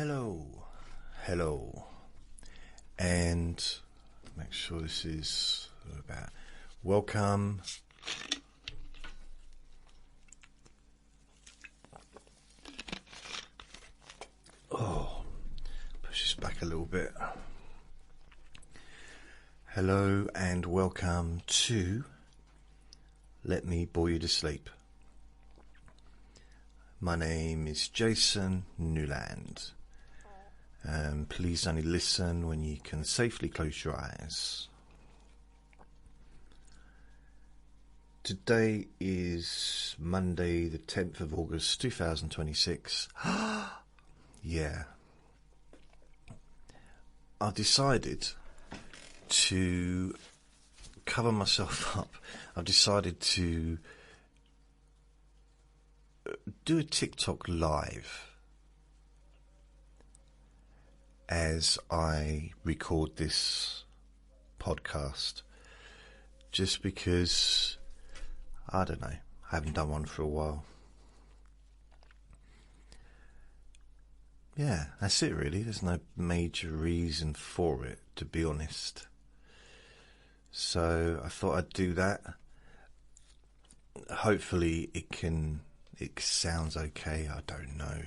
Hello, and make sure this is about welcome. Oh, push this back a little bit. Hello and welcome to Let Me Bore You to Sleep. My name is Jason Newland. Please only listen when you can safely close your eyes. Today is Monday the 10th of August 2026. Yeah. I've decided to cover myself up. I've decided to do a TikTok live as I record this podcast, just because, I don't know, I haven't done one for a while. Yeah, that's it really. There's no major reason for it, to be honest. So I thought I'd do that. Hopefully it sounds okay. I don't know.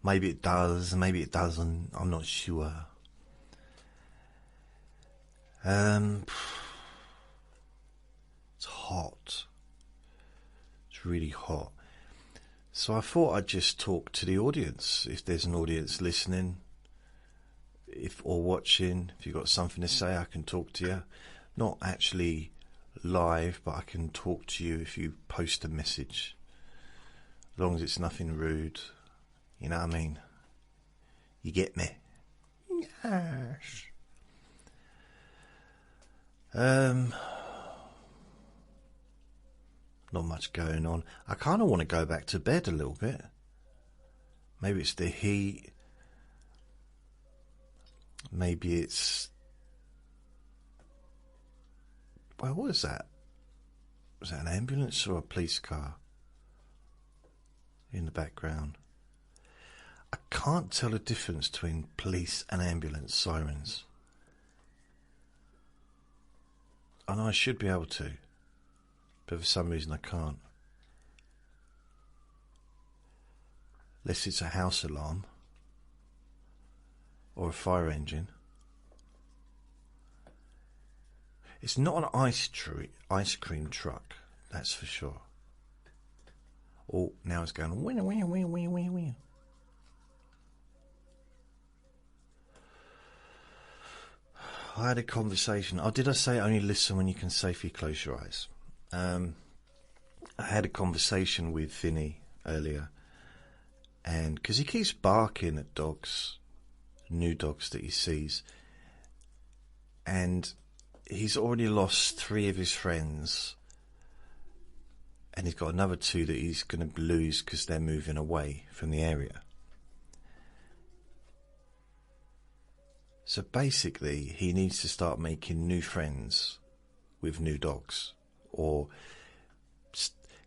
Maybe it does, maybe it doesn't. I'm not sure. It's hot. It's really hot. So I thought I'd just talk to the audience. If there's an audience listening, or watching, if you've got something to say, I can talk to you. Not actually live, but I can talk to you if you post a message. As long as it's nothing rude. You know what I mean? You get me? Yes. Not much going on. I kind of want to go back to bed a little bit. Maybe it's the heat. Maybe it's... Well, what is that? Was that an ambulance or a police car in the background? I can't tell the difference between police and ambulance sirens. I know I should be able to, but for some reason I can't. Unless it's a house alarm or a fire engine. It's not an ice cream truck, that's for sure. Oh, now it's going wee wee wee wee wee wee. I had a conversation. Oh, did I say only listen when you can safely close your eyes? I had a conversation with Vinny earlier, and because he keeps barking at dogs, new dogs that he sees, and he's already lost 3 of his friends, and he's got another 2 that he's going to lose because they're moving away from the area. So basically, he needs to start making new friends with new dogs. Or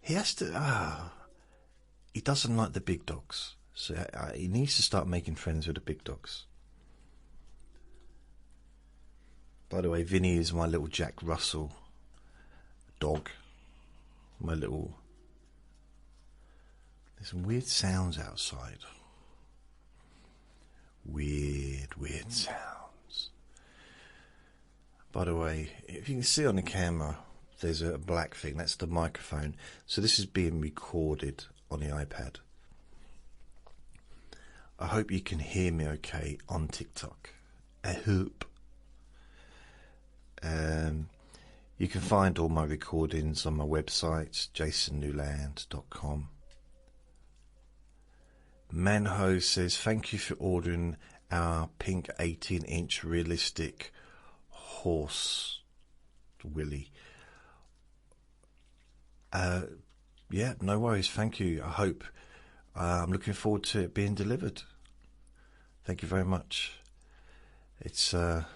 he has to... he doesn't like the big dogs. So he needs to start making friends with the big dogs. By the way, Vinny is my little Jack Russell dog. My little... There's some weird sounds outside. Weird sounds. By the way, if you can see on the camera, there's a black thing. That's the microphone. So this is being recorded on the iPad. I hope you can hear me okay on TikTok. I hope. You can find all my recordings on my website, jasonnewland.com. Manho says, thank you for ordering our pink 18-inch realistic horse, Willie. Yeah, no worries, thank you. I hope. I'm looking forward to it being delivered. Thank you very much. It's... I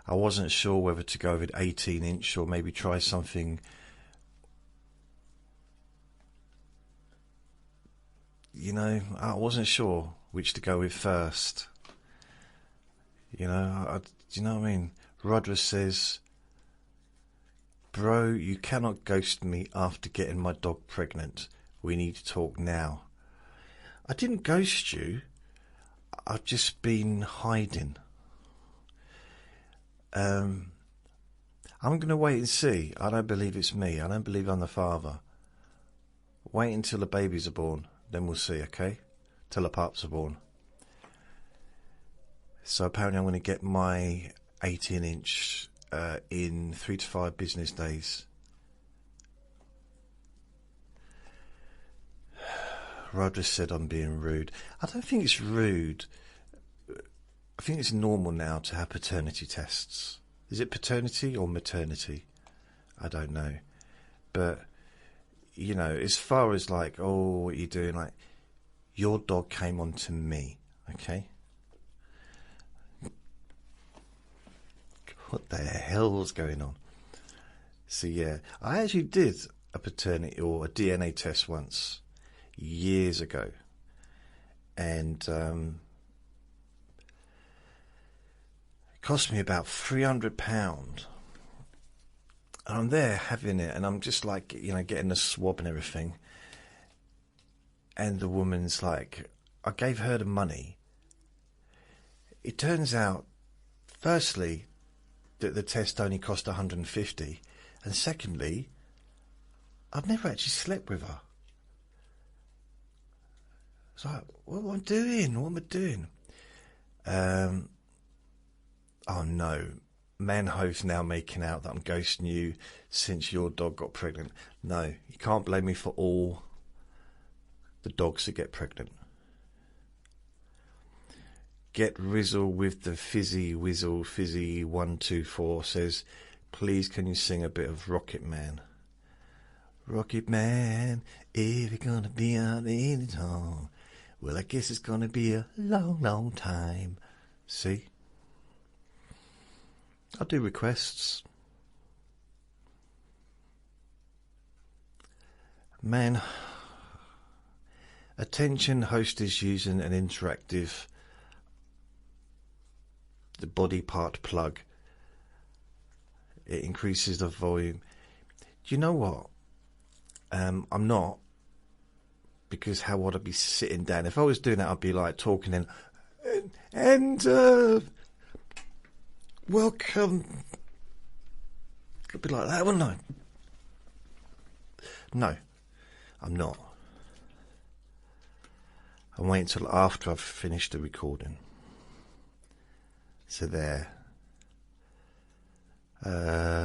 wasn't sure whether to go with 18-inch or maybe try something... I wasn't sure which to go with first. Do you know what I mean? Rodra says, bro, you cannot ghost me after getting my dog pregnant. We need to talk now. I didn't ghost you. I've just been hiding. I'm going to wait and see. I don't believe it's me. I don't believe I'm the father. Wait until the babies are born. Then we'll see, okay? Till the pups are born. So apparently I'm going to get my 18-inch in 3 to 5 business days. Roger said I'm being rude. I don't think it's rude. I think it's normal now to have paternity tests. Is it paternity or maternity? I don't know. But, as far as like, oh, what are you doing? Like, your dog came on to me, okay? What the hell's going on? So, yeah, I actually did a paternity or a DNA test once, years ago. And it cost me about £300. And I'm there having it, and I'm just like, getting the swab and everything. And the woman's like, I gave her the money. It turns out, firstly, that the test only cost 150, and secondly, I'd never actually slept with her. It's like, what am I doing? What am I doing? Oh no, Manho's now making out that I'm ghosting you since your dog got pregnant. No, you can't blame me for all the dogs that get pregnant. Get Rizzle with the fizzy whizzle fizzy 124 says, please can you sing a bit of Rocket Man? Rocket Man, if you're gonna be on any time, well I guess it's gonna be a long, long time. See? I'll do requests. Man, attention host is using an interactive the body part plug. It increases the volume. Do you know what? I'm not, because how would I be sitting down? If I was doing that, I'd be like talking and welcome. Could be like that, wouldn't I? No, I'm not. I'm waiting till after I've finished the recording. So there.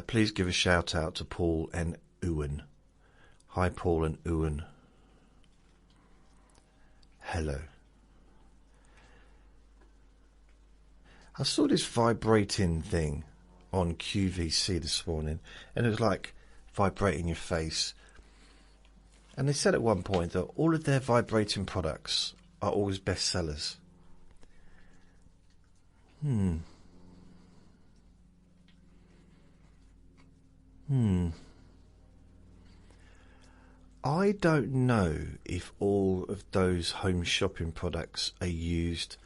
Please give a shout out to Paul and Ewan. Hi Paul and Ewan. Hello. I saw this vibrating thing on QVC this morning, and it was like vibrating your face. And they said at one point that all of their vibrating products are always bestsellers. I don't know if all of those home shopping products are used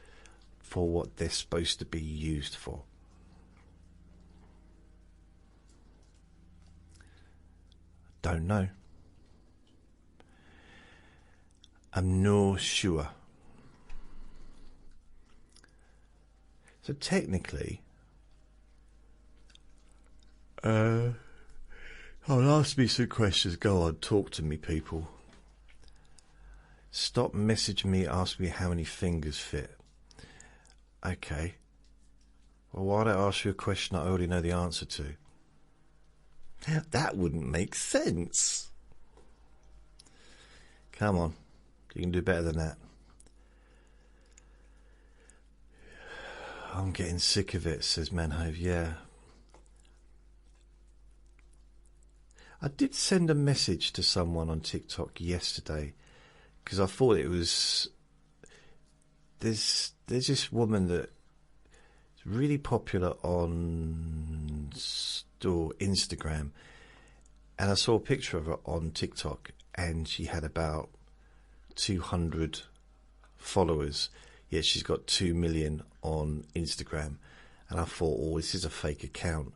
for what they're supposed to be used for. Don't know. I'm no sure. So technically, oh, ask me some questions. Go on, talk to me, people. Stop messaging me, ask me how many fingers fit. Okay. Well, why don't I ask you a question I already know the answer to? That wouldn't make sense. Come on, you can do better than that. I'm getting sick of it, says Manhove. Yeah. I did send a message to someone on TikTok yesterday because I thought it was... There's this woman that's really popular on Instagram, and I saw a picture of her on TikTok, and she had about 200 followers, yet she's got 2 million on Instagram. And I thought, oh, this is a fake account.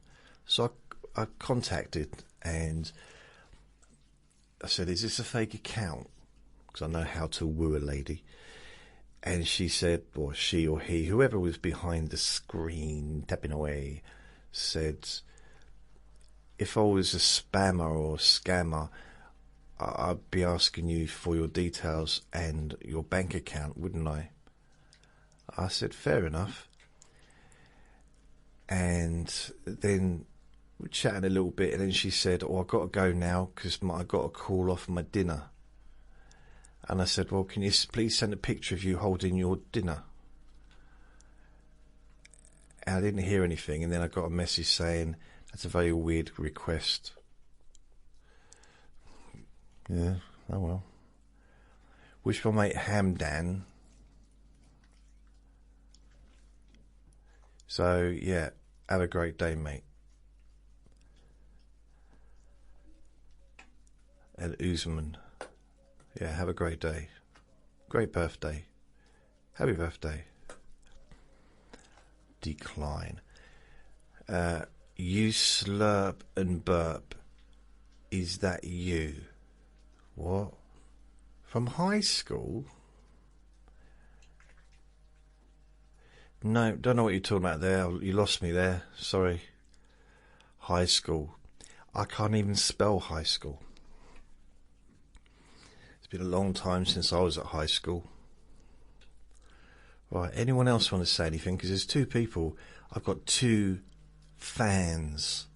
So I contacted and I said, is this a fake account? Because I know how to woo a lady. And she said, or she or he, whoever was behind the screen tapping away, said, if I was a spammer or a scammer, I'd be asking you for your details and your bank account, wouldn't I? I said, fair enough. And then we're chatting a little bit, and then she said, oh, I've got to go now because I got to call off my dinner. And I said, well, can you please send a picture of you holding your dinner? And I didn't hear anything, and then I got a message saying, that's a very weird request. Yeah, oh well. Wish my mate Hamdan. So, yeah, have a great day, mate. And Usman. Yeah, have a great day. Great birthday. Happy birthday. Decline. You slurp and burp. Is that you? What? From high school? No, don't know what you're talking about there. You lost me there. Sorry. High school. I can't even spell high school. It's been a long time since I was at high school. Right, anyone else want to say anything? Because there's 2 people. I've got 2 fans.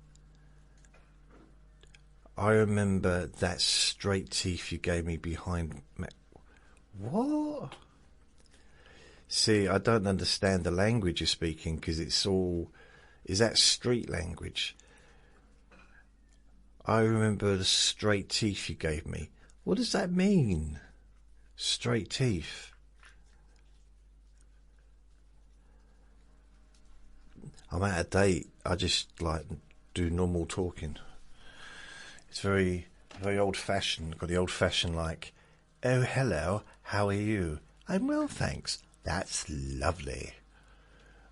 I remember that straight teeth you gave me behind... What? See, I don't understand the language you're speaking because it's all... Is that street language? I remember the straight teeth you gave me. What does that mean? Straight teeth. I'm out of date. I just like do normal talking. It's very, very old-fashioned. Got the old-fashioned like, oh, hello, how are you? I'm well, thanks. That's lovely.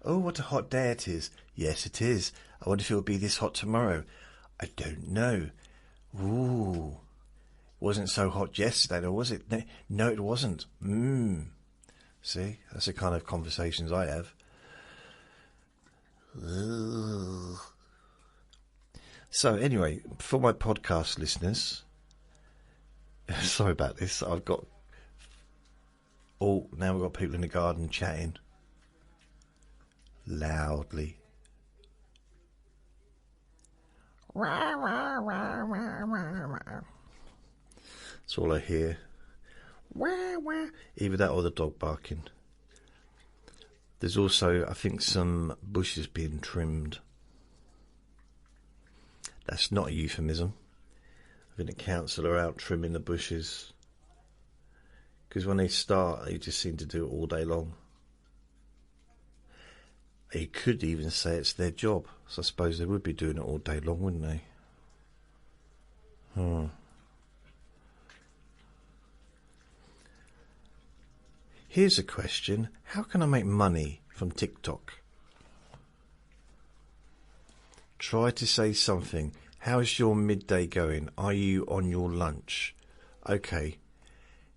Oh, what a hot day it is. Yes, it is. I wonder if it'll be this hot tomorrow. I don't know. Ooh. Wasn't so hot yesterday, or was it? No, it wasn't. See, that's the kind of conversations I have. Ugh. So anyway, for my podcast listeners, sorry about this. I've got now we've got people in the garden chatting loudly. That's all I hear. Either that or the dog barking. There's also, I think, some bushes being trimmed. That's not a euphemism. I think the council are out trimming the bushes. Because when they start, they just seem to do it all day long. You could even say it's their job. So I suppose they would be doing it all day long, wouldn't they? Here's a question. How can I make money from TikTok? Try to say something. How's your midday going? Are you on your lunch? Okay.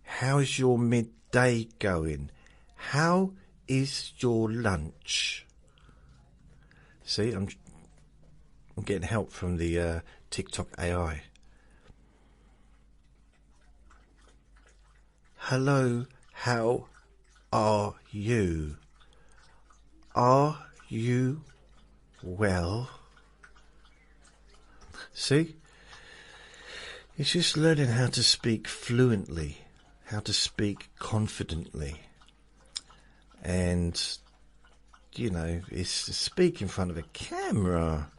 How's your midday going? How is your lunch? See, I'm getting help from the TikTok AI. Hello, how are you? Are you well? See? It's just learning how to speak fluently, how to speak confidently. And, you know, it's speak in front of a camera.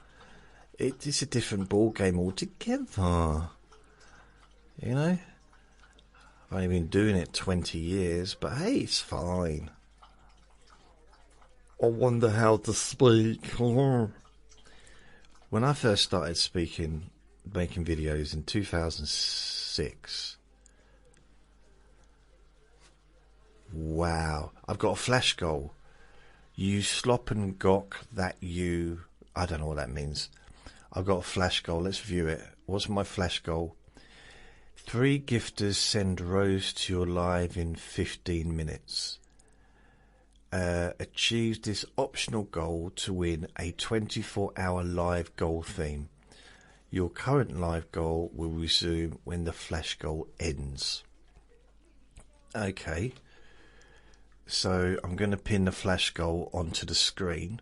It's a different ball game altogether. You know? I've only been doing it 20 years, but hey, it's fine. I wonder how to speak. When I first started speaking, making videos in 2006, Wow. I've got a flash goal. You slop and gawk that you... I don't know what that means. I've got a flash goal. Let's view it. What's my flash goal? 3 gifters send Rose to your live in 15 minutes. Achieve this optional goal to win a 24-hour live goal theme. Your current live goal will resume when the flash goal ends. Okay. So I'm going to pin the flash goal onto the screen.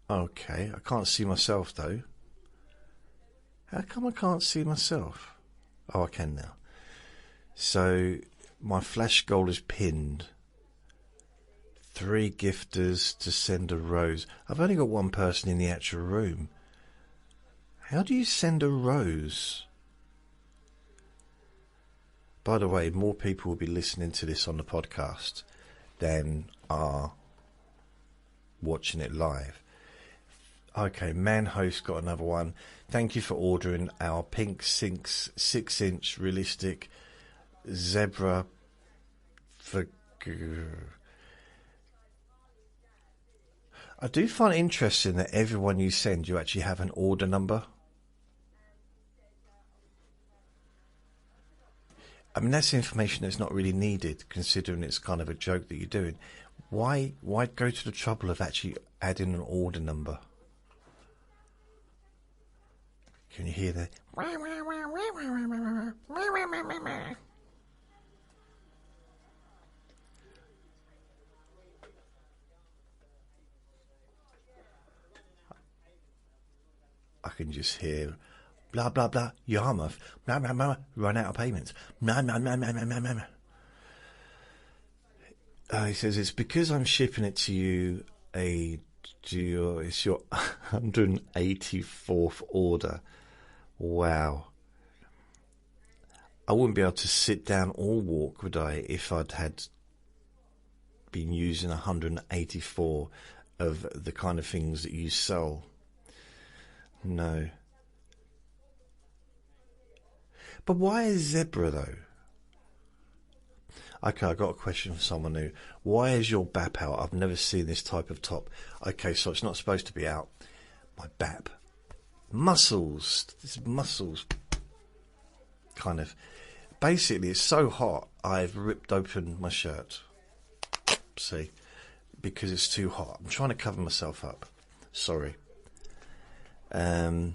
Okay. I can't see myself though. How come I can't see myself? Oh, I can now. So my flash goal is pinned. 3 gifters to send a rose. I've only got 1 person in the actual room. How do you send a rose? By the way, more people will be listening to this on the podcast than are watching it live. Okay, Man Host got another one. Thank you for ordering our pink 6-inch realistic zebra for... I do find it interesting that everyone you send, you actually have an order number. I mean, that's information that's not really needed, considering it's kind of a joke that you're doing. Why go to the trouble of actually adding an order number? Can you hear that? I can just hear blah blah blah. Yarmouth, blah blah blah. Run out of payments. Blah blah blah blah blah blah. He says it's because I'm shipping it to you. It's your 184th order. Wow. I wouldn't be able to sit down or walk, would I, if I'd had been using 184 of the kind of things that you sell. No. But why is zebra though? Okay, I got a question for someone new. Why is your BAP out? I've never seen this type of top. Okay, so it's not supposed to be out. My BAP. Muscles. This is muscles. Kind of. Basically, it's so hot, I've ripped open my shirt. See? Because it's too hot. I'm trying to cover myself up. Sorry. I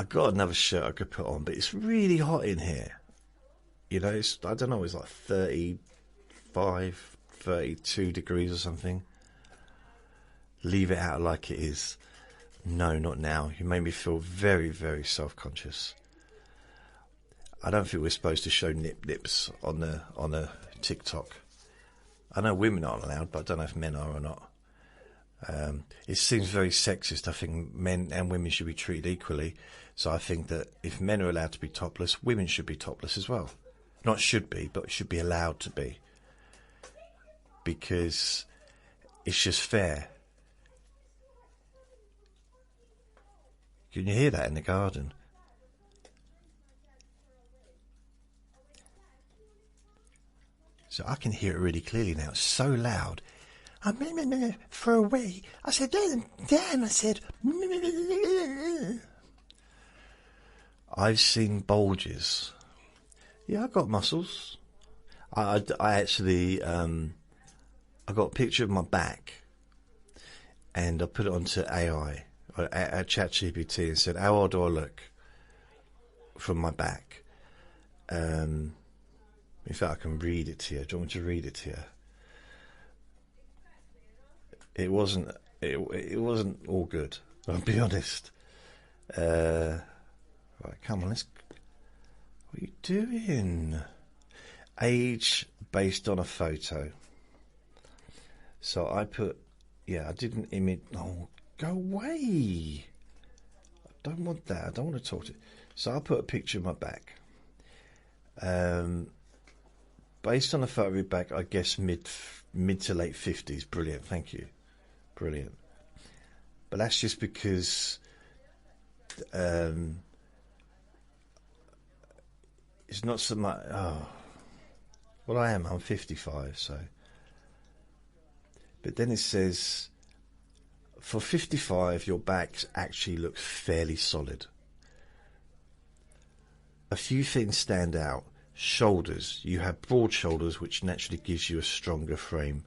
got another shirt I could put on, but it's really hot in here. You know, I don't know, it's like 35, 32 degrees or something. Leave it out like it is. No, not now. You made me feel very, very self-conscious. I don't think we're supposed to show nips on a TikTok. I know women aren't allowed, but I don't know if men are or not. It seems very sexist. I think men and women should be treated equally. So I think that if men are allowed to be topless, women should be topless as well. Not should be, but should be allowed to be. Because it's just fair. Can you hear that in the garden? So I can hear it really clearly now. It's so loud. For a wee. I said, Dan, I said... I've seen bulges. Yeah, I've got muscles. I actually... I got a picture of my back. And I put it onto AI. At ChatGPT and said, how old do I look from my back? In fact, I can read it to you. Do you want me to read it to you? It wasn't all good, I'll be honest. Right, come on, what are you doing? Age based on a photo. So I put, I didn't image. Oh, go away. I don't want that. I don't want to talk to you. So I put a picture of my back. Based on a photo of your back, I guess mid to late 50s. Brilliant, thank you. Brilliant. But that's just because it's not so much... Oh. Well, I am. I'm 55, so. But then it says, for 55, your back actually looks fairly solid. A few things stand out. Shoulders. You have broad shoulders, which naturally gives you a stronger frame.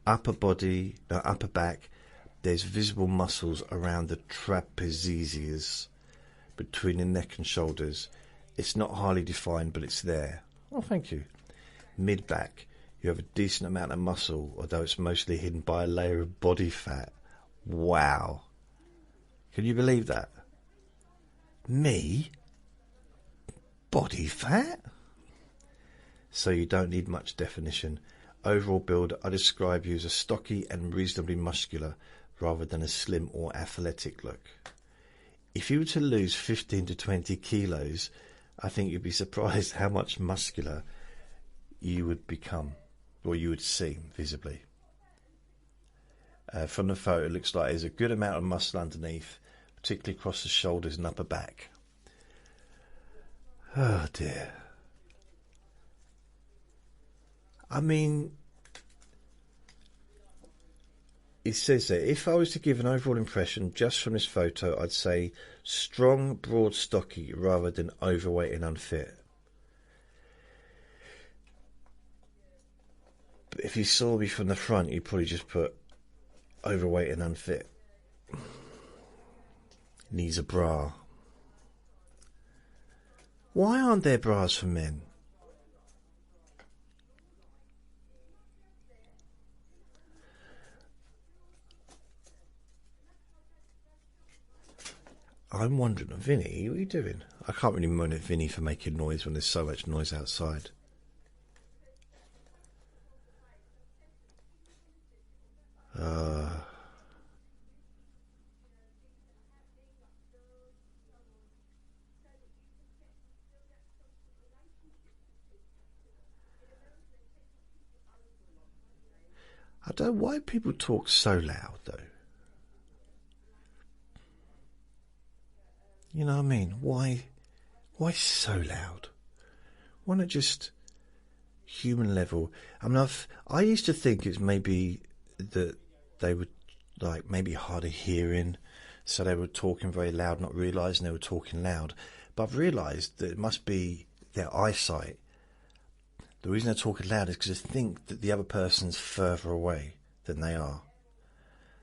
Upper back, there's visible muscles around the trapezius between the neck and shoulders. It's not highly defined, but it's there. Oh, thank you. Mid back, you have a decent amount of muscle, although it's mostly hidden by a layer of body fat. Wow. Can you believe that? Me? Body fat? So you don't need much definition. Overall build, I describe you as a stocky and reasonably muscular rather than a slim or athletic look. If you were to lose 15 to 20 kilos, I think you'd be surprised how much muscular you would become, or you would seem visibly. From the photo, it looks like there's a good amount of muscle underneath, particularly across the shoulders and upper back. Oh dear. I mean, it says there, if I was to give an overall impression just from this photo, I'd say strong, broad, stocky, rather than overweight and unfit. But if you saw me from the front, you'd probably just put overweight and unfit. Needs a bra. Why aren't there bras for men? I'm wondering, Vinny, what are you doing? I can't really moan at Vinny for making noise when there's so much noise outside. I don't know why people talk so loud, though. You know what I mean? Why so loud? Why not just human level? I mean, I used to think it's maybe that they were like maybe hard of hearing, so they were talking very loud, not realising they were talking loud. But I've realised that it must be their eyesight. The reason they're talking loud is because they think that the other person's further away than they are.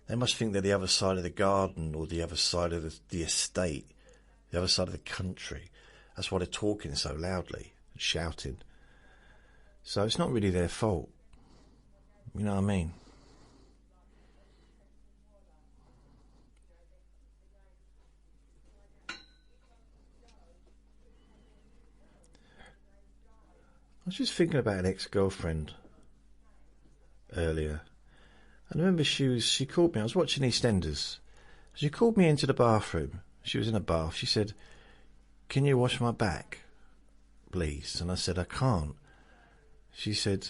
They must think they're the other side of the garden or the other side of the estate, the other side of the country. That's why they're talking so loudly and shouting. So it's not really their fault. You know what I mean? I was just thinking about an ex-girlfriend earlier. And I remember she called me. I was watching EastEnders. She called me into the bathroom. She was in a bath. She said, "Can you wash my back, please?" And I said, "I can't." She said,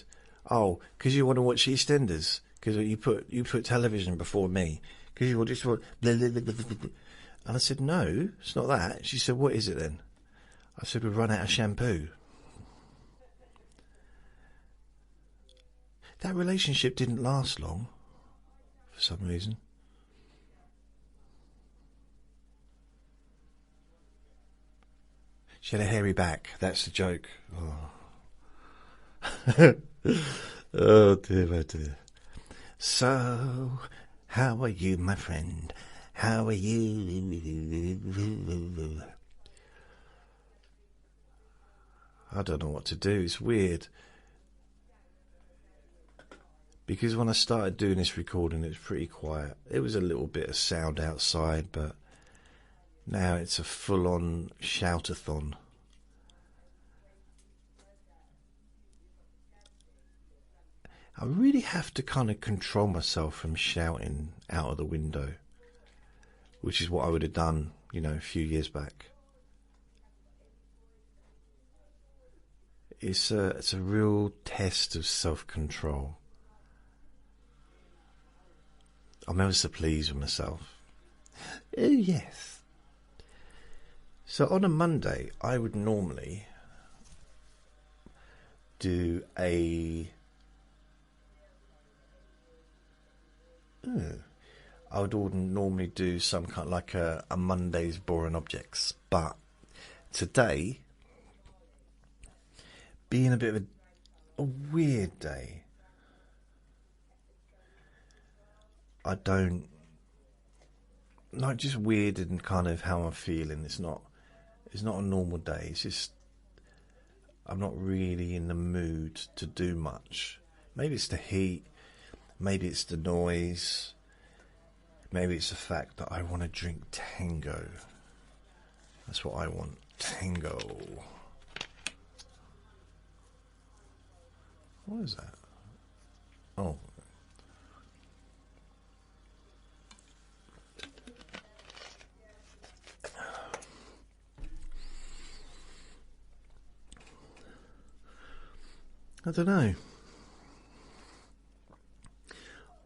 "Oh, because you want to watch EastEnders? Because you put television before me? Because you just want..." And I said, "No, it's not that." She said, "What is it then?" I said, "We've run out of shampoo." That relationship didn't last long, for some reason. She had a hairy back. That's the joke. Oh, oh dear, oh dear. So, how are you, my friend? How are you? I don't know what to do. It's weird. Because when I started doing this recording, it was pretty quiet. It was a little bit of sound outside, but now it's a full-on shout-a-thon. I really have to kind of control myself from shouting out of the window, which is what I would have done, you know, a few years back. It's a real test of self-control. I'm ever so pleased with myself. Oh, yes. So on a Monday, I would normally do I would normally do some kind of like a Monday's boring objects, but today, being a bit of a weird day, I don't, not just weird in kind of how I'm feeling. It's not a normal day. It's just I'm not really in the mood to do much. Maybe it's the heat, maybe it's the noise, maybe it's the fact that I want to drink Tango. That's what I want, Tango. What is that? Oh. I don't know.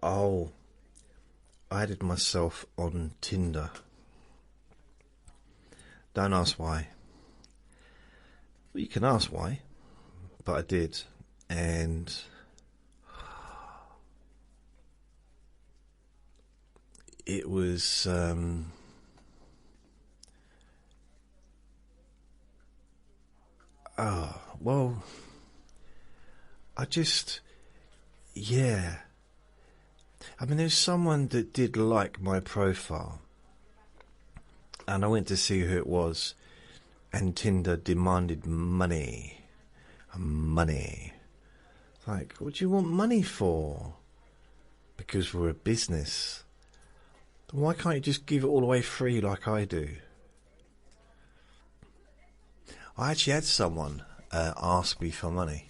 Oh, I added myself on Tinder. Don't ask why. Well, you can ask why, but I did, and it was well, I just, yeah. I mean, there's someone that did like my profile, and I went to see who it was, and Tinder demanded money. Money. Like, what do you want money for? Because we're a business. Why can't you just give it all away free like I do? I actually had someone ask me for money.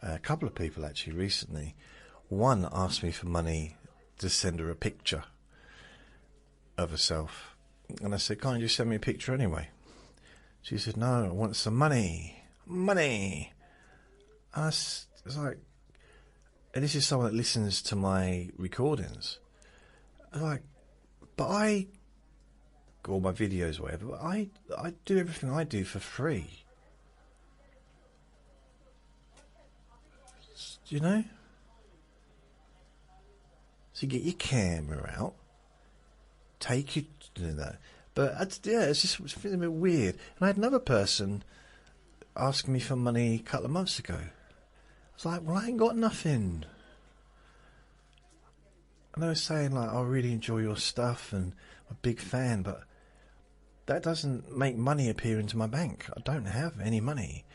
A couple of people actually recently. One asked me for money to send her a picture of herself. And I said, can't you just send me a picture anyway? She said, no, I want some money. Money! I was like, and this is someone that listens to my recordings. I was like, but or my videos, whatever, but I do everything I do for free. Do you know? So you get your camera out, take you to that. But yeah, it's just feeling a bit weird. And I had another person asking me for money a couple of months ago. I was like, well, I ain't got nothing. And they were saying, like, I really enjoy your stuff and I'm a big fan, but that doesn't make money appear into my bank. I don't have any money.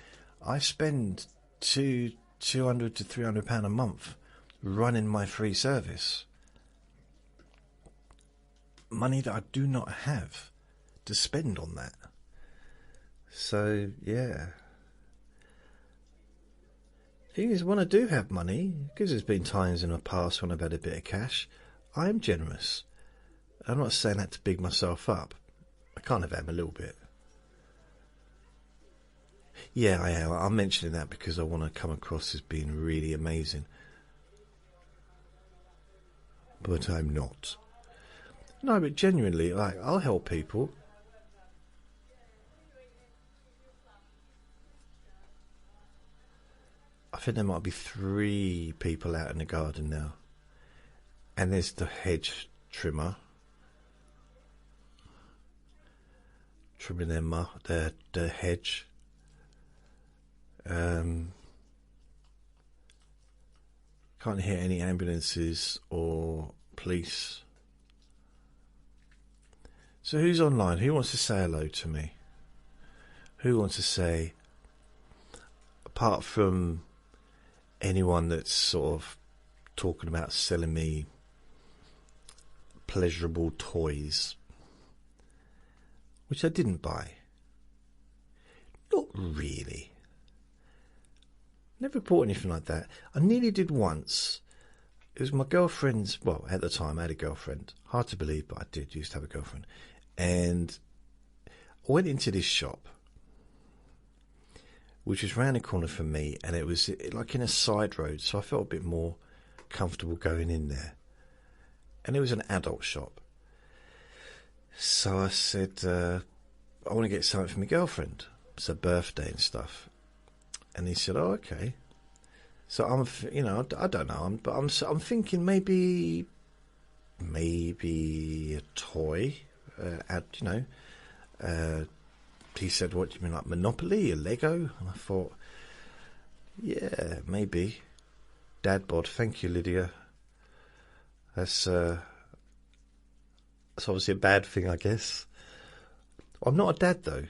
I spend £200 to £300 a month running my free service. Money that I do not have to spend on that. So, yeah. Thing is, when I do have money, because there's been times in the past when I've had a bit of cash, I am generous. I'm not saying that to big myself up. I kind of am a little bit. Yeah, I am. I'm mentioning that because I want to come across as being really amazing. But I'm not. No, but genuinely, like, I'll help people. I think there might be 3 people out in the garden now. And there's the hedge trimmer. Trimming their hedge. Can't hear any ambulances or police. So who's online? Who wants to say hello to me? Who wants to say, apart from anyone that's sort of talking about selling me pleasurable toys, which I didn't buy. Not really. Never bought anything like that. I nearly did once. It was my girlfriend's, well, at the time I had a girlfriend. Hard to believe, but I did used to have a girlfriend. And I went into this shop, which was round the corner from me, and it was like in a side road, so I felt a bit more comfortable going in there. And it was an adult shop. So I said, I want to get something for my girlfriend. It's her birthday and stuff. And he said, "Oh, okay." So I'm, I don't know, but I'm thinking maybe a toy. He said, "What do you mean, like Monopoly, a Lego?" And I thought, yeah, maybe. Dad bod, thank you, Lydia. That's obviously a bad thing, I guess. I'm not a dad though,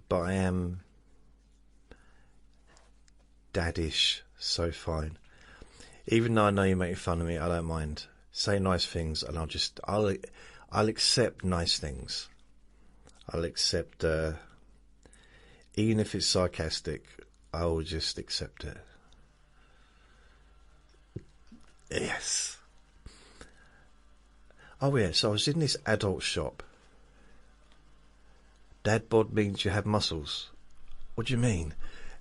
but I am daddish, so fine. Even though I know you make fun of me, I don't mind. Say nice things, and I'll accept nice things. I'll accept, even if it's sarcastic, I will just accept it. Yes. Oh yeah, so I was in this adult shop. Dad bod means you have muscles. What do you mean?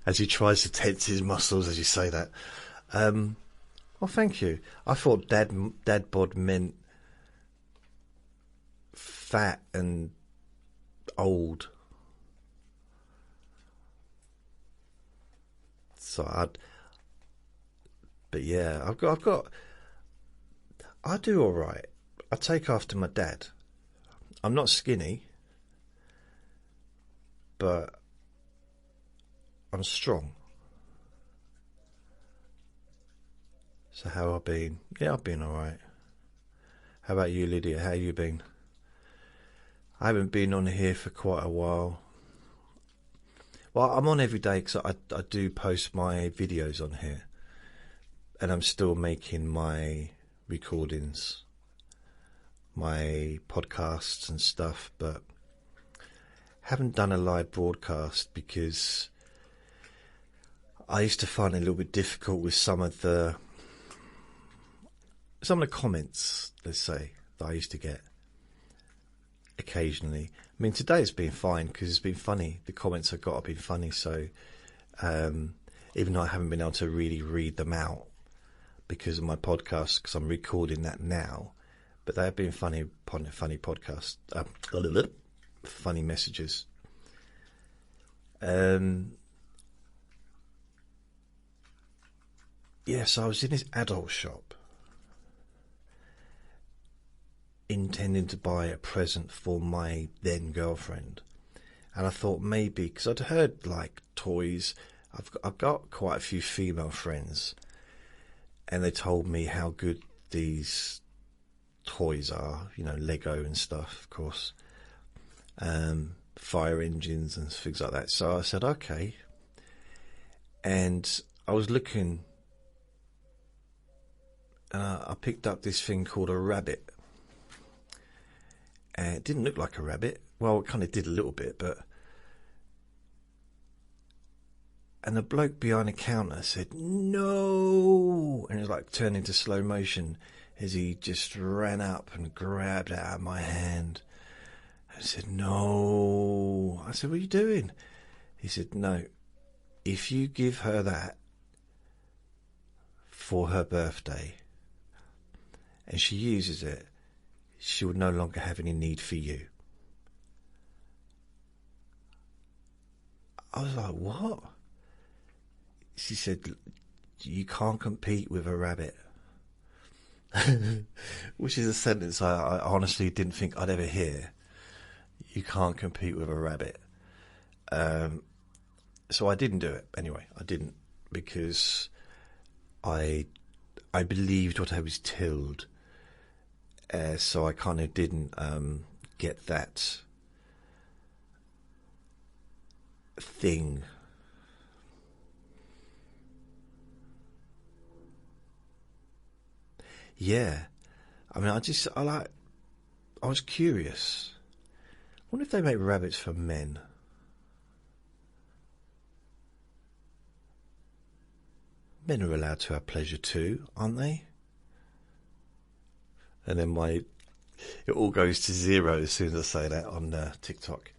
As he tries to tense his muscles as you say that. Well, thank you. I thought dad bod meant fat and old. But yeah, I do all right. I take after my dad. I'm not skinny, but I'm strong. So how have I been? Yeah, I've been all right. How about you, Lydia? How you been? I haven't been on here for quite a while. Well, I'm on every day because I do post my videos on here. And I'm still making my recordings, my podcasts and stuff, but haven't done a live broadcast because I used to find it a little bit difficult with some of the comments, let's say, that I used to get occasionally. I mean, today it's been fine because it's been funny. The comments I got have been funny, so even though I haven't been able to really read them out because of my podcast, because I'm recording that now, but they have been funny podcasts, funny messages. Yeah, so I was in this adult shop intending to buy a present for my then girlfriend, and I thought maybe, because I'd heard like toys, I've got quite a few female friends, and they told me how good these toys are, Lego and stuff, of course, fire engines and things like that. So I said, okay. And I was looking, I picked up this thing called a rabbit. And it didn't look like a rabbit. Well, it kind of did a little bit, but... And the bloke behind the counter said, "No!" And it was like turned into slow motion as he just ran up and grabbed it out of my hand. I said, "No." I said, "What are you doing?" He said, "No. If you give her that for her birthday and she uses it, she will no longer have any need for you." I was like, "What?" She said, "You can't compete with a rabbit." Which is a sentence I honestly didn't think I'd ever hear. You can't compete with a rabbit. So I didn't do it. Anyway, I didn't, because I believed what I was told. So I kind of didn't get that thing. Yeah, I mean, I was curious. I wonder if they make rabbits for men. Men are allowed to have pleasure too, aren't they? And then it all goes to zero as soon as I say that on TikTok.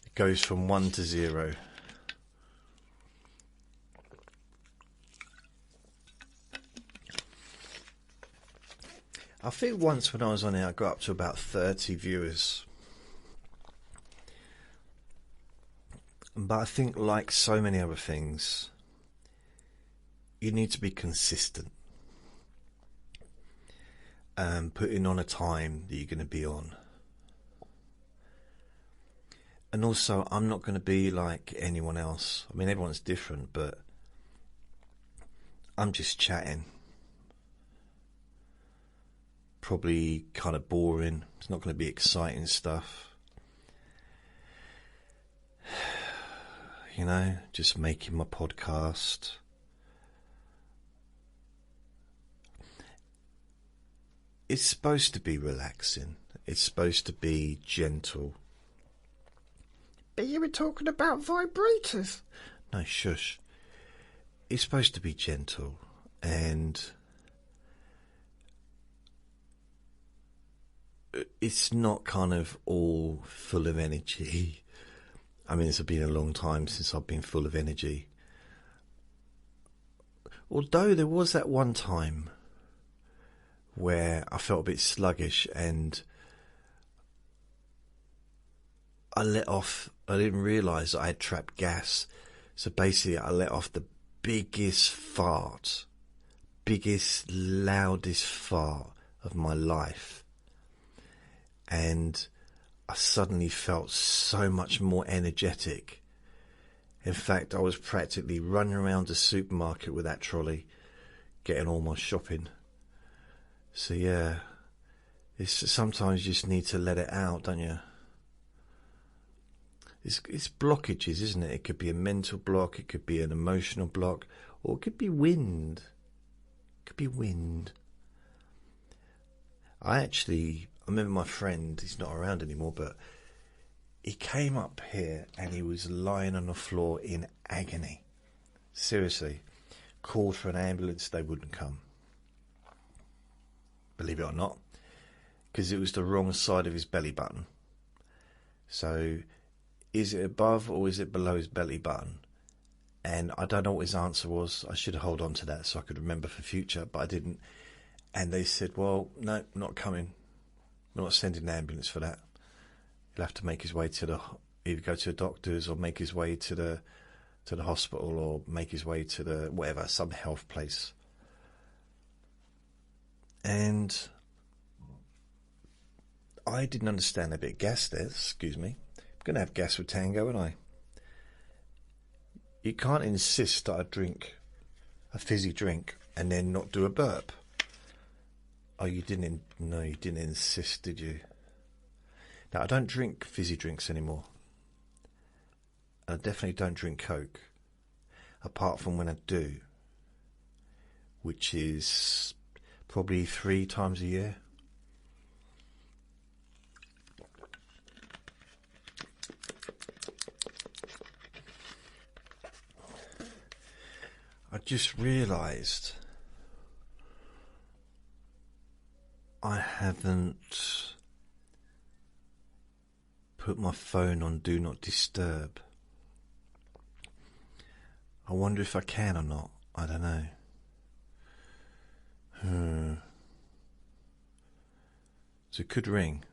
It goes from 1 to 0. I think once when I was on it, I got up to about 30 viewers. But I think, like so many other things, you need to be consistent. Putting on a time that you're going to be on. And also, I'm not going to be like anyone else. I mean, everyone's different, but I'm just chatting. Probably kind of boring. It's not going to be exciting stuff. You know, just making my podcast. It's supposed to be relaxing. It's supposed to be gentle. But you were talking about vibrators. No, shush. It's supposed to be gentle, and it's not kind of all full of energy. I mean, it's been a long time since I've been full of energy. Although there was that one time where I felt a bit sluggish and I let off. I didn't realise I had trapped gas. So basically I let off the biggest fart, biggest, loudest fart of my life. And I suddenly felt so much more energetic. In fact, I was practically running around the supermarket with that trolley, getting all my shopping. So yeah, sometimes you just need to let it out, don't you? It's blockages, isn't it? It could be a mental block, it could be an emotional block, or it could be wind. It could be wind. I remember my friend, he's not around anymore, but he came up here and he was lying on the floor in agony. Seriously. Called for an ambulance, they wouldn't come. Believe it or not. Because it was the wrong side of his belly button. So, is it above or is it below his belly button? And I don't know what his answer was. I should hold on to that so I could remember for future, but I didn't. And they said, well, no, not coming. We're not sending an ambulance for that. He'll have to make his way to either go to the doctors or make his way to the hospital or make his way to some health place. And I didn't understand a bit of gas there. Excuse me. I'm going to have gas with tango, aren't I? You can't insist that I drink a fizzy drink and then not do a burp. Oh, you didn't insist, did you? Now, I don't drink fizzy drinks anymore. I definitely don't drink Coke. Apart from when I do. Which is probably 3 times a year. I just realised I haven't put my phone on Do Not Disturb. I wonder if I can or not. I don't know. So it could ring.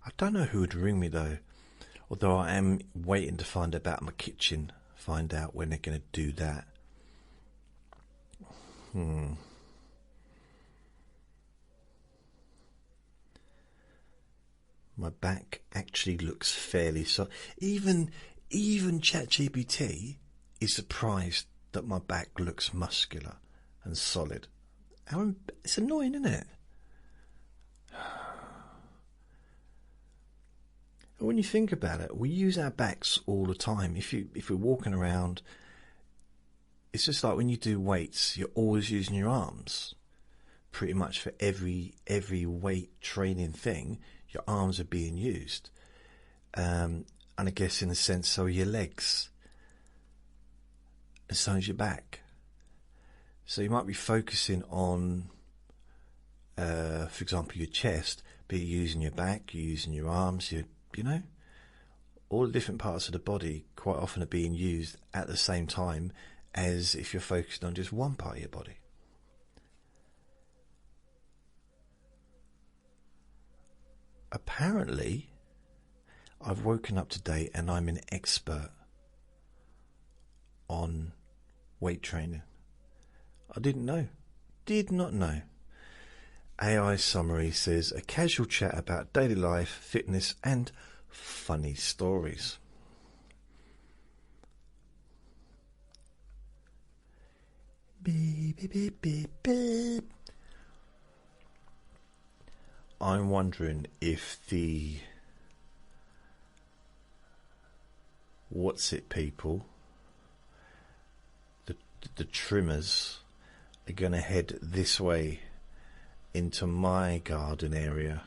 I don't know who would ring me though. Although I am waiting to find out about my kitchen. Find out when they're going to do that. My back actually looks fairly so. Even ChatGPT is surprised that my back looks muscular and solid. It's annoying, isn't it? When you think about it, we use our backs all the time. If we're walking around, it's just like when you do weights, you're always using your arms. Pretty much for every weight training thing, your arms are being used. And I guess in a sense, so are your legs. And so is your back. So you might be focusing on, for example, your chest, but you're using your back, you're using your arms, you know, all the different parts of the body quite often are being used at the same time as if you're focused on just one part of your body. Apparently, I've woken up today and I'm an expert on weight training. I did not know. AI summary says a casual chat about daily life, fitness and funny stories. Beep, beep, beep, beep, beep. I'm wondering if the people, the trimmers, are going to head this way into my garden area.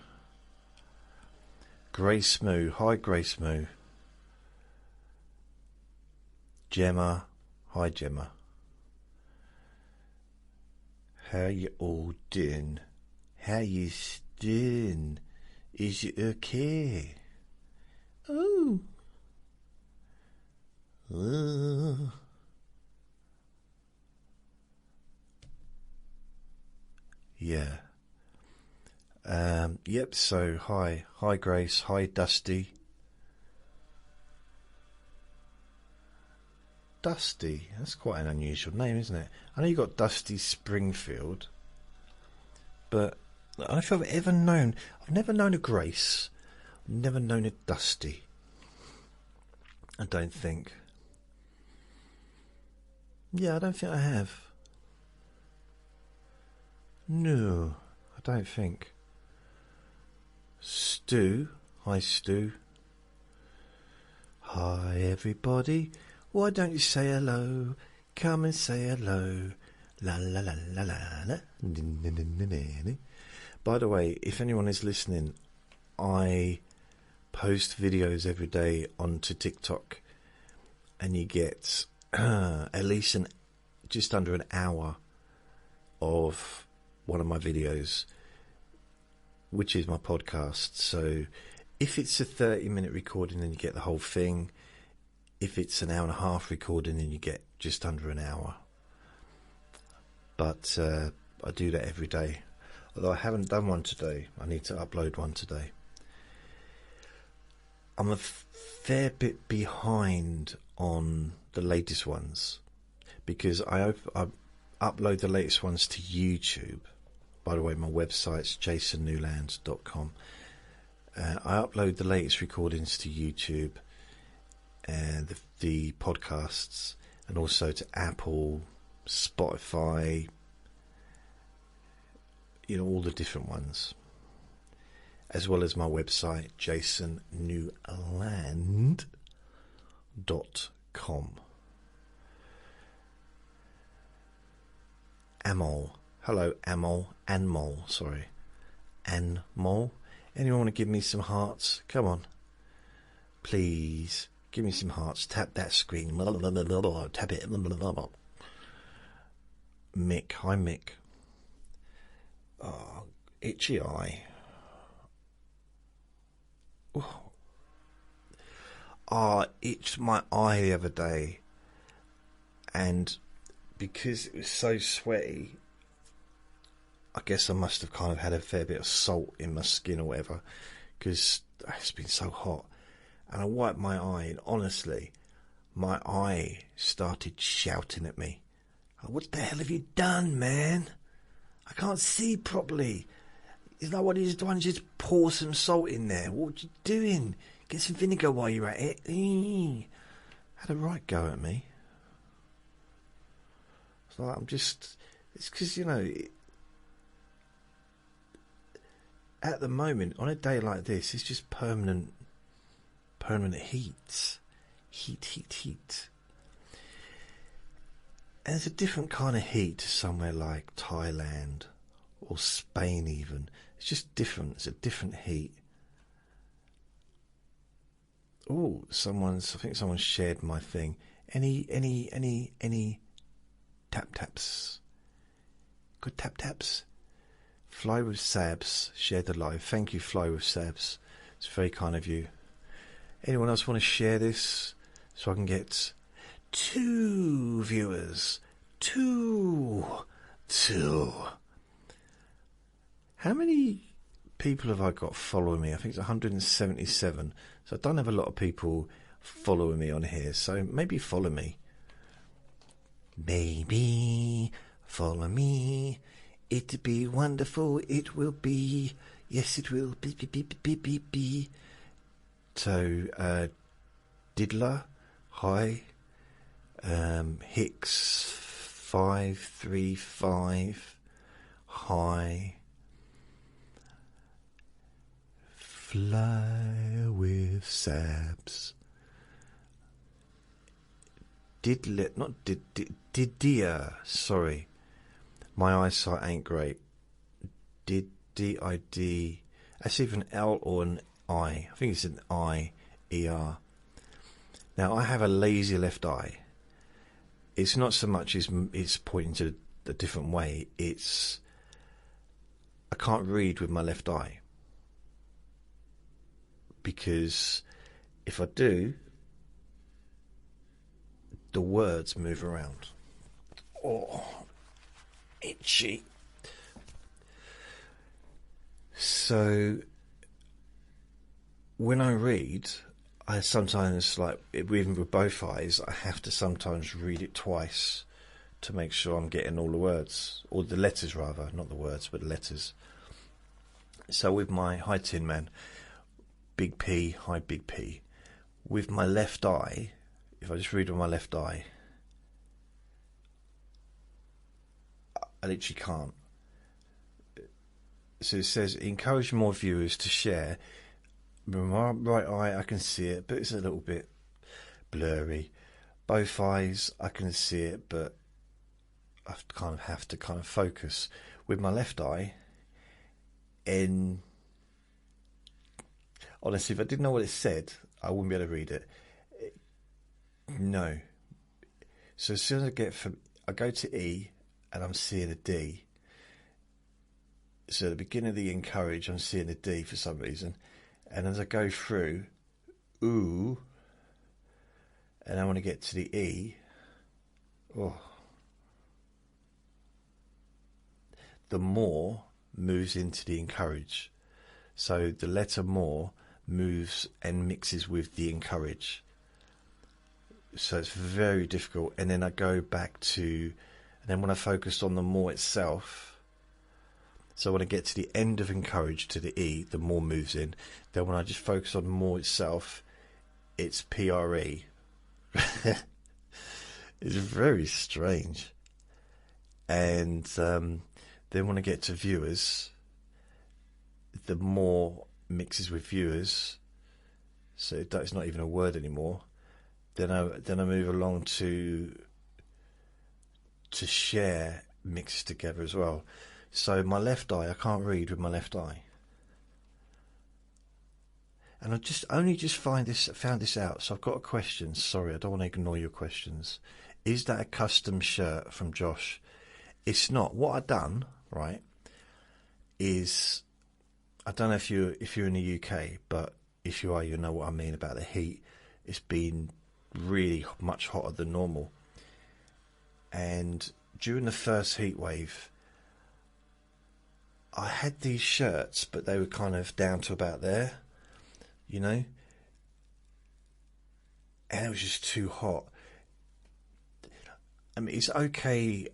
Grace Moo, hi Grace Moo. Gemma, hi Gemma. How you all doing? How you doing? Is it okay? Oh. Yeah. Yep, so hi Grace, hi Dusty. Dusty, that's quite an unusual name, isn't it? I know you got Dusty Springfield, but I don't know if I've ever known, I've never known a Grace, I've never known a Dusty. I don't think. Yeah, I don't think I have. No, I don't think. Stu, hi Stu. Hi everybody, why don't you say hello? Come and say hello. La la la la la la. By the way, if anyone is listening, I post videos every day onto TikTok, and you get at least just under an hour of one of my videos, which is my podcast. So if it's a 30-minute recording, then you get the whole thing. If it's an hour and a half recording, then you get just under an hour. But I do that every day. Although I haven't done one today. I need to upload one today. I'm a fair bit behind on the latest ones, because I upload the latest ones to YouTube. By the way, my website's jasonnewland.com. I upload the latest recordings to YouTube and the podcasts, and also to Apple, Spotify, all the different ones, as well as my website, jasonnewland.com. Amol. Hello, Amol. Anmol, sorry. Anmol. Anyone want to give me some hearts? Come on. Please, give me some hearts. Tap that screen. Tap it. Mick. Hi, Mick. Oh, itchy eye. I itched my eye the other day, and because it was so sweaty, I guess I must have kind of had a fair bit of salt in my skin or whatever, because it's been so hot. And I wiped my eye, and honestly, my eye started shouting at me. What the hell have you done, man? I can't see properly. It's like, what are you doing? Just pour some salt in there. What are you doing? Get some vinegar while you're at it. Had a right go at me. It's like, it's because, at the moment, on a day like this, it's just permanent heat. Heat. And it's a different kind of heat to somewhere like Thailand or Spain even. It's just different. It's a different heat. Oh, I think someone shared my thing. Any taps? Good taps? Fly with Sabs shared the live. Thank you, Fly with Sabs. It's very kind of you. Anyone else want to share this so I can get 2 viewers? 2. How many people have I got following me? I think it's 177. So I don't have a lot of people following me on here. So maybe follow me. Maybe follow me. It'd be wonderful. It will be. Yes, it will be. So, Diddler, hi. Hicks 535, hi. Fly with Sabs. Didier, sorry. My eyesight ain't great. D-I-D. That's either an L or an I. I think it's an I-E-R. Now, I have a lazy left eye. It's not so much as it's pointing to a different way. It's... I can't read with my left eye. Because if I do, the words move around. Oh, itchy. So when I read, I sometimes, like, even with both eyes, I have to sometimes read it twice to make sure I'm getting all the words, or the letters rather, not the words, but the letters. So with my, hi Tin Man, Big P, hi Big P, with my left eye, if I just read with my left eye, I literally can't. So it says, encourage more viewers to share. With my right eye, I can see it, but it's a little bit blurry. Both eyes, I can see it, but I kind of have to kind of focus. With my left eye, honestly, if I didn't know what it said, I wouldn't be able to read it. No. So as soon as I go to E, and I'm seeing a D. So at the beginning of the encourage, I'm seeing a D for some reason. And as I go through, ooh, and I want to get to the E, oh, the more moves into the encourage. So the letter more moves and mixes with the encourage. So it's very difficult. And then I go back to, and then when I focus on the more itself, so when I get to the end of encourage to the E, the more moves in. Then when I just focus on more itself, it's PRE. It's very strange. And then when I get to viewers, the more mixes with viewers. So it's not even a word anymore. Then I move along to share mixes together as well. So my left eye, I can't read with my left eye. And I only just found this out. So I've got a question. Sorry, I don't want to ignore your questions. Is that a custom shirt from Josh? It's not. What I've done, right, is, I don't know if you're in the UK, but if you are, you know what I mean about the heat. It's been really much hotter than normal. And during the first heat wave, I had these shirts, but they were kind of down to about there, you know, and it was just too hot. I mean, it's okay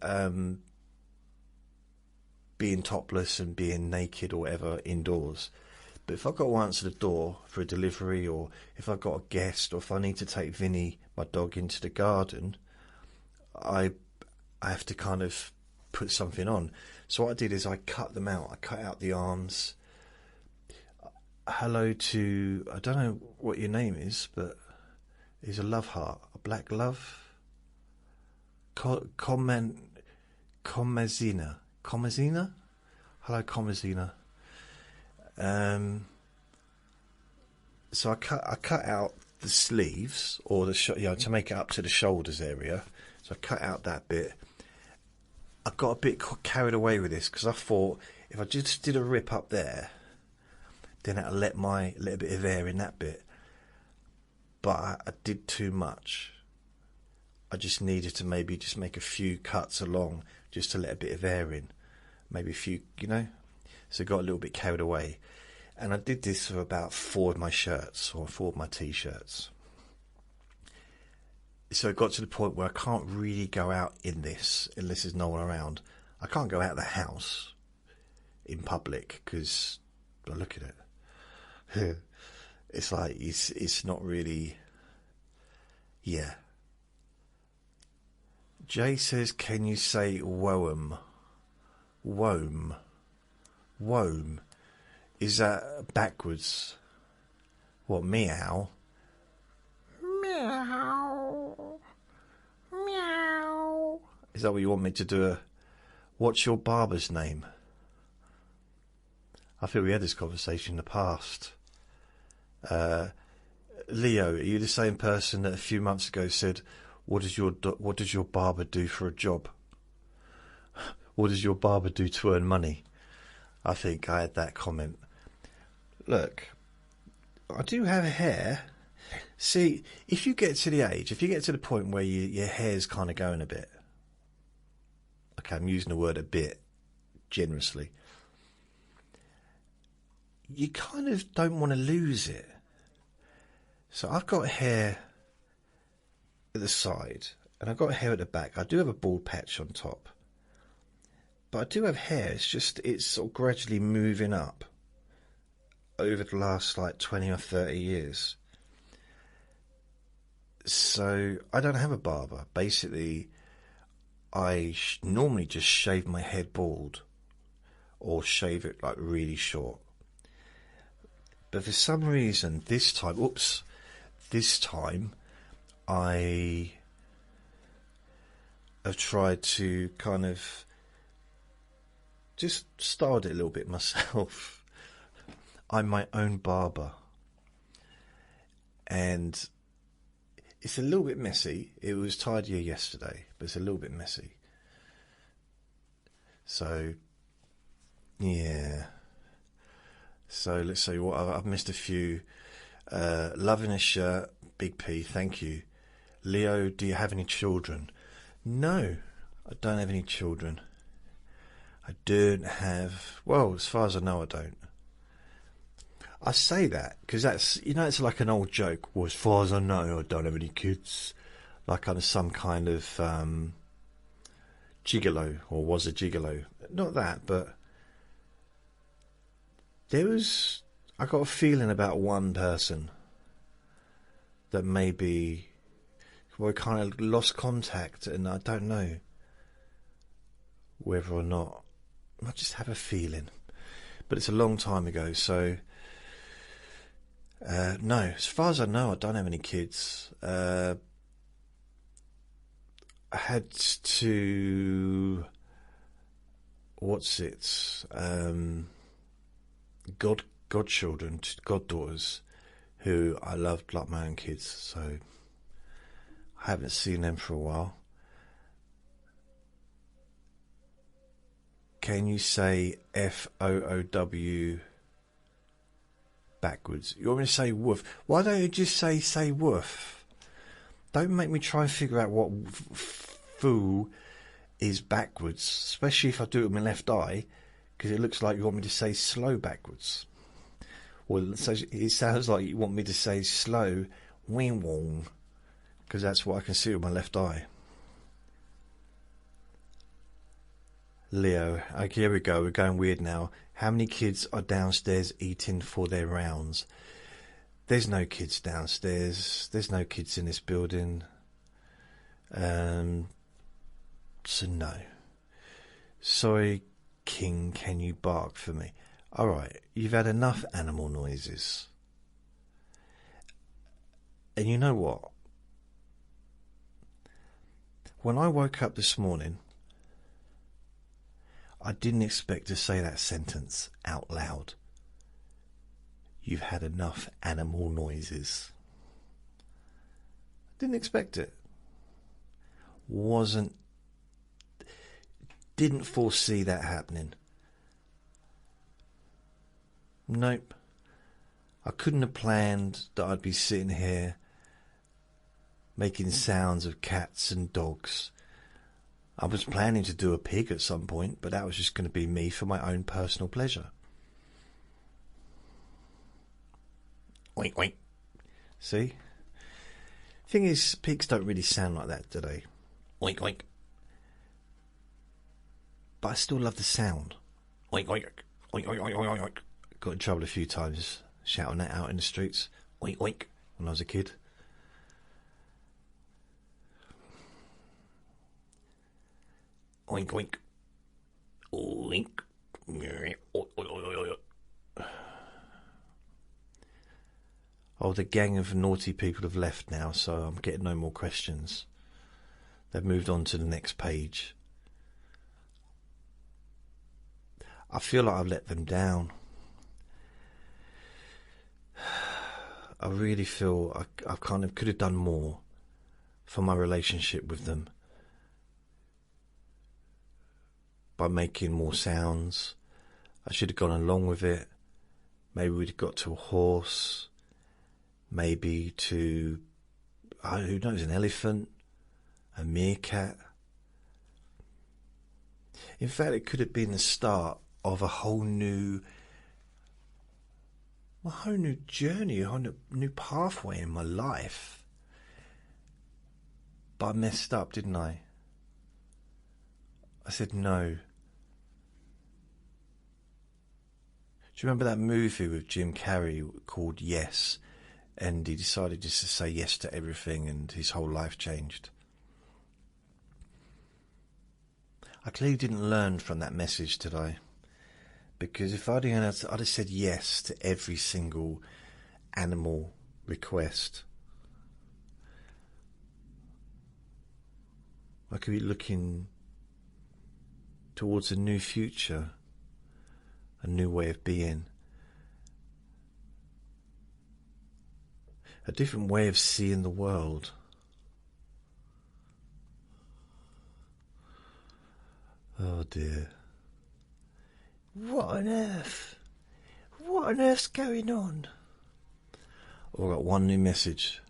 being topless and being naked or whatever indoors, but if I've got to answer the door for a delivery, or if I've got a guest, or if I need to take Vinny, my dog, into the garden, I have to kind of put something on. So what I did is I cut them out. I cut out the arms. Hello to, I don't know what your name is, but it's a love heart, a black love. Comazina. Hello, Comazina. So I cut out the sleeves, or to make it up to the shoulders area. So I cut out that bit. I got a bit carried away with this because I thought if I just did a rip up there, then that'll let a bit of air in that bit. But I did too much. I just needed to maybe just make a few cuts along just to let a bit of air in. Maybe a few, you know. So I got a little bit carried away. And I did this for about 4 of my shirts, or 4 of my t-shirts. So it got to the point where I can't really go out in this unless there's no one around. I can't go out of the house in public because, well, look at it. It's like, it's not really, yeah. Jay says, can you say woam? Woam. Woam. Is that backwards? What, meow? Meow. Meow. Is that what you want me to do? What's your barber's name? I think we had this conversation in the past. Leo, are you the same person that a few months ago said, what does your barber do for a job? What does your barber do to earn money? I think I had that comment. Look, I do have hair. See, if you get to the point where your hair's kind of going a bit, okay, I'm using the word a bit generously, you kind of don't want to lose it. So I've got hair at the side, and I've got hair at the back. I do have a bald patch on top, but I do have hair. It's sort of gradually moving up over the last like 20 or 30 years. So I don't have a barber. Basically, I normally just shave my head bald or shave it like really short. But for some reason this time I have tried to kind of just styled it a little bit myself. I'm my own barber, and it's a little bit messy. It was tidier yesterday, but it's a little bit messy. So, yeah. So let's see what I've missed a few. Loving a shirt, Big P, thank you. Leo, do you have any children? No, I don't have any children. I don't have, well, as far as I know, I don't. I say that because that's, it's like an old joke. Well, as far as I know, I don't have any kids. Like kind of some kind of gigolo, or was a gigolo. Not that, but I got a feeling about one person that maybe we kind of lost contact, and I don't know whether or not. I just have a feeling, but it's a long time ago, so no, as far as I know, I don't have any kids. I had to, godchildren, goddaughters, who I loved like my own kids, so I haven't seen them for a while. Can you say FOOW backwards? You want me to say woof? Why don't you just say woof? Don't make me try and figure out what foo is backwards, especially if I do it with my left eye, because it looks like you want me to say slow backwards. Well, it sounds like you want me to say slow wing wong, because that's what I can see with my left eye. Leo, okay, here we go, we're going weird now. How many kids are downstairs eating for their rounds? There's no kids downstairs. There's no kids in this building. So no. Sorry, King, can you bark for me? Alright, you've had enough animal noises. And you know what? When I woke up this morning, I didn't expect to say that sentence out loud. You've had enough animal noises. Didn't expect it. Didn't foresee that happening. Nope. I couldn't have planned that I'd be sitting here making sounds of cats and dogs. I was planning to do a pig at some point, but that was just going to be me for my own personal pleasure. Oink, oink. See? Thing is, pigs don't really sound like that, do they? Oink, oink. But I still love the sound. Oink, oink, oink, oink, oink, oink, oink. Got in trouble a few times shouting that out in the streets. Oink, oink, when I was a kid. Oink, oink. Oink. Oh, the gang of naughty people have left now, so I'm getting no more questions. They've moved on to the next page. I feel like I've let them down. I really feel I kind of could have done more for my relationship with them by making more sounds. I should have gone along with it. Maybe we'd have got to a horse. Maybe to, who knows, an elephant, a meerkat. In fact, it could have been the start of a whole new journey, a whole new pathway in my life. But I messed up, didn't I? I said no. Do you remember that movie with Jim Carrey called Yes? And he decided just to say yes to everything, and his whole life changed. I clearly didn't learn from that message, did I? Because if I'd have said yes to every single animal request, I could be looking towards a new future, a new way of being, a different way of seeing the world. Oh dear. What on earth? What on earth's going on? Oh, I got one new message.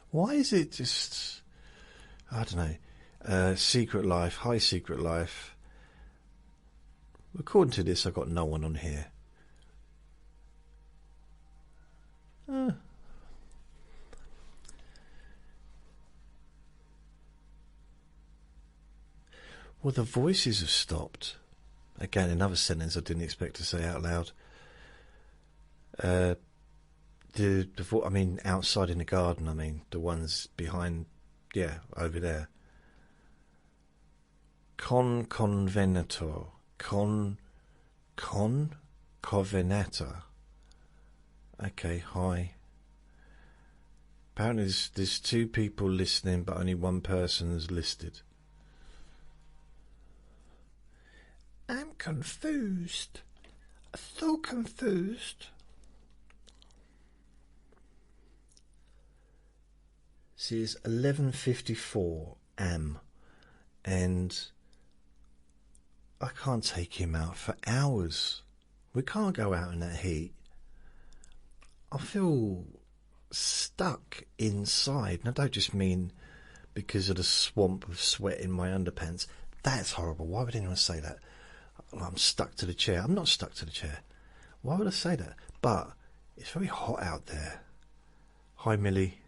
Why is it just, I don't know, Secret Life, hi Secret Life. According to this, I've got no one on here. Well, the voices have stopped. Again, another sentence I didn't expect to say out loud. I mean, outside in the garden, I mean, the ones behind, yeah, over there. Convenator. Covenator. Okay, hi. Apparently there's two people listening, but only one person is listed. I'm confused. So confused. See, it's 11:54 am, and I can't take him out for hours. We can't go out in that heat. I feel stuck inside, and I don't just mean because of the swamp of sweat in my underpants. That's horrible. Why would anyone say that? I'm stuck to the chair. I'm not stuck to the chair. Why would I say that? But it's very hot out there. Hi, Millie.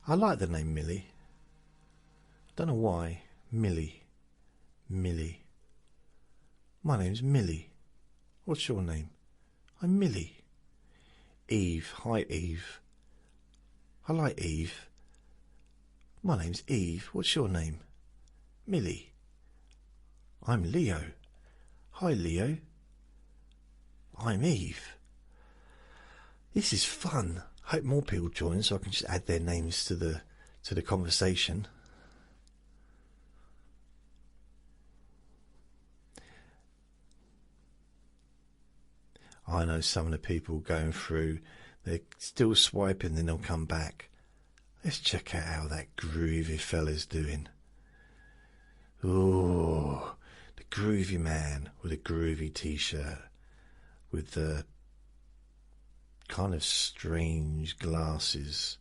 I like the name Millie. Don't know why. Millie. My name's Millie. What's your name? I'm Millie. Eve. Hi, Eve. I like Eve. My name's Eve. What's your name? Millie. I'm Leo. Hi, Leo. I'm Eve. This is fun. I hope more people join so I can just add their names to the conversation. I know some of the people going through, they're still swiping, then they'll come back. Let's check out how that groovy fella's doing. Oh, the groovy man with a groovy t-shirt with the kind of strange glasses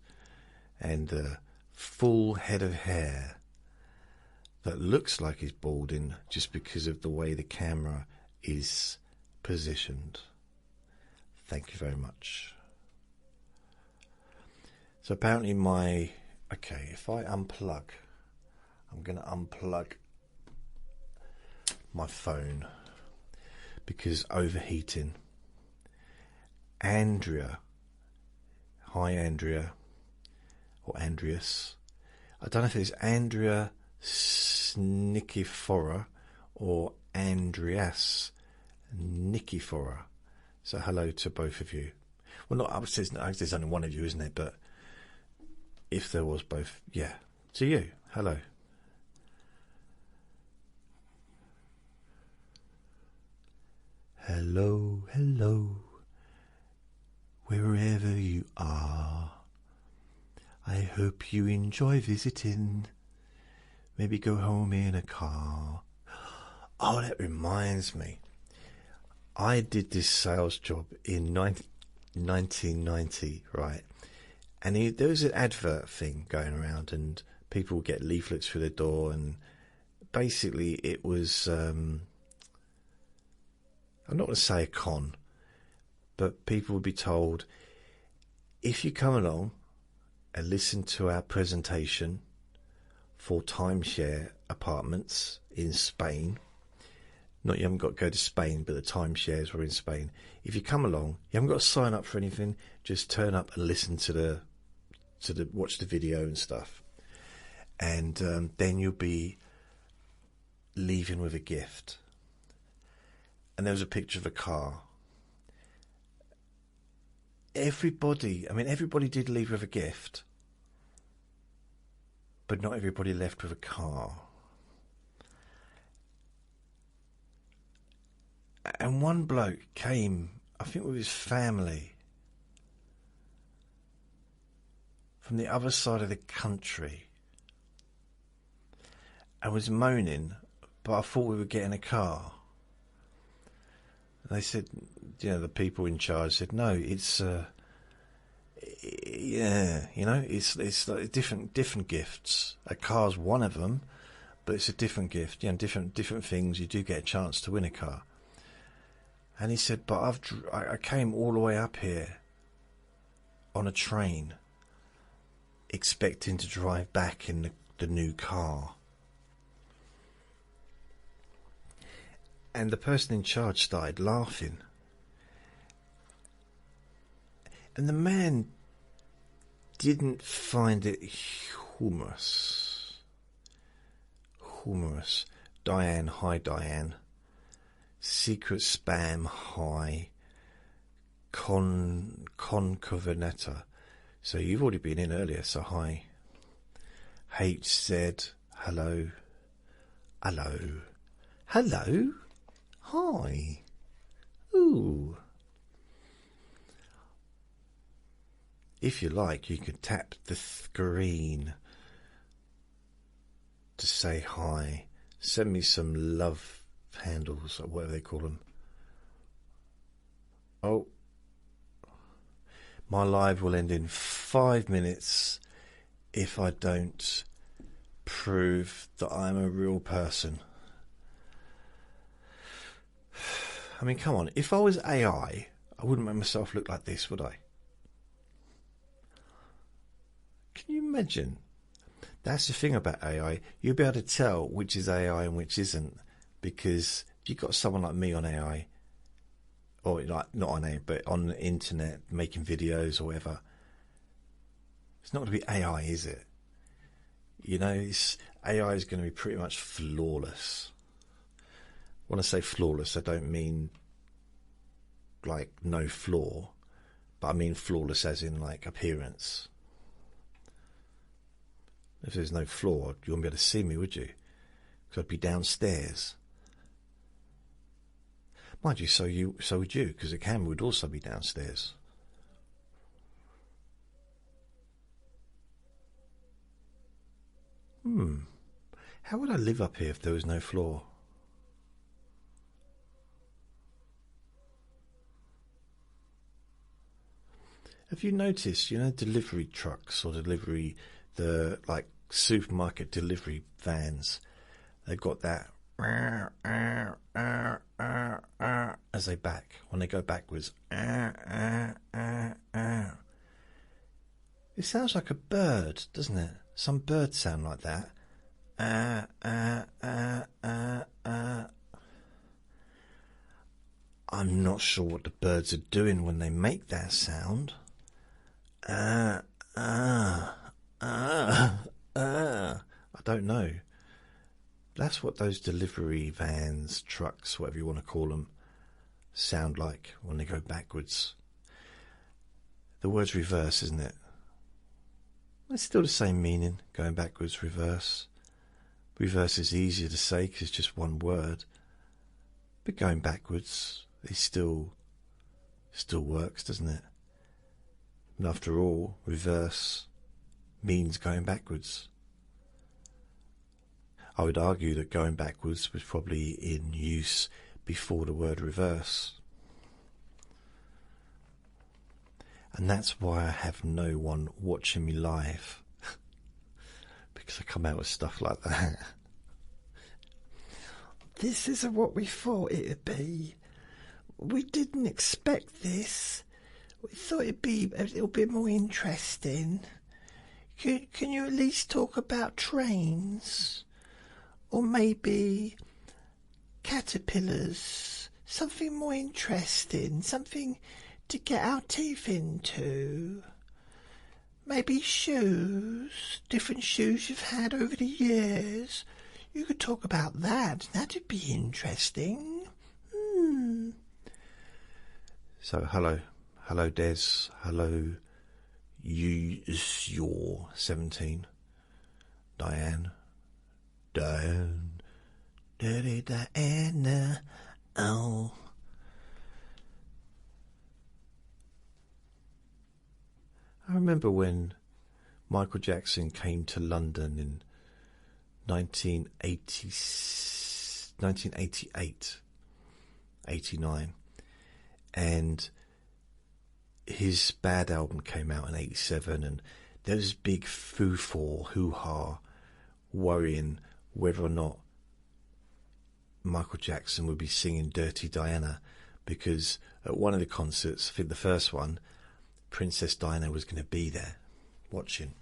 and a full head of hair that looks like he's balding just because of the way the camera is positioned. Thank you very much. So apparently okay, if I unplug, I'm going to unplug my phone because overheating. Andrea, hi Andrea, or Andreas. I don't know if it's Andrea Nikifora or Andreas Nikifora. So hello to both of you. Well, not there's only one of you, isn't it? But if there was both, yeah. To you, hello. Hello, hello, wherever you are. I hope you enjoy visiting. Maybe go home in a car. Oh, that reminds me. I did this sales job in 1990, right? And there was an advert thing going around, and people would get leaflets through the door, and basically it was, I'm not going to say a con, but people would be told, if you come along and listen to our presentation for timeshare apartments in Spain, not you haven't got to go to Spain, but the timeshares were in Spain. If you come along, you haven't got to sign up for anything. Just turn up and listen to watch the video and stuff, and then you'll be leaving with a gift. And there was a picture of a car. Everybody did leave with a gift, but not everybody left with a car. And one bloke came, I think with his family, from the other side of the country, and was moaning, but I thought we were getting a car. And they said, the people in charge said, no, it's it's like different gifts. A car's one of them, but it's a different gift. Different things. You do get a chance to win a car. And he said, but I came all the way up here on a train, expecting to drive back in the new car. And the person in charge started laughing. And the man didn't find it humorous. Diane, hi Diane. Secret spam, hi. Concoveneta. So you've already been in earlier, so hi. HZ, hello. Hello. Hello. Hi. Ooh. If you like, you could tap the screen to say hi. Send me some love handles or whatever they call them. Oh. My live will end in 5 minutes if I don't prove that I'm a real person. I mean, come on. If I was AI, I wouldn't make myself look like this, would I? Can you imagine? That's the thing about AI. You'll be able to tell which is AI and which isn't, because if you've got someone like me on AI, or like not on AI, but on the internet making videos or whatever, it's not going to be AI, is it? AI is going to be pretty much flawless. When I say flawless, I don't mean like no flaw, but I mean flawless as in like appearance. If there's no flaw, you wouldn't be able to see me, would you? Because I'd be downstairs. Mind you, so would you, because the camera would also be downstairs. How would I live up here if there was no floor? Have you noticed, delivery trucks or the like supermarket delivery vans, they've got that as they back, when they go backwards. It sounds like a bird, doesn't it? Some birds sound like that. I'm not sure what the birds are doing when they make that sound. I don't know. That's what those delivery vans, trucks, whatever you want to call them, sound like when they go backwards. The word's reverse, isn't it? It's still the same meaning, going backwards, reverse. Reverse is easier to say because it's just one word. But going backwards, it still works, doesn't it? And after all, reverse means going backwards. I would argue that going backwards was probably in use before the word reverse. And that's why I have no one watching me live. Because I come out with stuff like that. This isn't what we thought it'd be. We didn't expect this. We thought it'd be a little bit more interesting. Can you at least talk about trains? Or maybe caterpillars? Something more interesting. Something to get our teeth into. Maybe shoes. Different shoes you've had over the years. You could talk about that. That'd be interesting. So, hello. Hello, Des. Hello, you're 17. Diane. Dirty Diana. Oh. I remember when Michael Jackson came to London in 1988, 89, and his Bad album came out in 87, and there was big hoo-ha, worrying whether or not Michael Jackson would be singing Dirty Diana, because at one of the concerts, I think the first one, Princess Diana was going to be there watching.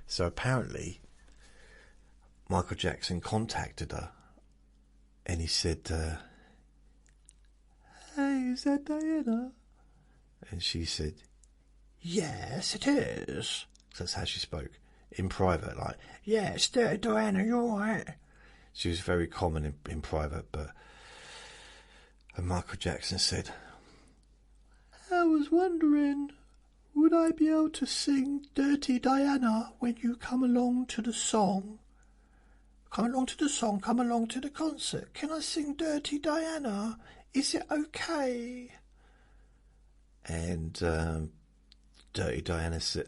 So apparently Michael Jackson contacted her and he said, hey, is that Diana? And she said, yes, it is. That's how she spoke in private, like, yeah, it's Dirty Diana, you're right. She was very common in private, and Michael Jackson said, I was wondering, would I be able to sing Dirty Diana when you come along to the song? Come along to the song, come along to the concert. Can I sing Dirty Diana? Is it okay? And Dirty Diana said,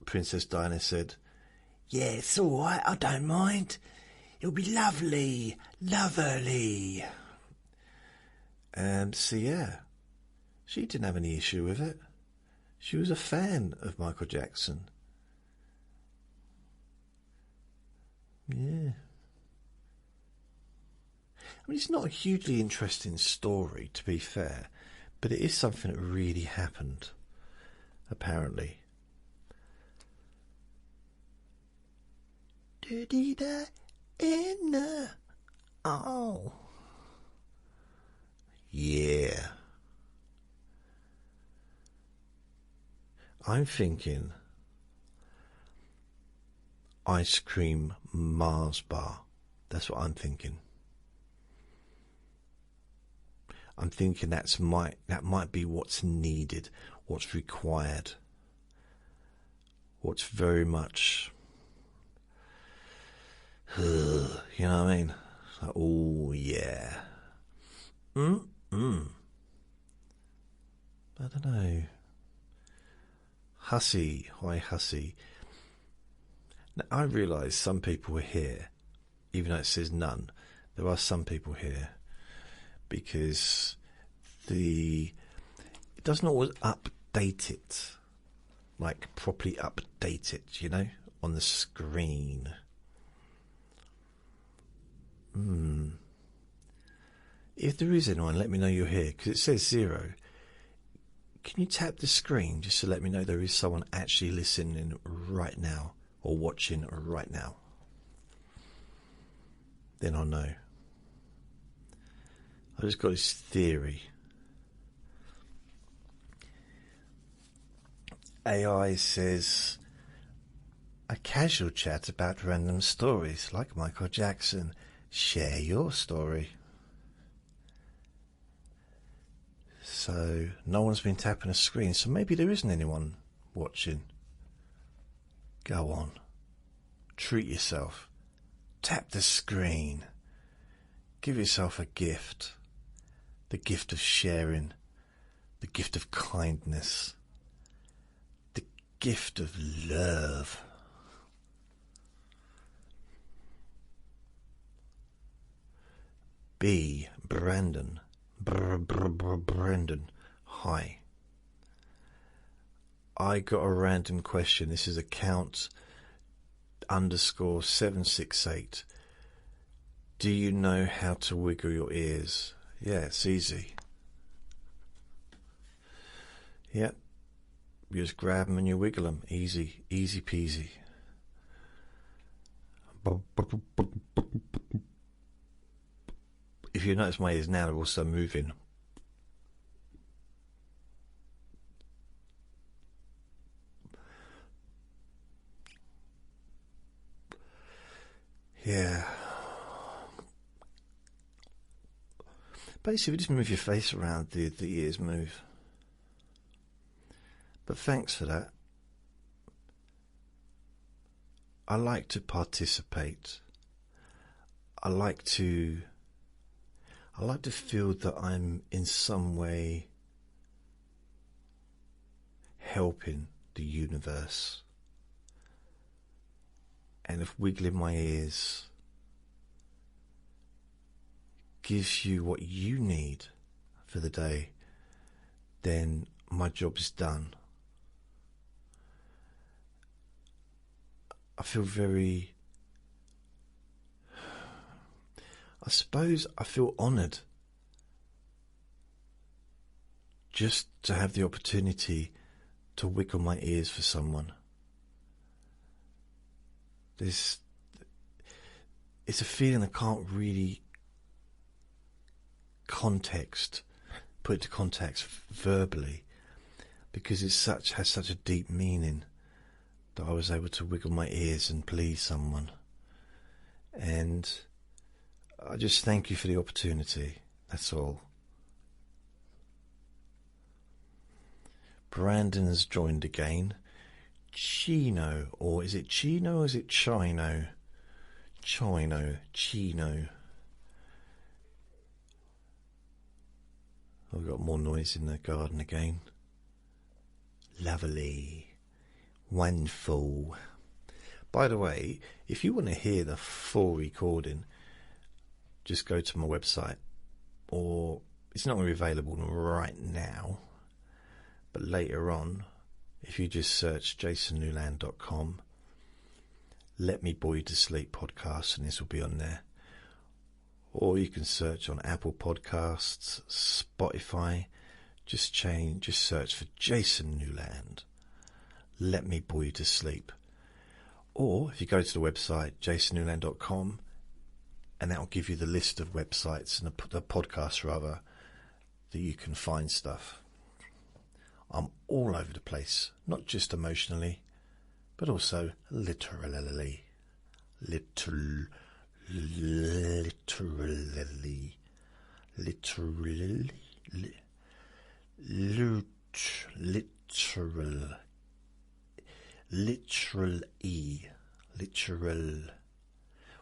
Princess Diana said, yeah, it's all right, I don't mind. It'll be lovely, lovely. So yeah, she didn't have any issue with it. She was a fan of Michael Jackson. Yeah. I mean, it's not a hugely interesting story, to be fair, but it is something that really happened, apparently. Dirty Diana. Oh. Yeah. I'm thinking ice cream Mars bar. That's what I'm thinking. I'm thinking that might be what's needed, what's required, what's very much, you know what I mean? Like, oh yeah. I don't know. Hussy, hi Hussy. Now, I realise some people are here, even though it says none. There are some people here because it doesn't always update it, like properly update it, you know, on the screen. If there is anyone, let me know you're here, because it says 0. can you tap the screen just to let me know there is someone actually listening right now or watching right now? Then I'll know. I just got this theory. AI says a casual chat about random stories like Michael Jackson. Share your story. So no one's been tapping a screen, so maybe there isn't anyone watching. Go on. Treat yourself. Tap the screen. Give yourself a gift. The gift of sharing. The gift of kindness. The gift of love. B. Brandon. Brendan, hi. I got a random question. This is account _768. Do you know how to wiggle your ears? Yeah, it's easy. Yep. You just grab them and you wiggle them. Easy, easy peasy. If you notice my ears now, they're also moving. Yeah. Basically, just move your face around, the ears move. But thanks for that. I like to participate. I like to feel that I'm in some way helping the universe. And if wiggling my ears gives you what you need for the day, then my job is done. I feel I feel honoured just to have the opportunity to wiggle my ears for someone. It's a feeling I can't really put into context verbally, because it has such a deep meaning that I was able to wiggle my ears and please someone. And I just thank you for the opportunity. That's all. Brandon has joined again. Chino, or is it Chino or is it Chino? Chino. I've got more noise in the garden again. Lovely. Wonderful. By the way, if you want to hear the full recording, just go to my website, or it's not going to be available right now, but later on, if you just search jasonnewland.com, Let Me Bore You to Sleep podcast, and this will be on there. Or you can search on Apple Podcasts, Spotify, just search for Jason Newland, Let Me Bore You to Sleep. Or if you go to the website jasonnewland.com, and that will give you the list of websites and the podcasts rather that you can find stuff. I'm all over the place, not just emotionally, but also literally. Literally.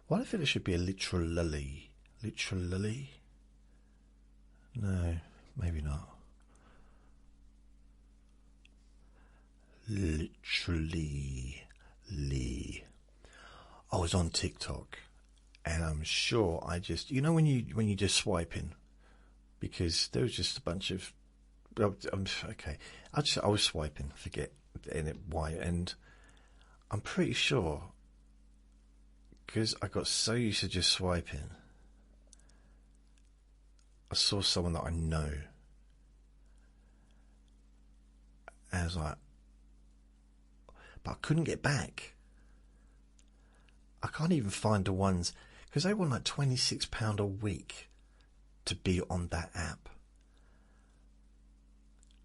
Why do I feel it should be a literally? Literally? No, maybe not. Literally. I was on TikTok, and I'm sure I just, when you just swiping, because there was just a bunch of, okay, I was swiping, forget why, and I'm pretty sure, because I got so used to just swiping, I saw someone that I know, And I was like, but I couldn't get back. I can't even find the ones, because they want like £26 a week to be on that app.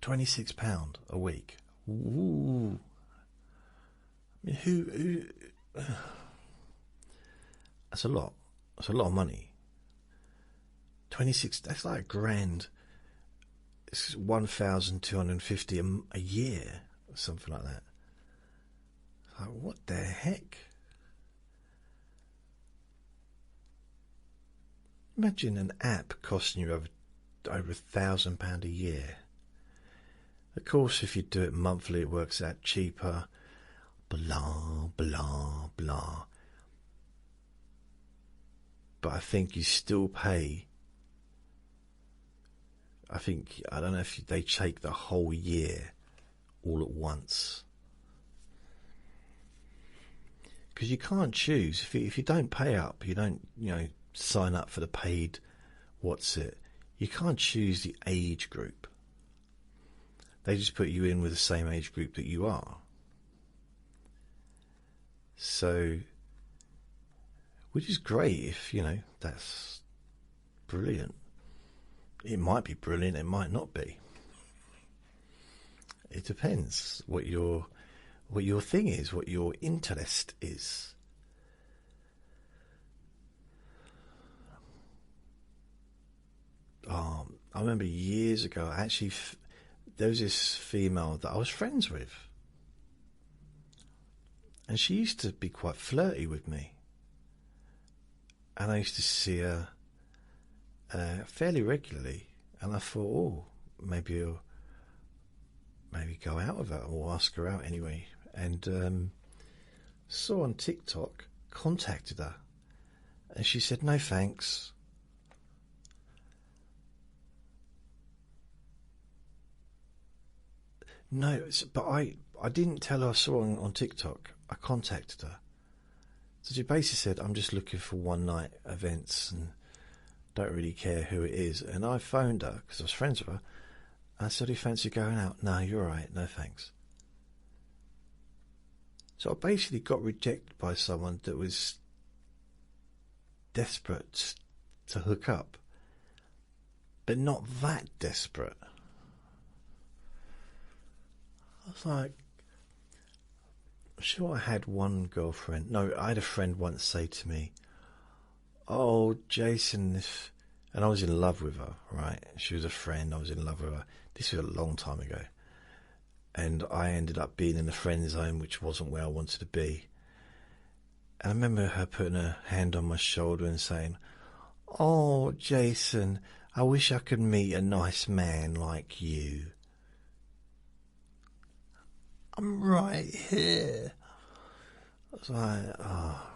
£26 a week. Ooh. I mean, who that's a lot. That's a lot of money. 26, that's like £1,000. It's 1,250 a year, or something like that. Like, what the heck? Imagine an app costing you over £1,000 a year. Of course, if you do it monthly, it works out cheaper. Blah, blah, blah. But I think you still pay. I don't know if they take the whole year all at once. Because you can't choose. If you don't pay up, you don't, sign up for the paid, you can't choose the age group. They just put you in with the same age group that you are. So, which is great if, that's brilliant. It might be brilliant, it might not be. It depends what your thing is, what your interest is. I remember years ago, actually, there was this female that I was friends with. And she used to be quite flirty with me. And I used to see her fairly regularly. And I thought, maybe go out with her, or ask her out anyway. And saw on TikTok, contacted her. And she said, no thanks. No, but I didn't tell her I saw her on TikTok. I contacted her. So she basically said, I'm just looking for one night events and don't really care who it is. And I phoned her, because I was friends with her. I said, do you fancy going out? No, you're all right. No thanks. So I basically got rejected by someone that was desperate to hook up. But not that desperate. I was like, I'm sure I had one girlfriend. No, I had a friend once say to me, oh, Jason, and I was in love with her, right? She was a friend, I was in love with her. This was a long time ago. And I ended up being in the friend zone, which wasn't where I wanted to be. And I remember her putting her hand on my shoulder and saying, oh, Jason, I wish I could meet a nice man like you. I'm right here. I was like, oh,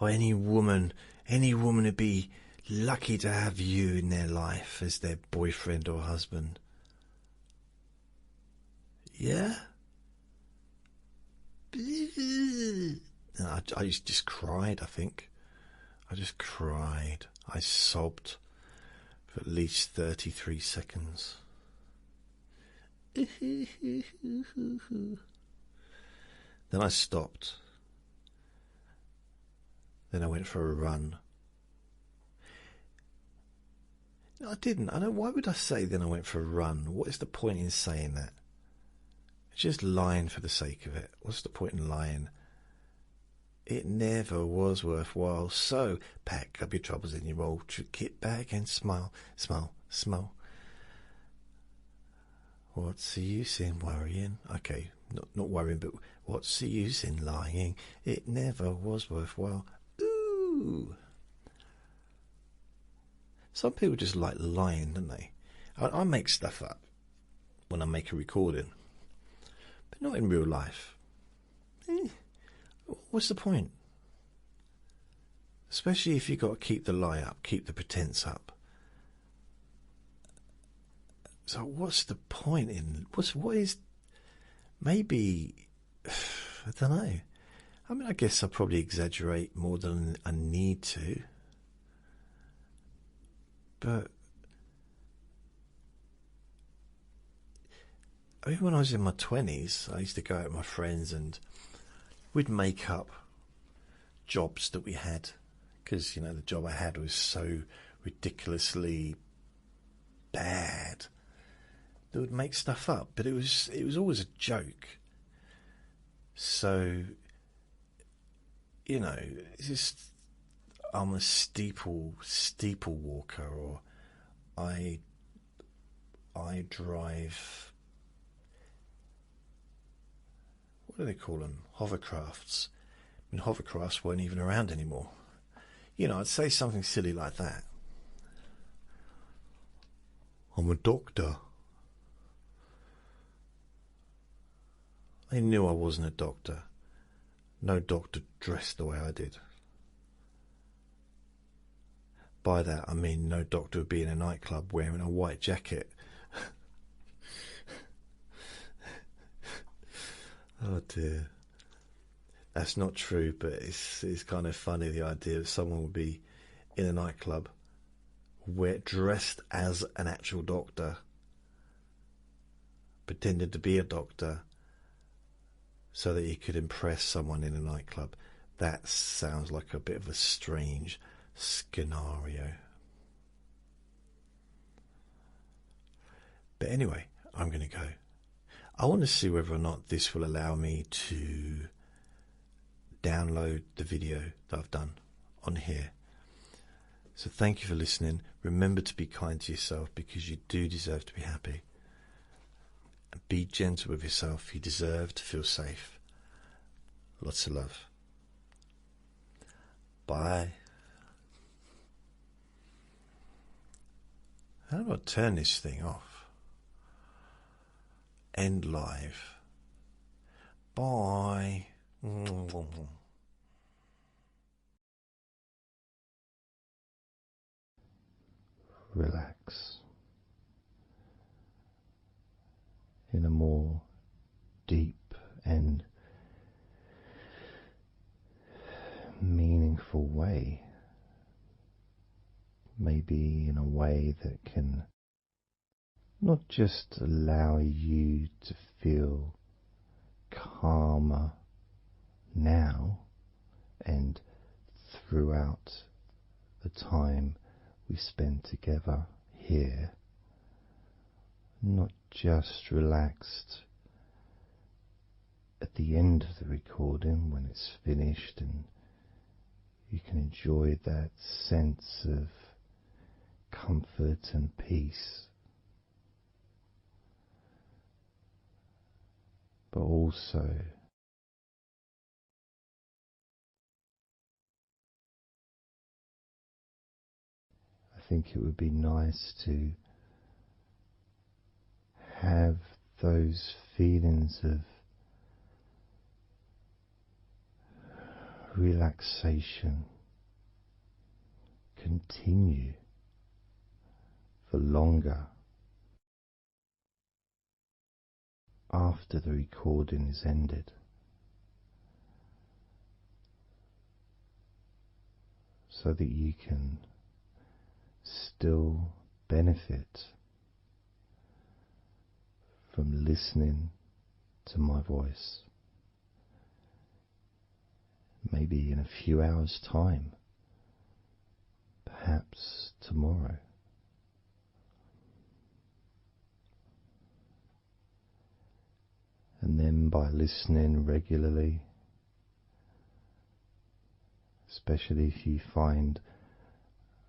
any woman would be lucky to have you in their life as their boyfriend or husband. Yeah? And I just cried, I think. I just cried. I sobbed for at least 33 seconds. Then I stopped. Then I went for a run. No, I didn't. I know. Why would I say then I went for a run? What is the point in saying that? It's just lying for the sake of it. What's the point in lying? It never was worthwhile. So pack up your troubles in your old kit bag and smile, smile, smile. What's the use in worrying? Okay, not worrying, but what's the use in lying? It never was worthwhile. Ooh. Some people just like lying, don't they? I make stuff up when I make a recording, but not in real life. What's the point? Especially if you've got to keep the lie up, keep the pretense up. So what's the point in what is maybe I don't know. I mean, I guess I probably exaggerate more than I need to, but even when I was in my 20s, I used to go out with my friends and we'd make up jobs that we had, because, you know, the job I had was so ridiculously bad that would make stuff up, but it was always a joke. So, you know, it's just, I'm a steeple walker, or I drive, what do they call them? Hovercrafts. I mean, hovercrafts weren't even around anymore. You know, I'd say something silly like that. I'm a doctor. They knew I wasn't a doctor. No doctor dressed the way I did. By that I mean no doctor would be in a nightclub wearing a white jacket. Oh dear. That's not true, but it's kind of funny, the idea that someone would be in a nightclub dressed as an actual doctor, pretended to be a doctor so that he could impress someone in a nightclub. That sounds like a bit of a strange scenario. But anyway, I'm going to go. I want to see whether or not this will allow me to download the video that I've done on here. So thank you for listening. Remember to be kind to yourself, because you do deserve to be happy. And be gentle with yourself. You deserve to feel safe. Lots of love. Bye. How do I turn this thing off? End live. Bye. Relax in a more deep and meaningful way. Maybe in a way that can not just allow you to feel calmer now and throughout the time we spend together here, not just relaxed at the end of the recording when it's finished and you can enjoy that sense of comfort and peace, but also I think it would be nice to have those feelings of relaxation continue for longer after the recording is ended, so that you can still benefit from listening to my voice, maybe in a few hours' time, perhaps tomorrow. And then by listening regularly, especially if you find,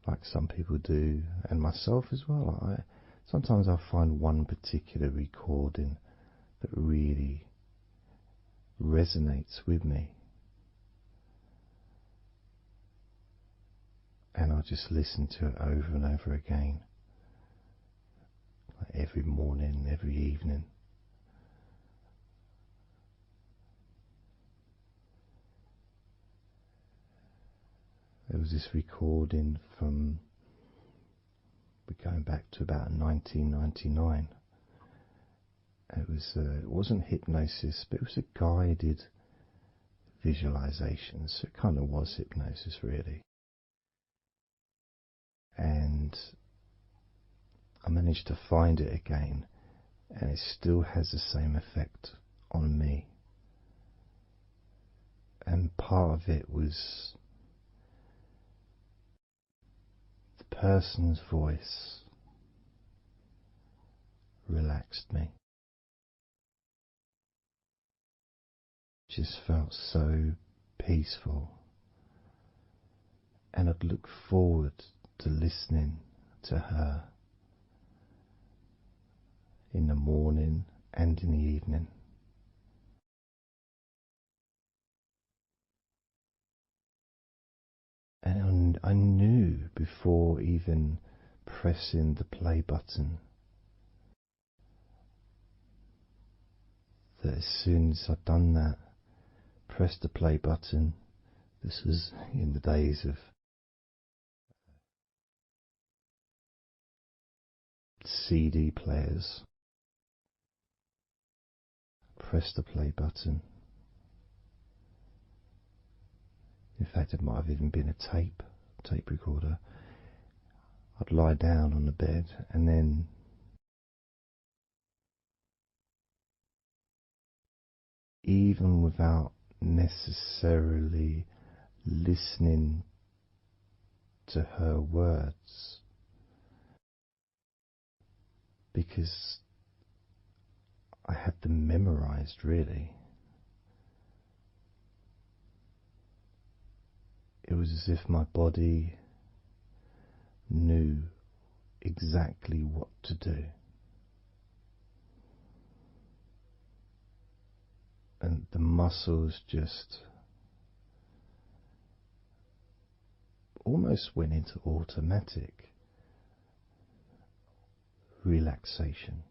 like some people do, and myself as well, sometimes I find one particular recording that really resonates with me, and I just listen to it over and over again, like every morning, every evening. There was this recording from, we're going back to about 1999. It wasn't hypnosis, but it was a guided visualization, so it kind of was hypnosis really. And I managed to find it again, and it still has the same effect on me. And part of it was the person's voice relaxed me. Just felt so peaceful, and I'd look forward to listening to her in the morning and in the evening. And I knew before even pressing the play button that as soon as I'd done that, pressed the play button, this was in the days of CD players, press the play button. In fact, it might have even been a tape recorder. I'd lie down on the bed, and then even without necessarily listening to her words, because I had them memorized, really. It was as if my body knew exactly what to do. And the muscles just almost went into automatic relaxation.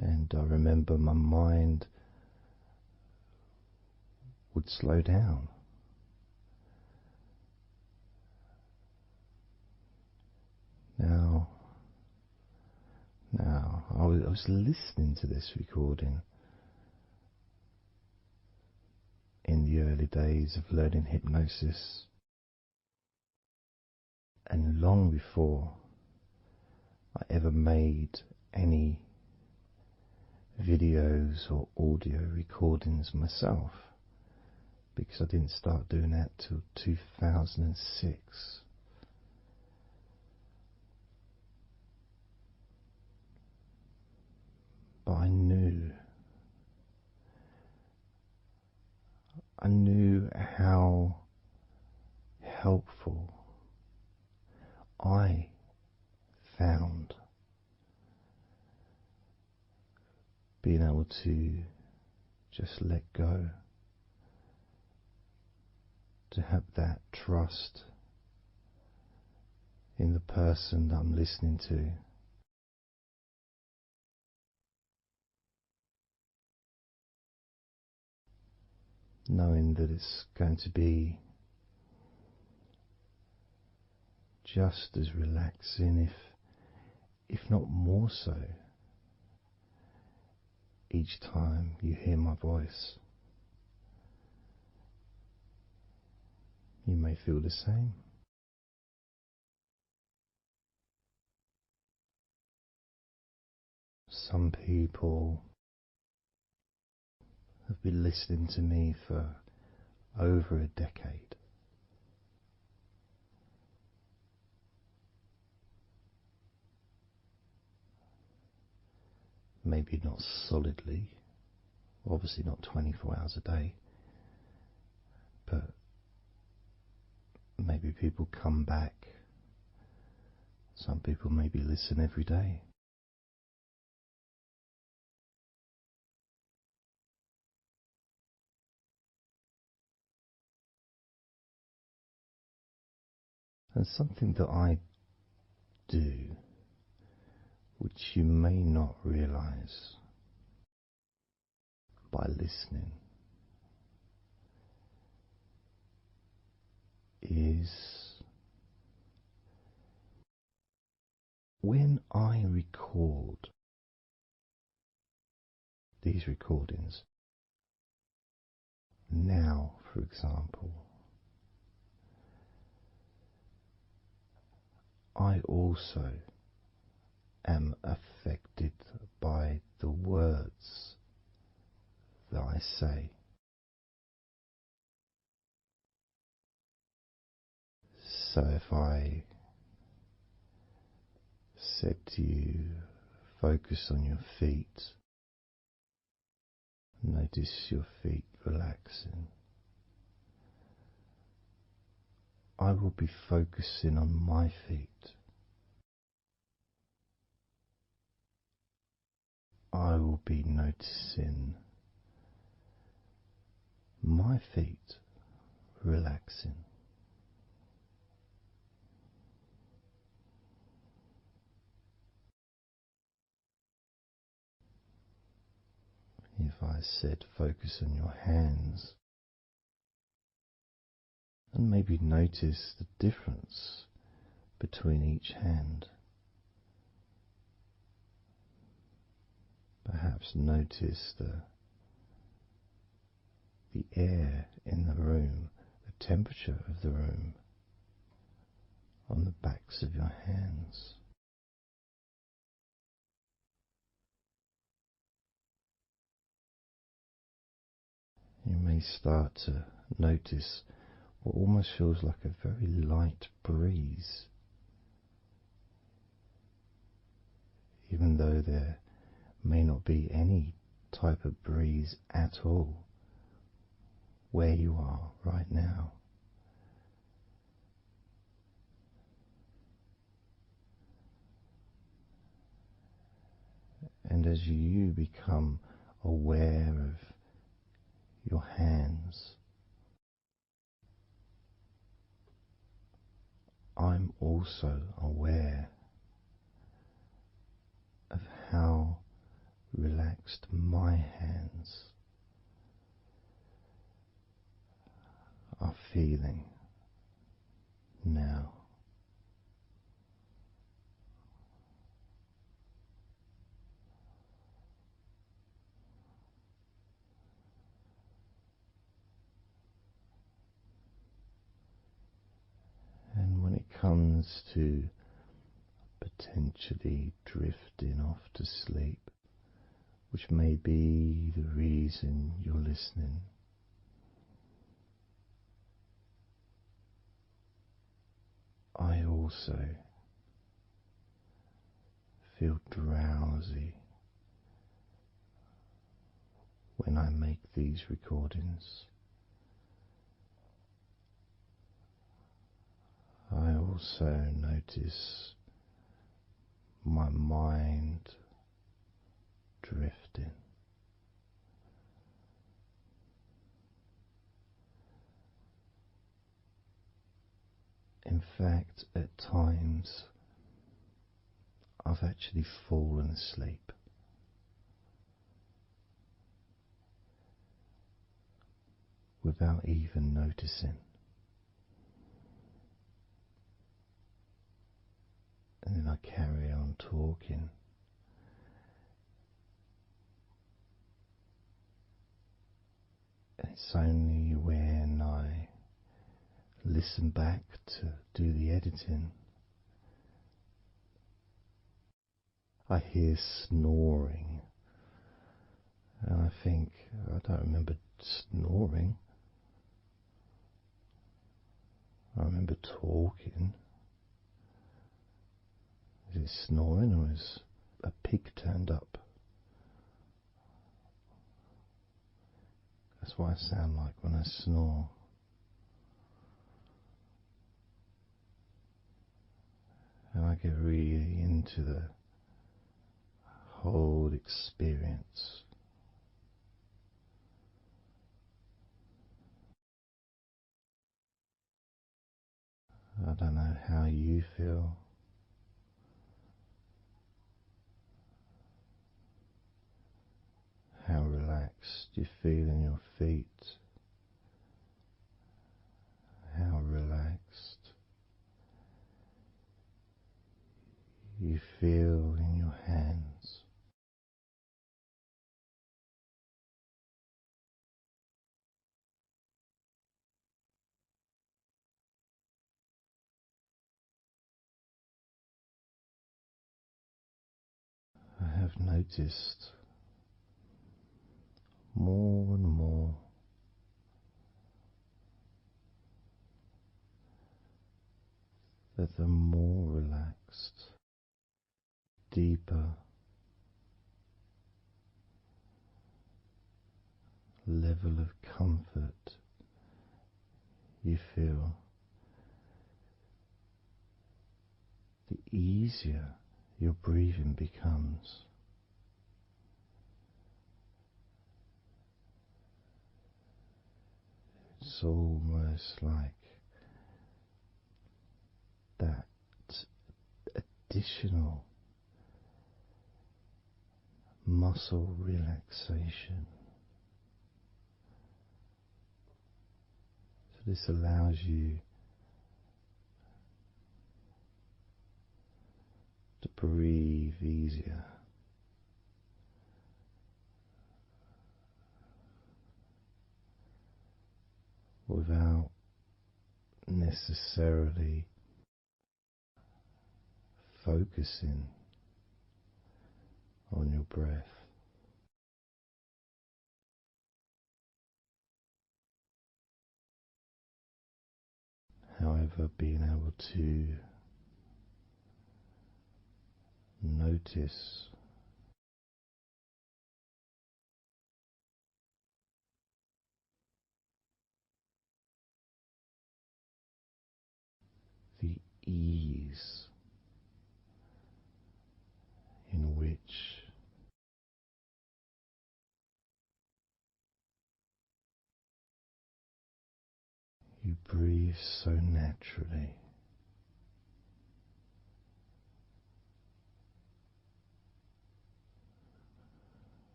And I remember my mind would slow down. Now, I was listening to this recording in the early days of learning hypnosis, and long before I ever made any videos or audio recordings myself, because I didn't start doing that till 2006. But I knew how helpful I found being able to just let go, to have that trust in the person that I'm listening to. Knowing that it's going to be just as relaxing, if not more so, each time you hear my voice. You may feel the same. Some people have been listening to me for over a decade. Maybe not solidly, obviously not 24 hours a day, but maybe people come back. Some people maybe listen every day. And something that I do, which you may not realize by listening, is when I record these recordings, now, for example, I also am affected by the words that I say. So if I said to you, focus on your feet, notice your feet relaxing, I will be focusing on my feet. I will be noticing my feet relaxing. If I said focus on your hands, and maybe notice the difference between each hand. Perhaps notice the air in the room, the temperature of the room on the backs of your hands. You may start to notice what almost feels like a very light breeze, even though there may not be any type of breeze at all where you are right now. And as you become aware of your hands, I'm also aware of how relaxed my hands are feeling now. And when it comes to potentially drifting off to sleep, which may be the reason you're listening, I also feel drowsy when I make these recordings. I also notice my mind drifting. In fact, at times I've actually fallen asleep without even noticing. And then I carry on talking. And it's only when I listen back to do the editing, I hear snoring. And I think, I don't remember snoring. I remember talking. Is it snoring or is a pig turned up? That's what I sound like when I snore. And I get really into the whole experience. I don't know how you feel. How relaxed you feel in your feet. How relaxed you feel in your hands. have noticed more and more that the more relaxed, deeper level of comfort you feel, the easier your breathing becomes. It's almost like that additional muscle relaxation. So this allows you to breathe easier, without necessarily focusing on your breath. However, being able to notice the ease in which you breathe so naturally.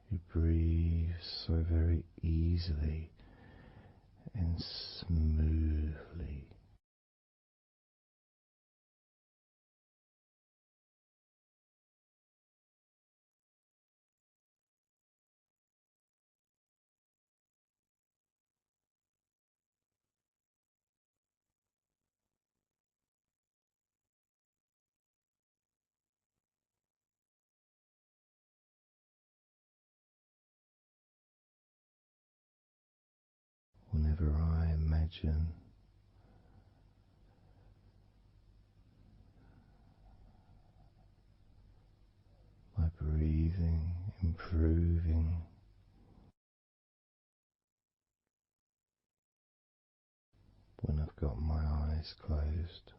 You breathe so very easily and smoothly. Whenever I imagine my breathing improving, when I've got my eyes closed,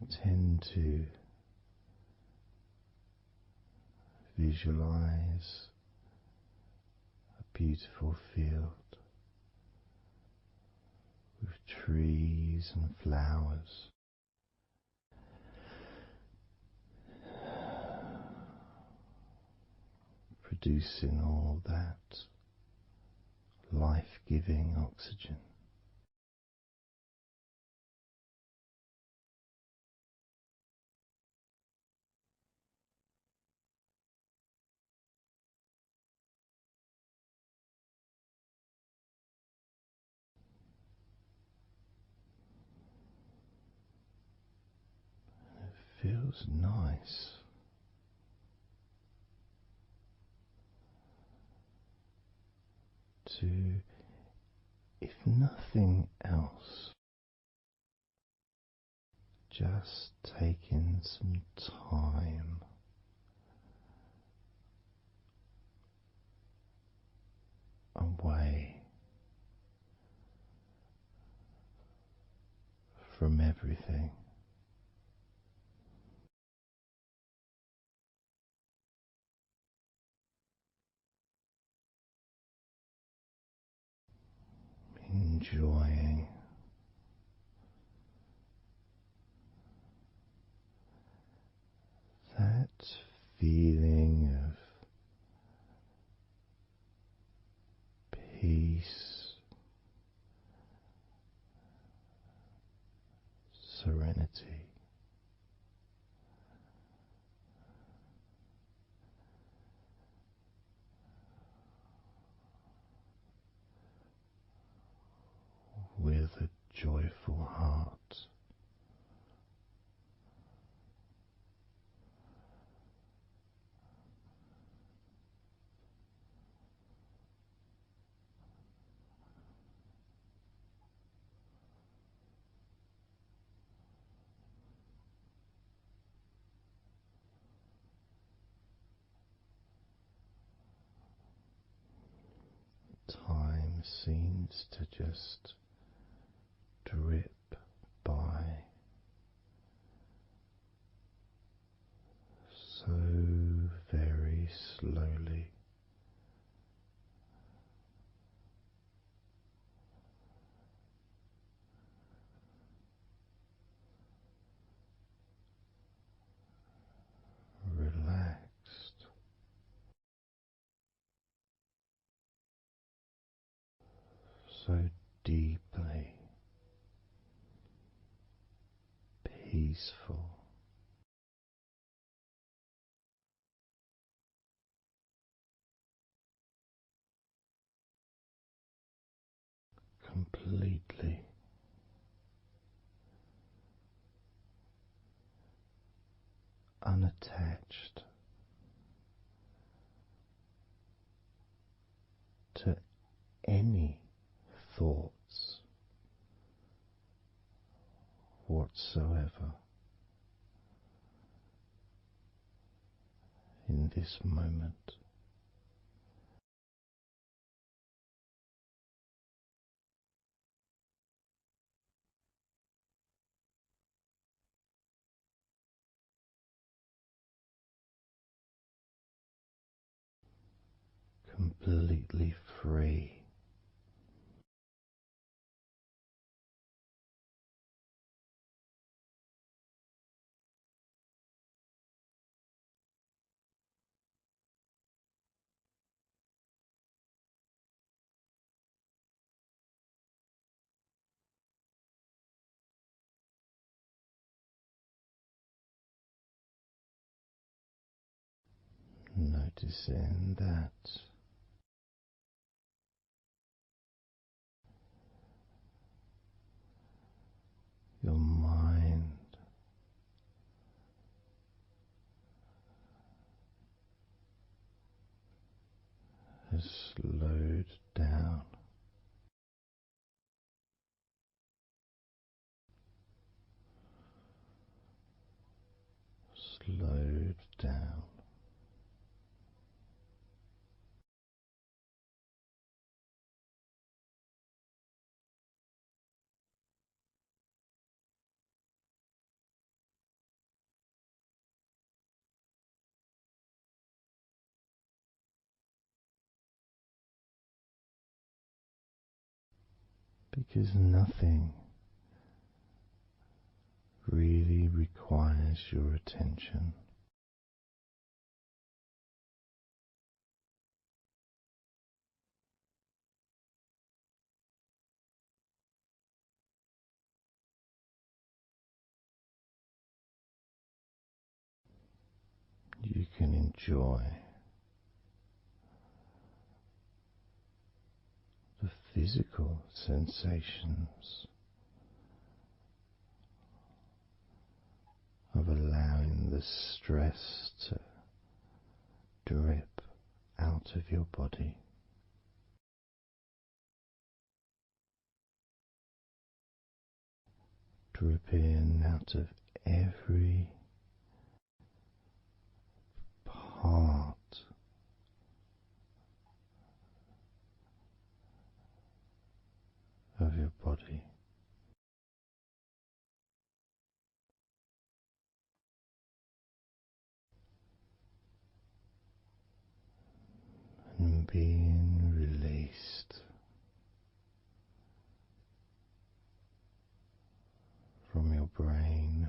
I tend to visualize a beautiful field with trees and flowers, producing all that life-giving oxygen. It feels nice to, if nothing else, just taking some time away from everything. Enjoying that feeling of peace, serenity, joyful heart. Time seems to just drip by so very slowly. Relaxed, so deeply peaceful, completely unattached to any thoughts whatsoever in this moment. Completely free. Noticing that your mind has slowed down, slowed down, because nothing really requires your attention. You can enjoy the physical sensations of allowing the stress to drip out of your body, drip in out of every part of your body. And being released from your brain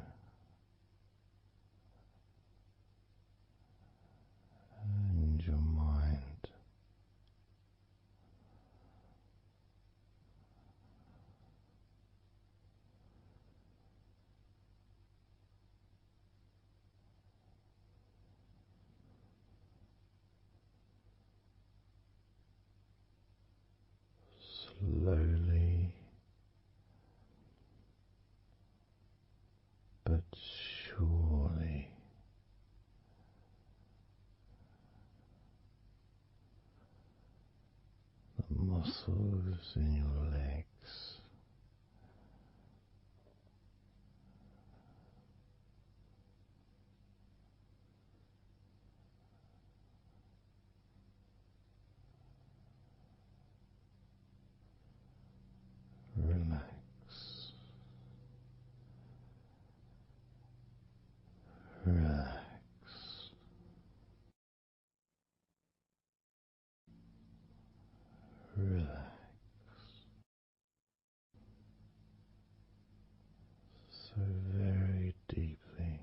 and your mind. Slowly muscles in your legs. Relax, relax, relax, so very deeply.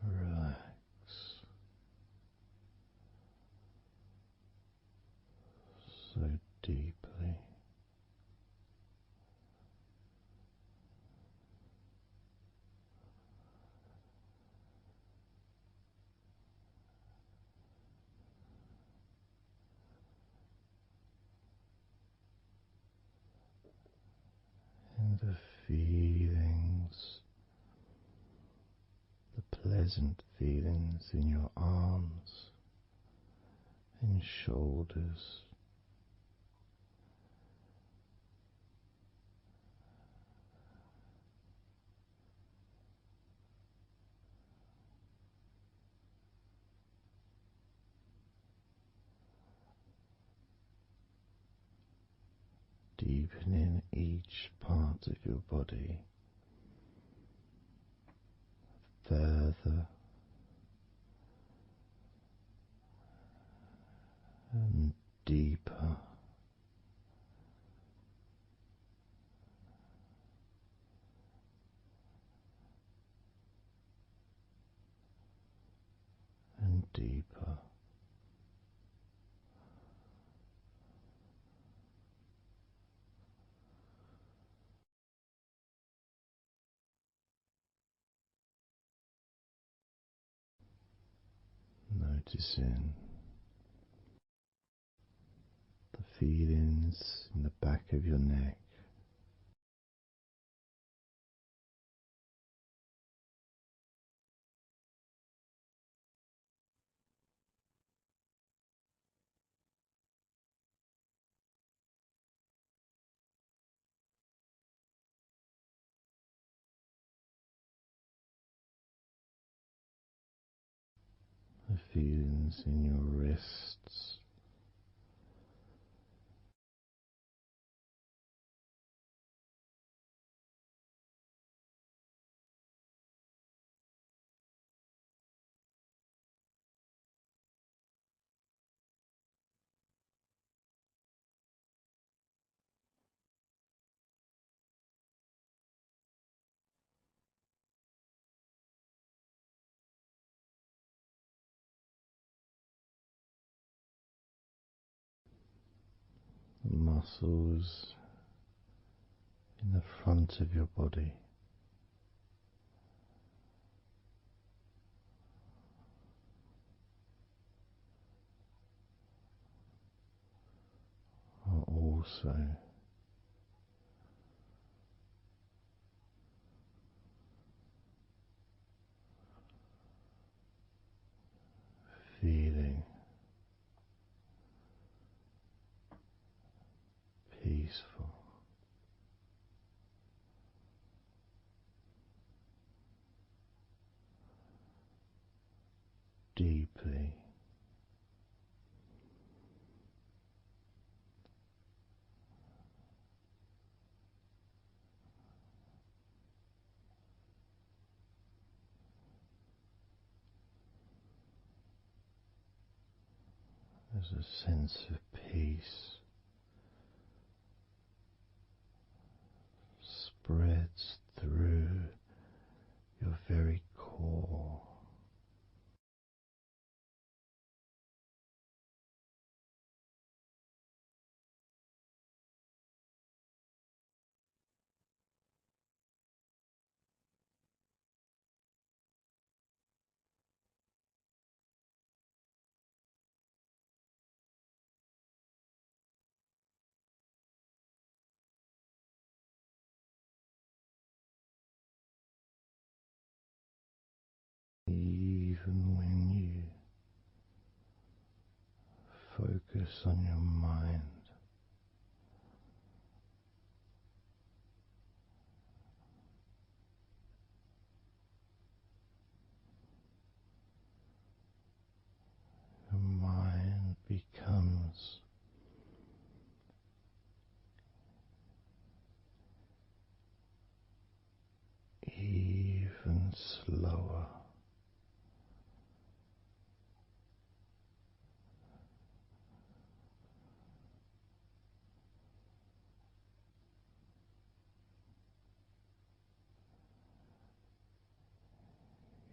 Relax so deeply. And the feelings, the pleasant feelings in your arms and shoulders, deepening each part of your body further and deeper and deeper. Noticing the feelings in the back of your neck, the feelings in your wrists, the muscles in the front of your body are also feeling peaceful, deeply as a sense of peace spreads through your very core. on your mind. Your mind becomes even slower.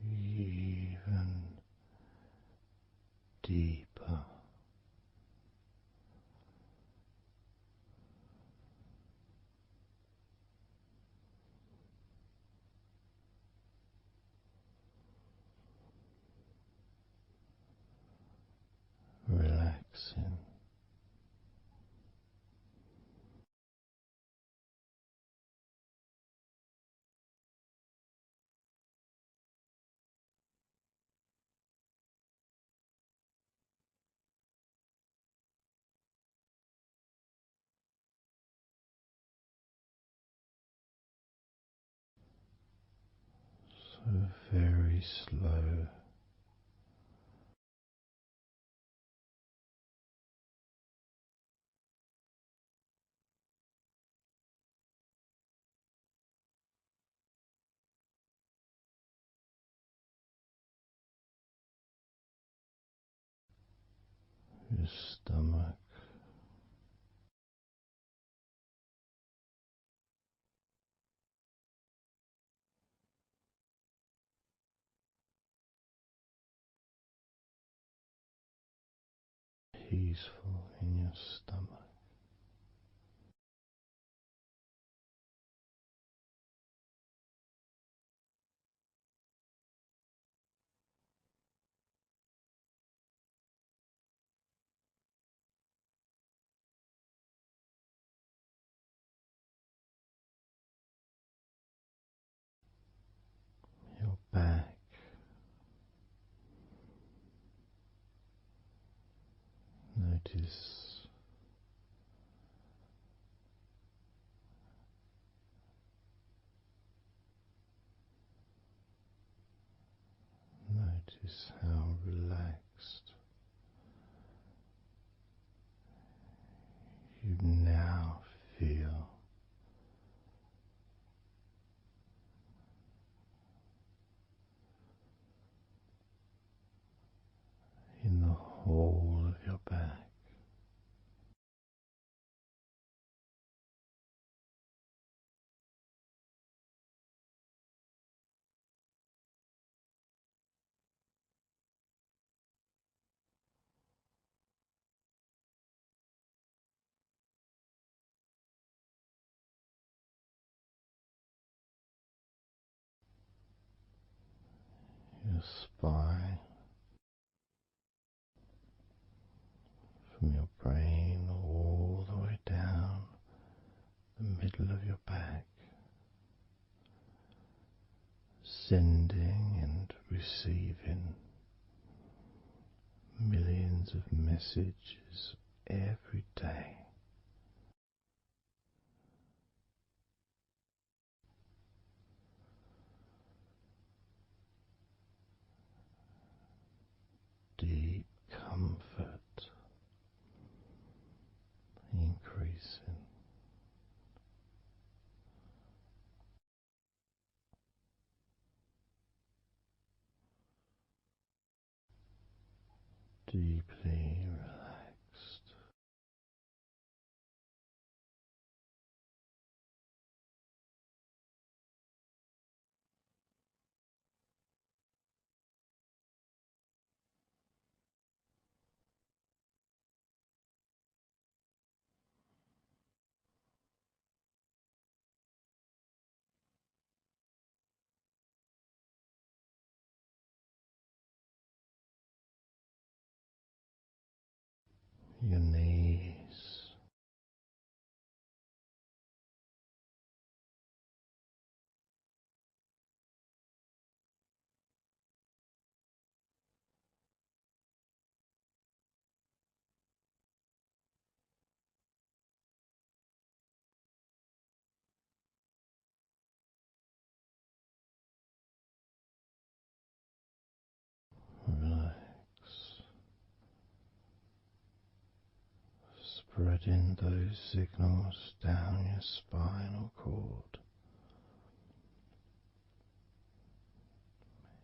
Even deeper. Relaxing. So very slow. Your stomach. Peaceful in your stomach. Your back. Notice Notice how relaxed you now feel in the whole of your back. Your spine, from your brain all the way down the middle of your back, sending and receiving millions of messages every day. Deep comfort increasing. Deeply relaxed. Spreading those signals down your spinal cord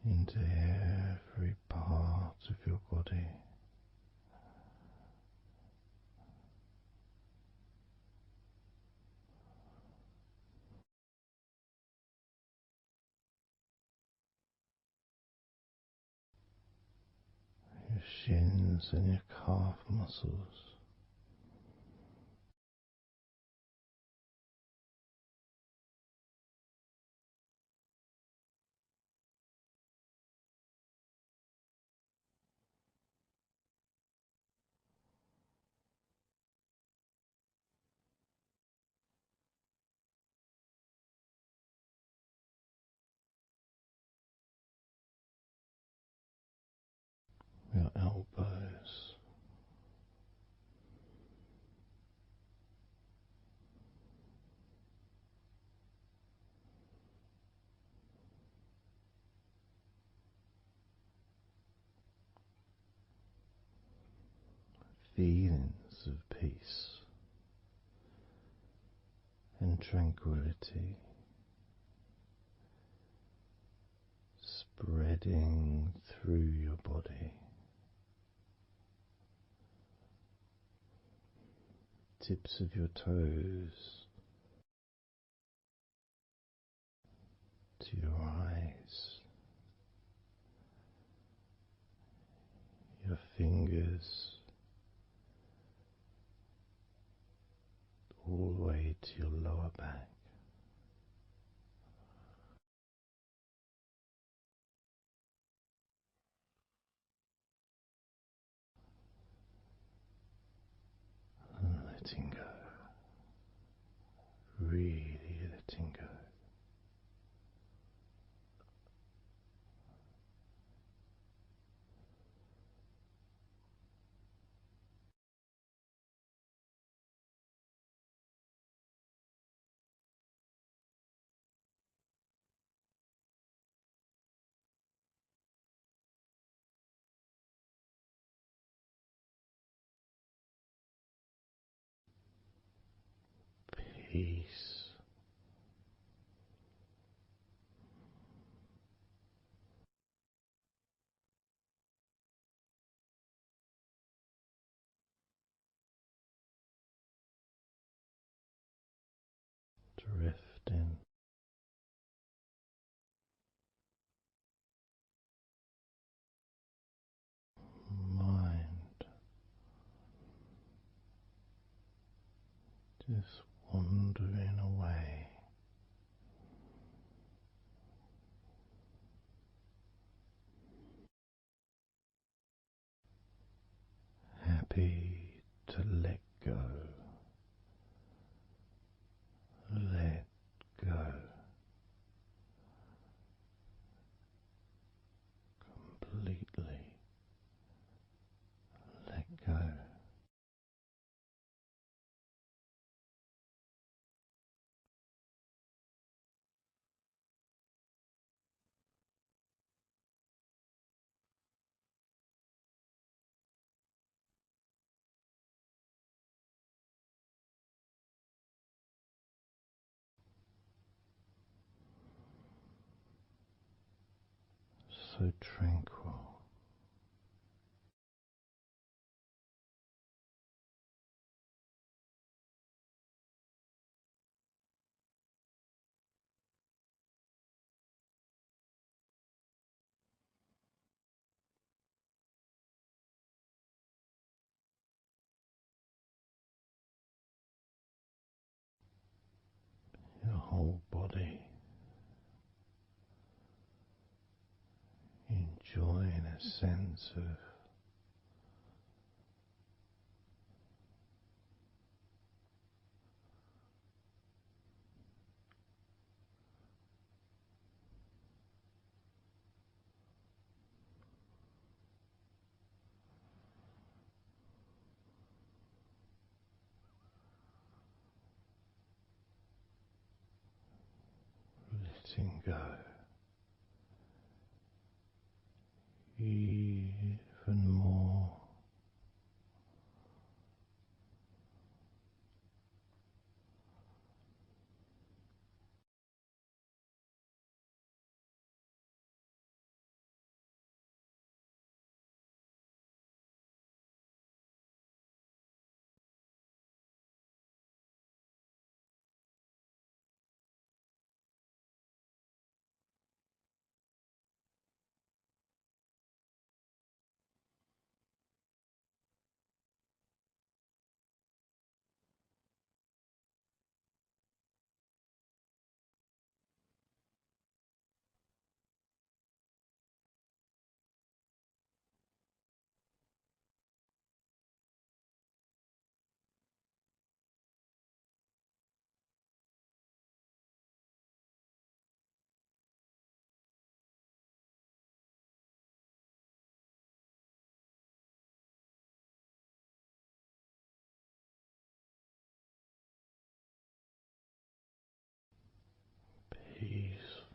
into every part of your body. Your shins and your calf muscles. Your elbows, feelings of peace and tranquility spreading through your body. Tips of your toes to your eyes, your fingers all the way to your lower back. And letting go, really letting go. Peace. Drifting. Mind just wandering away. Happy to let go. Let go. Completely let go. So tranquil. Your whole body enjoying a sense of letting go. Even more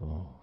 peaceful.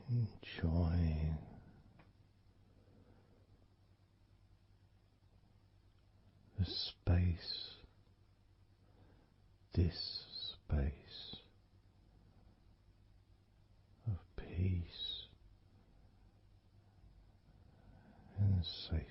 Enjoying the space, this space of peace and safety.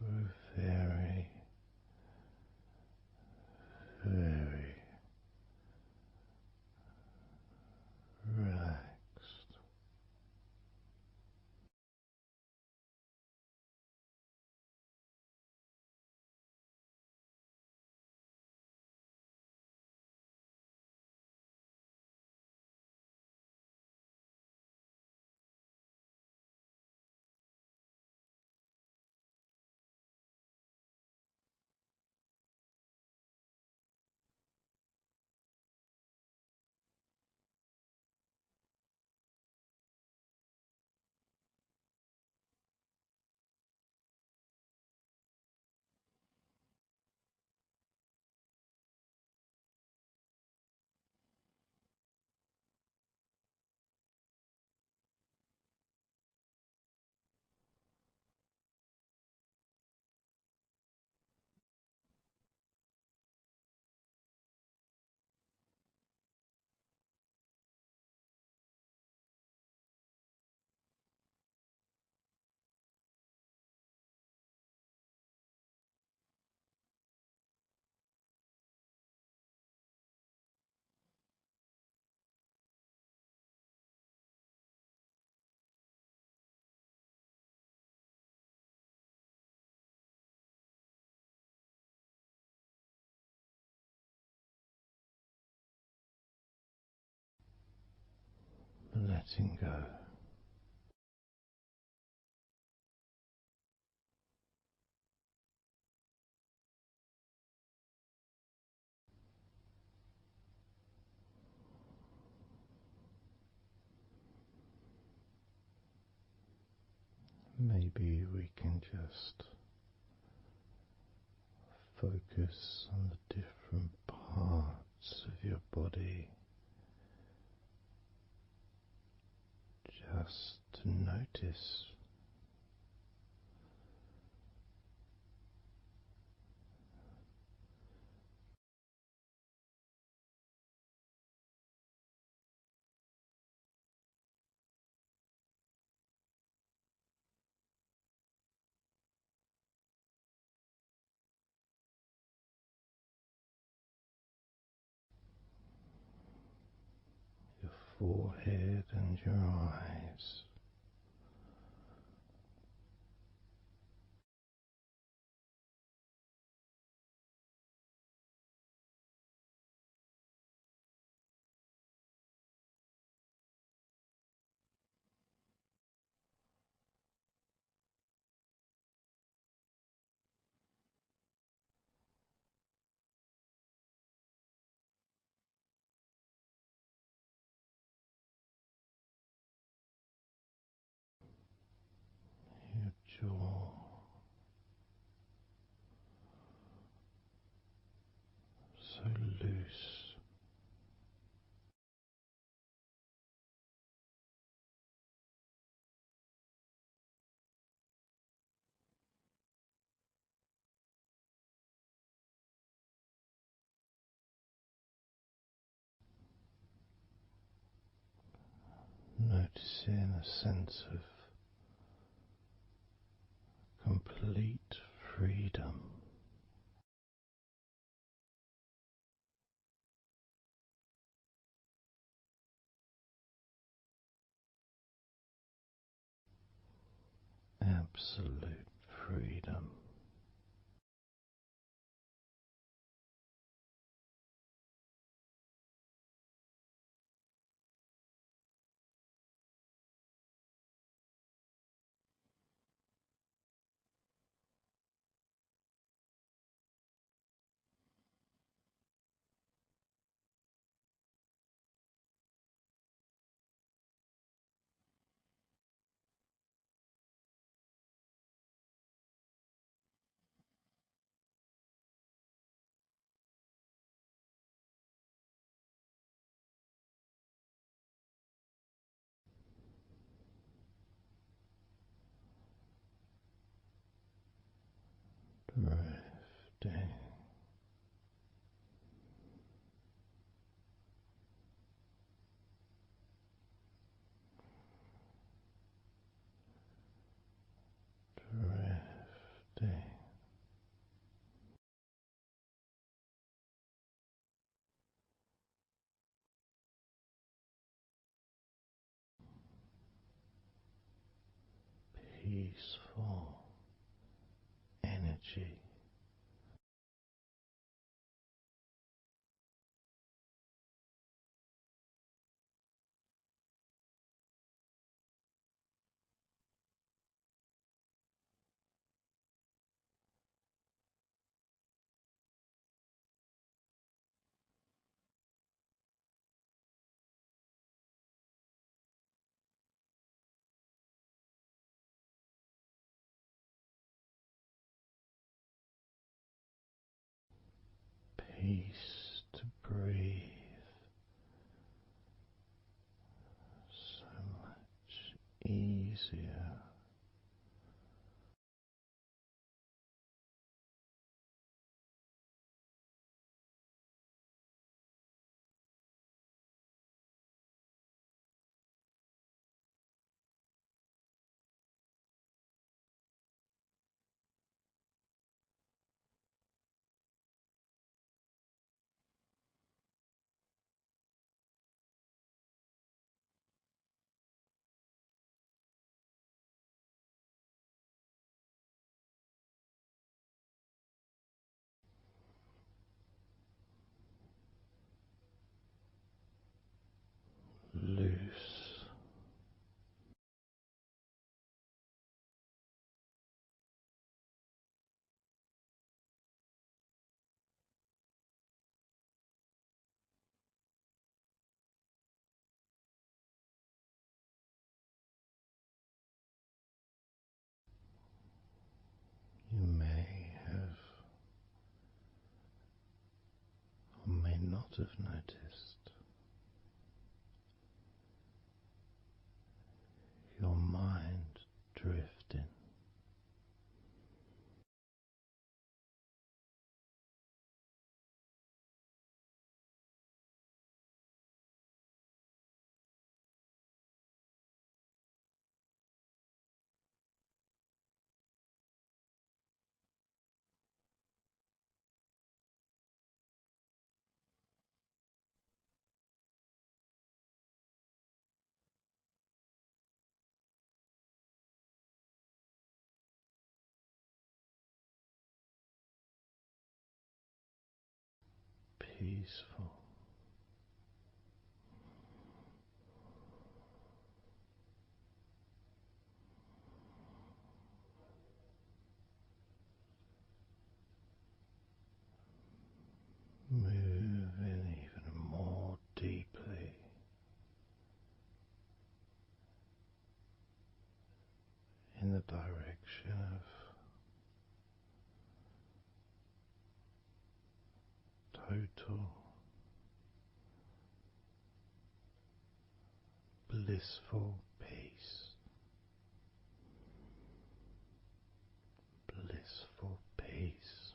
So very, very relaxed. Letting go. Maybe we can just focus on the different parts of your body, just to notice your forehead and your eyes. Your jaw, so loose. Noticing a sense of complete freedom. Absolute freedom. Drifting. Drifting. Peaceful energy. Peace to breathe. So much easier. Loose. You may have or may not have noticed your mind drifting. Peaceful. Moving even more deeply in the direction of total blissful peace. Blissful peace.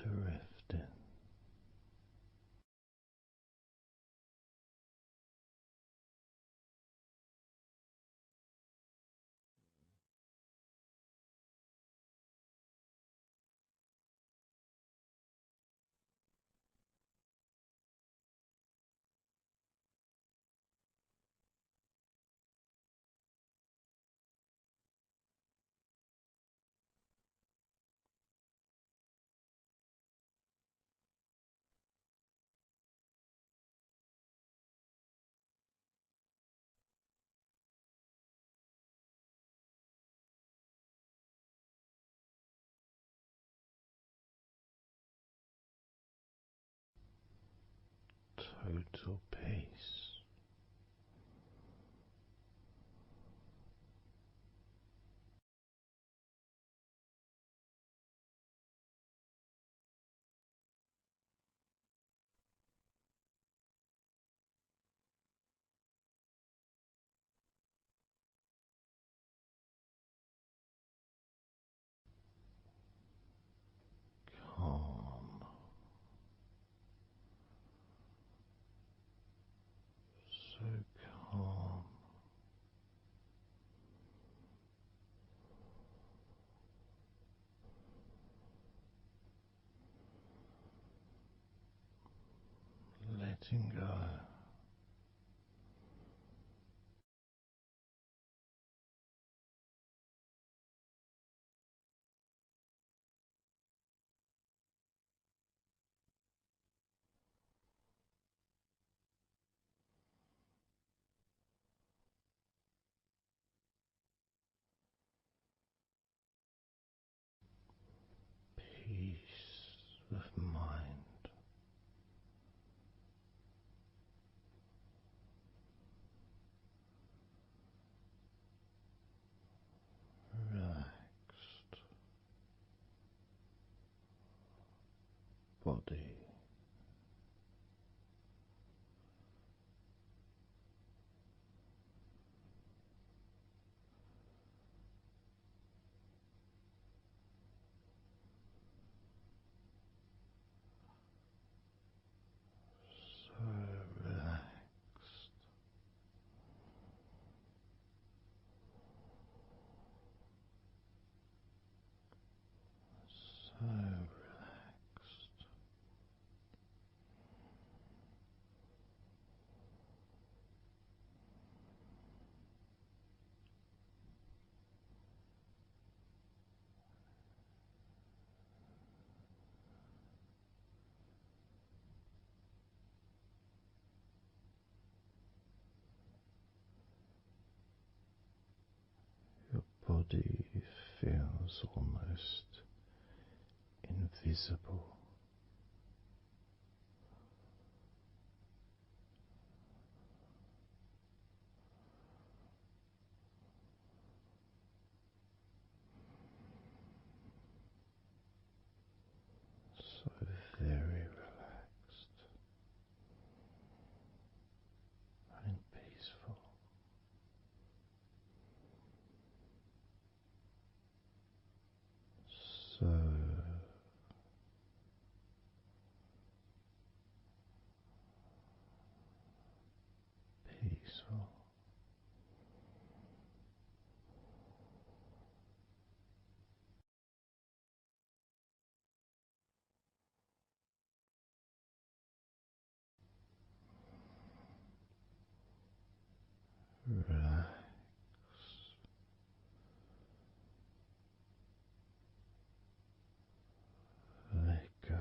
drifting. Total peace. Calm. So calm. Letting go. Peace of mind. Relaxed body. So relaxed. So relaxed. Your body feels almost invisible. So very relaxed and peaceful. So peaceful. Relax. Let go.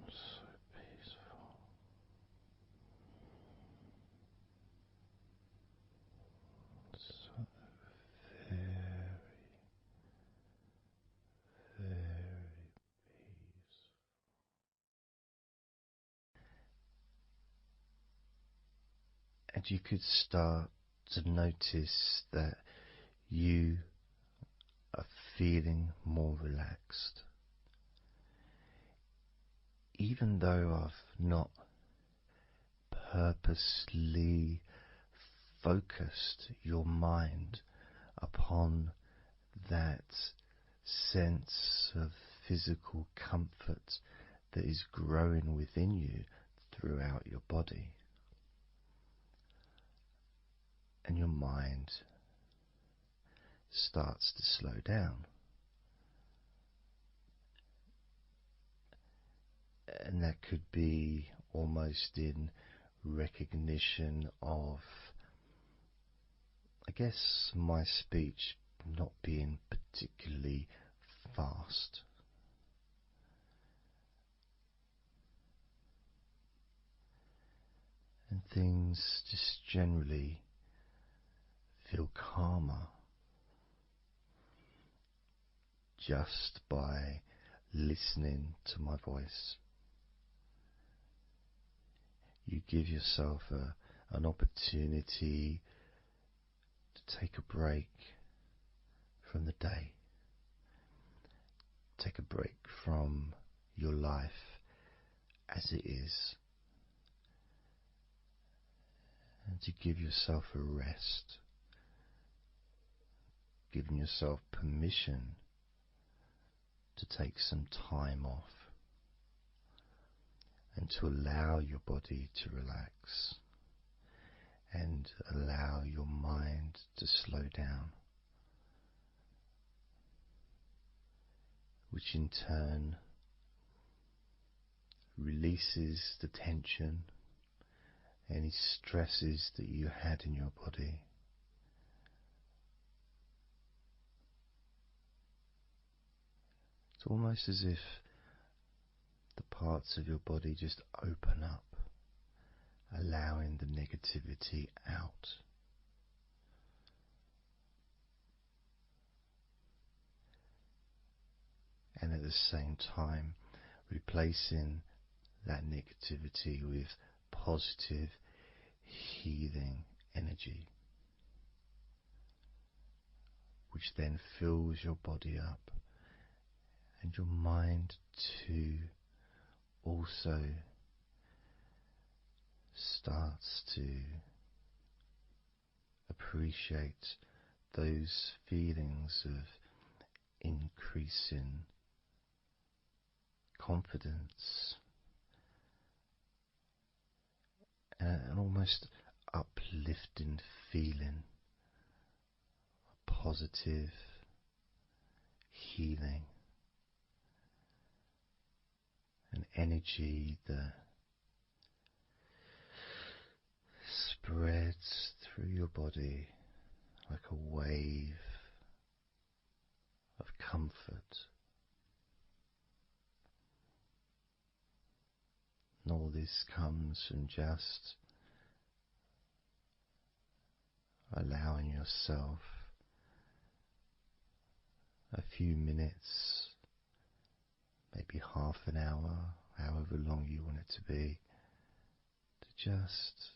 So peaceful. So very, very peaceful. And you could start to notice that you are feeling more relaxed even though I've not purposely focused your mind upon that sense of physical comfort that is growing within you throughout your body, and your mind starts to slow down. And that could be almost in recognition of, I guess, my speech not being particularly fast. And things just generally feel calmer just by listening to my voice. You give yourself an opportunity to take a break from the day, take a break from your life as it is, and to give yourself a rest, giving yourself permission to take some time off and to allow your body to relax and allow your mind to slow down, which in turn releases the tension, any stresses that you had in your body. It's almost as if the parts of your body just open up, allowing the negativity out. And at the same time, replacing that negativity with positive, healing energy, which then fills your body up, and your mind too also starts to appreciate those feelings of increasing confidence and an almost uplifting feeling, a positive healing, an energy that spreads through your body like a wave of comfort. And all this comes from just allowing yourself a few minutes, maybe half an hour, however long you want it to be, to just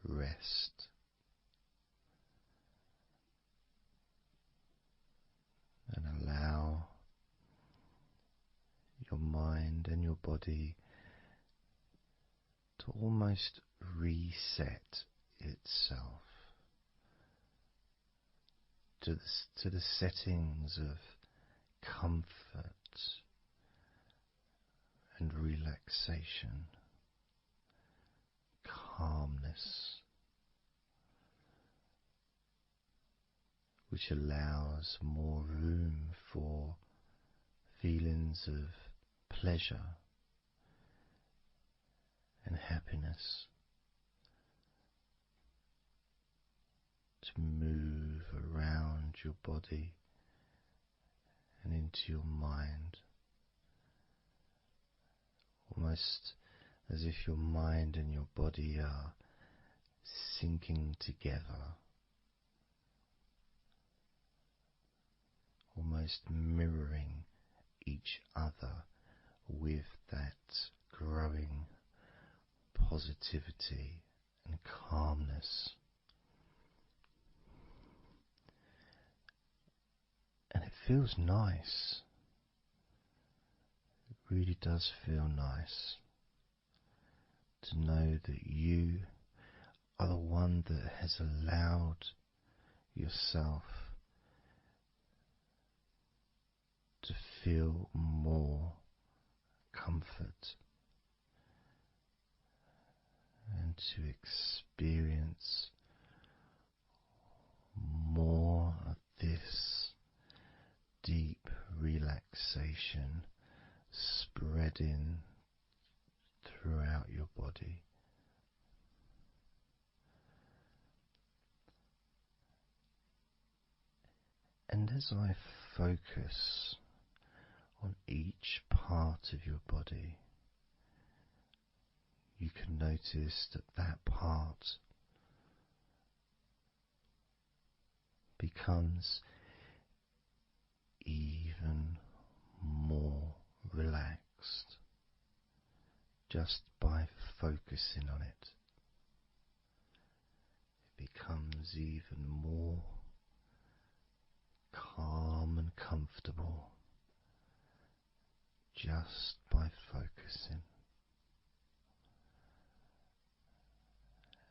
rest. And allow your mind and your body to almost reset itself to the settings of comfort and relaxation, calmness, which allows more room for feelings of pleasure and happiness to move around your body and into your mind, almost as if your mind and your body are syncing together, almost mirroring each other with that growing positivity and calmness. And it feels nice. It really does feel nice. to know that you are the one that has allowed yourself to feel more comfort and to experience more of this deep relaxation spreading throughout your body. And as I focus on each part of your body, you can notice that that part becomes even more relaxed just by focusing on it. It becomes even more calm and comfortable just by focusing.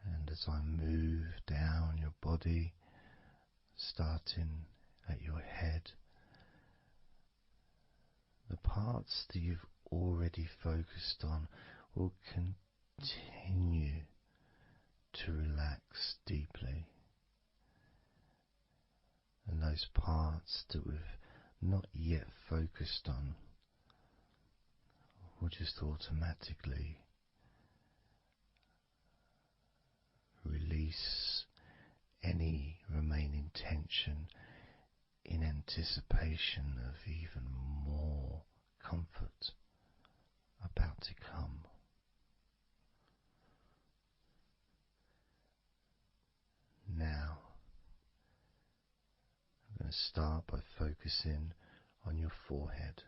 And as I move down your body, starting at your head, the parts that you've already focused on will continue to relax deeply. And those parts that we've not yet focused on will just automatically release any remaining tension in anticipation of even more comfort about to come. Now, I'm going to start by focusing on your forehead.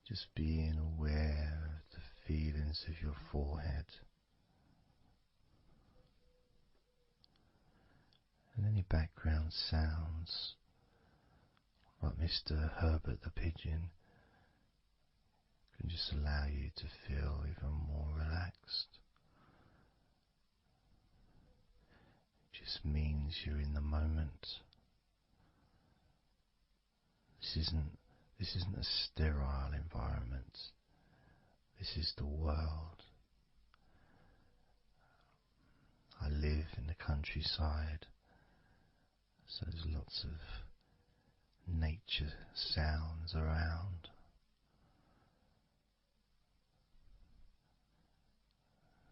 Just being aware of the feelings of your forehead. And any background sounds, like Mr. Herbert the pigeon, can just allow you to feel even more relaxed. It just means you're in the moment. This isn't a sterile environment. This is the world. I live in the countryside, so there's lots of nature sounds around.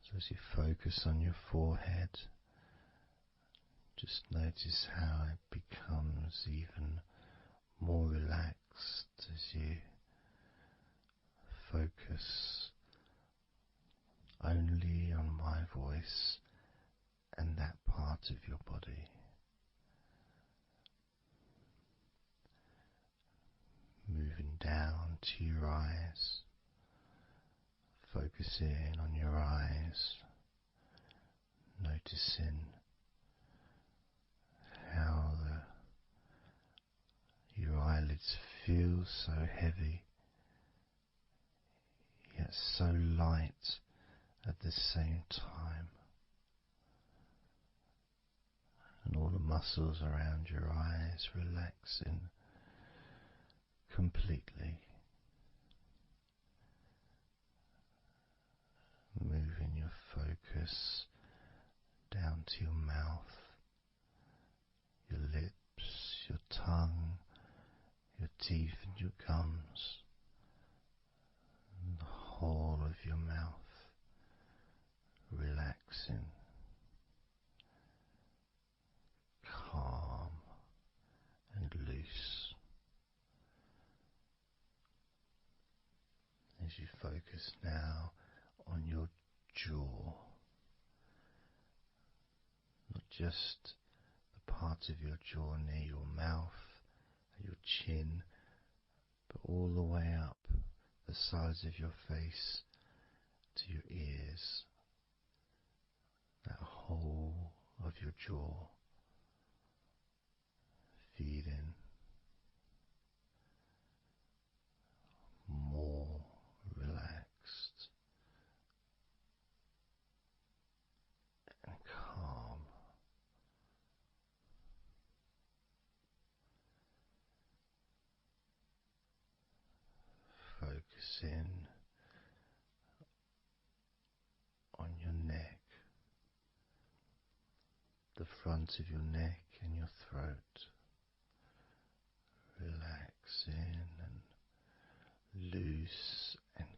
So as you focus on your forehead, just notice how it becomes even more relaxed as you focus only on my voice and that part of your body. Moving down to your eyes, focusing on your eyes, noticing how your eyelids feel so heavy, yet so light at the same time. And all the muscles around your eyes relaxing completely. Moving your focus down to your mouth, your lips, your tongue, your teeth and your gums, and the whole of your mouth relaxing, calm and loose. As you focus now on your jaw, not just the part of your jaw near your mouth, your chin, but all the way up the sides of your face to your ears, that whole of your jaw feeling more relaxed front of your neck and your throat. Relaxing and loose and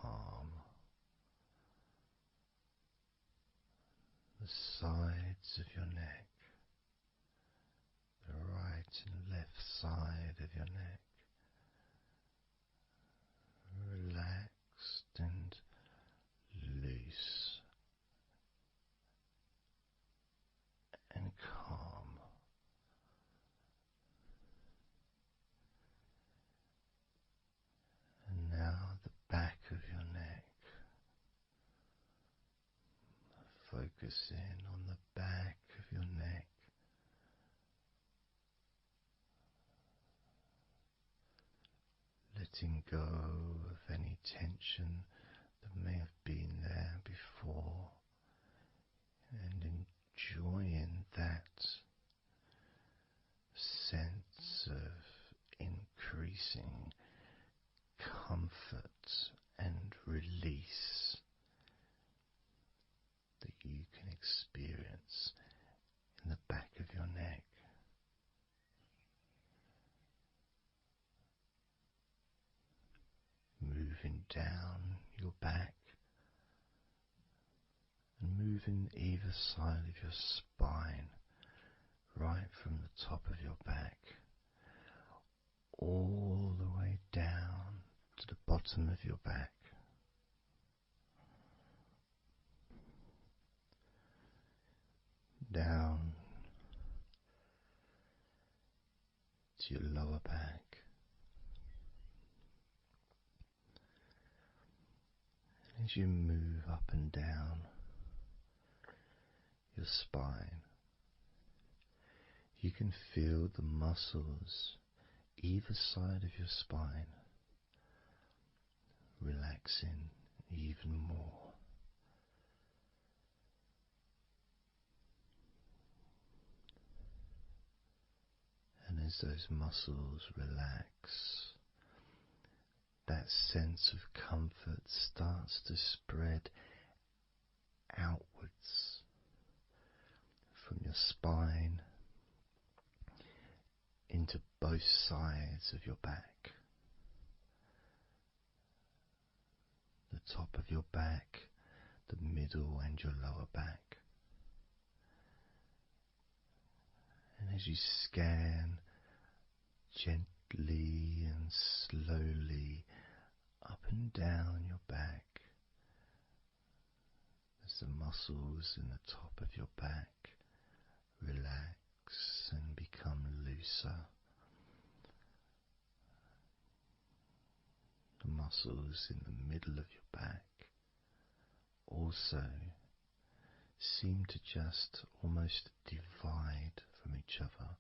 calm. The sides of your neck, the right and left side of your neck, relaxed and loose and calm. And now the back of your neck. Focus in on the back of your neck. Letting go of any tension that may have been there before, and enjoying that sense of increasing comfort and release that you can experience in the back of your neck. Moving down your back and moving either side of your spine, right from the top of your back all the way down to the bottom of your back. Down to your lower back. As you move up and down your spine, you can feel the muscles either side of your spine relaxing even more. And as those muscles relax, that sense of comfort starts to spread outwards from your spine into both sides of your back. The top of your back, the middle and your lower back. And as you scan gently and slowly up and down your back, as the muscles in the top of your back relax and become looser, the muscles in the middle of your back also seem to just almost divide from each other,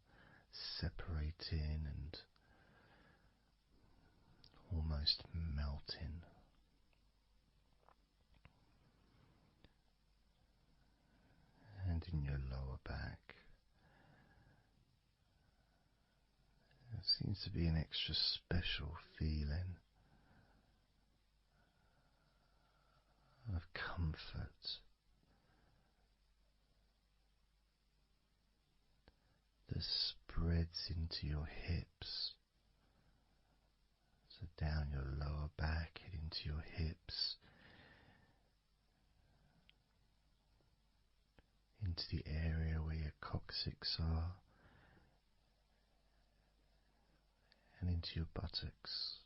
separating and almost melting. And in your lower back, there seems to be an extra special feeling of comfort that spreads into your hips. So down your lower back and into your hips, into the area where your coccyx are, and into your buttocks.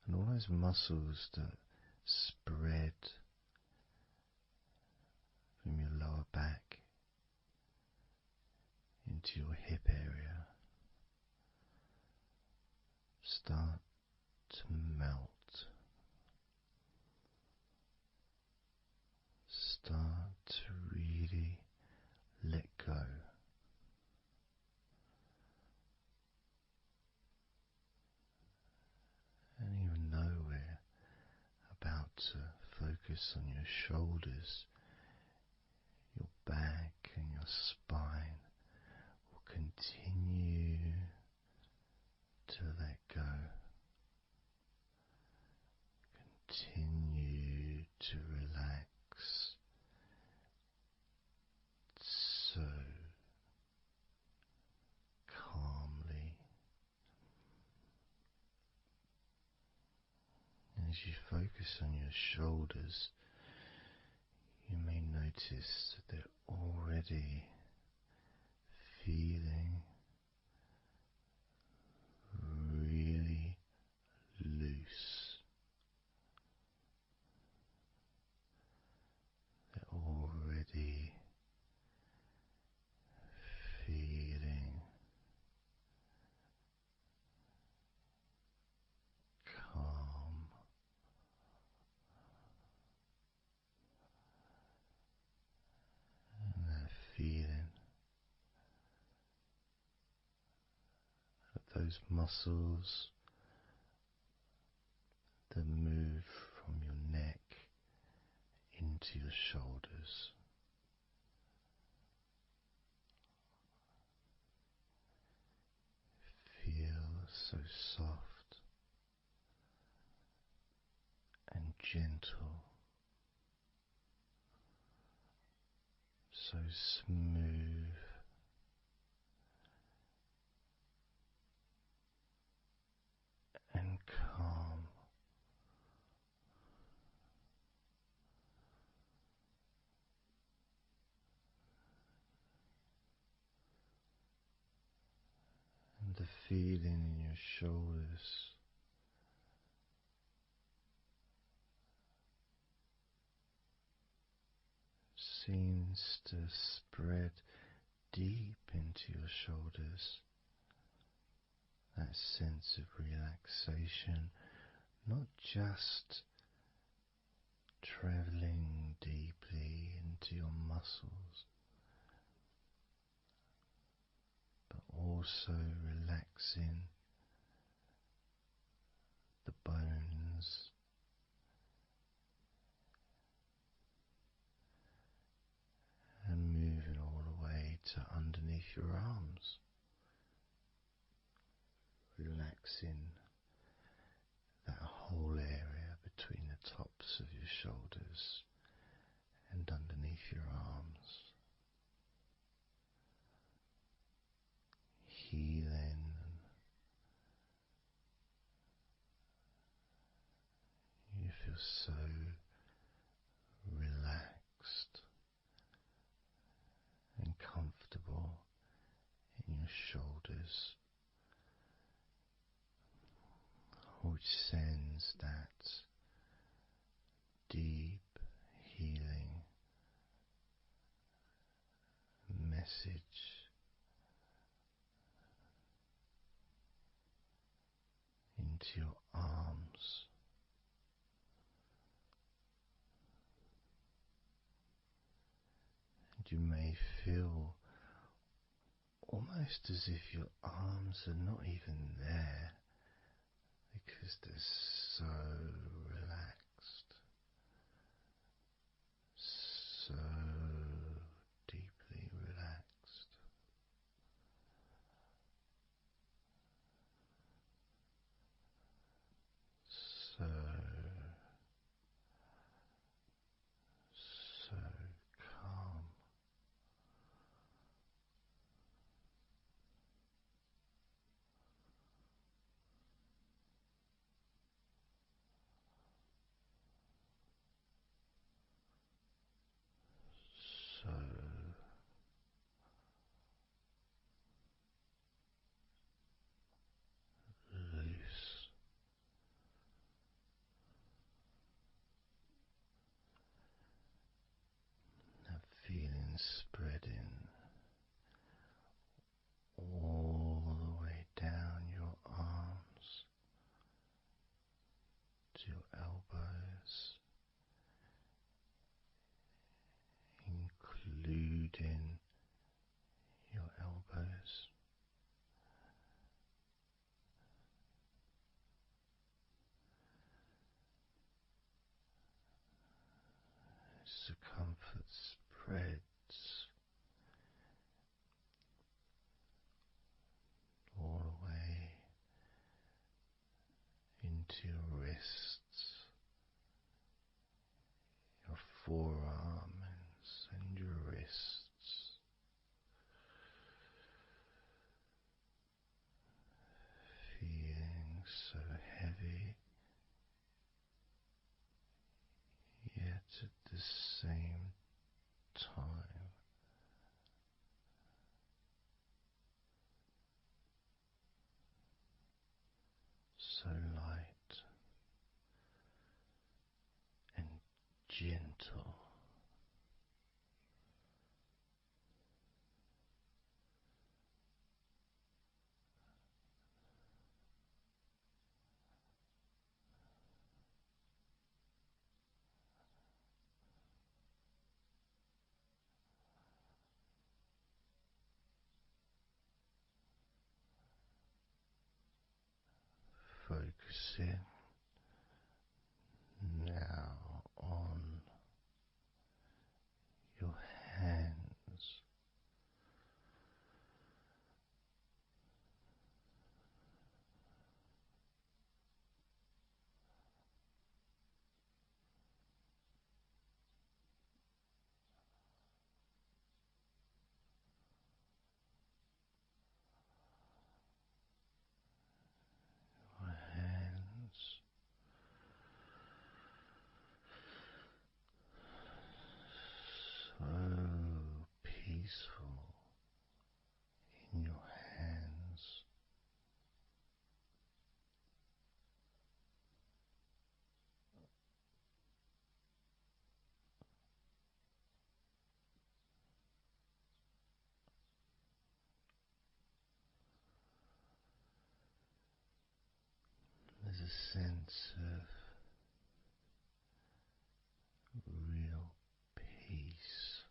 And all those muscles that spread from your lower back into your hip area start to melt, start to really let go. And even though we're about to focus on your shoulders, your back and your spine will continue to let go. Continue to relax as you focus on your shoulders, you may notice that they're already feeling really loose. They're already feeling calm and that feeling of those muscles that move from your neck into your shoulders. Feel so soft and gentle, so smooth and calm. And the feeling in your shoulders seems to spread deep into your shoulders. That sense of relaxation, not just traveling deeply into your muscles, but also relaxing the bones and moving all the way to underneath your arms, relaxing that whole area between the tops of your shoulders and underneath your arms, healing. You feel so relaxed and comfortable in your shoulders, which sends that deep healing message into your arms. And you may feel almost as if your arms are not even there because they're so relaxed, so deeply relaxed. So, so calm. So loose. That feeling spreading all the way down your arms to your elbows, including your elbows. Circumference spreads all the way into your wrists, your forearms and your wrists, feeling so heavy at the same time. So light and gentle. Focusing now on your hands, your hands so peaceful in your hands. There's a sense of real peace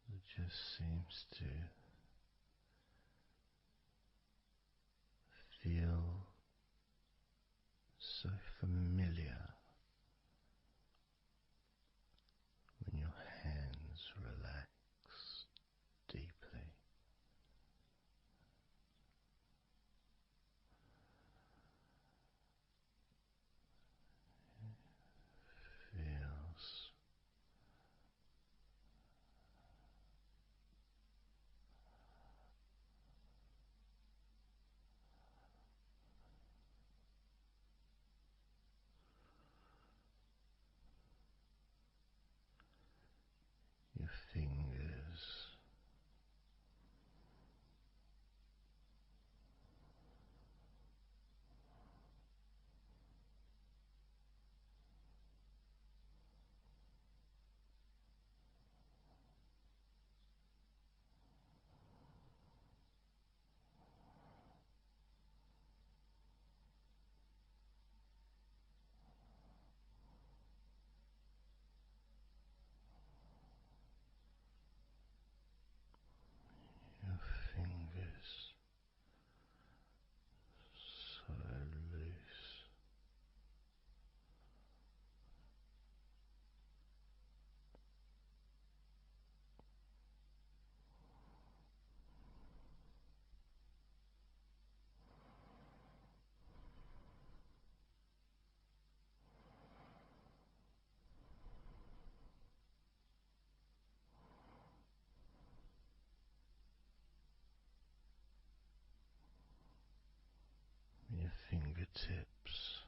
that just seems to feel so familiar when your hands relax deeply. Feels your fingers your fingers so loose, your fingertips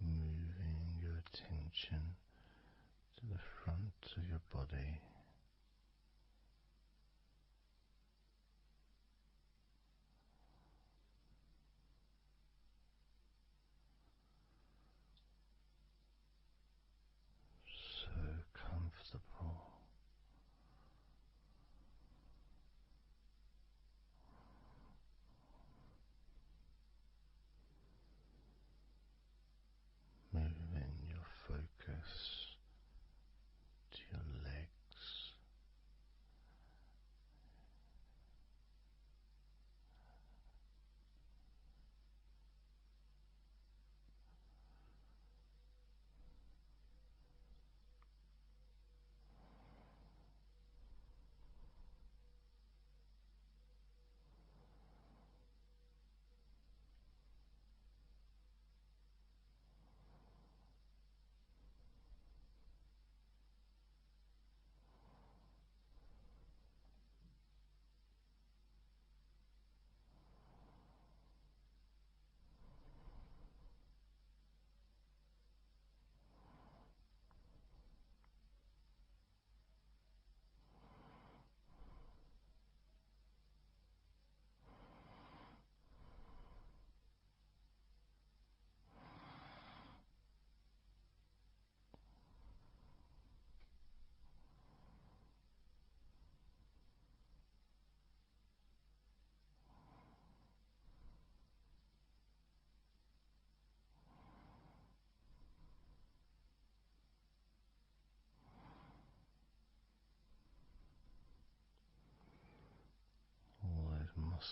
moving your attention to the front of your body, so comfortable. Moving your focus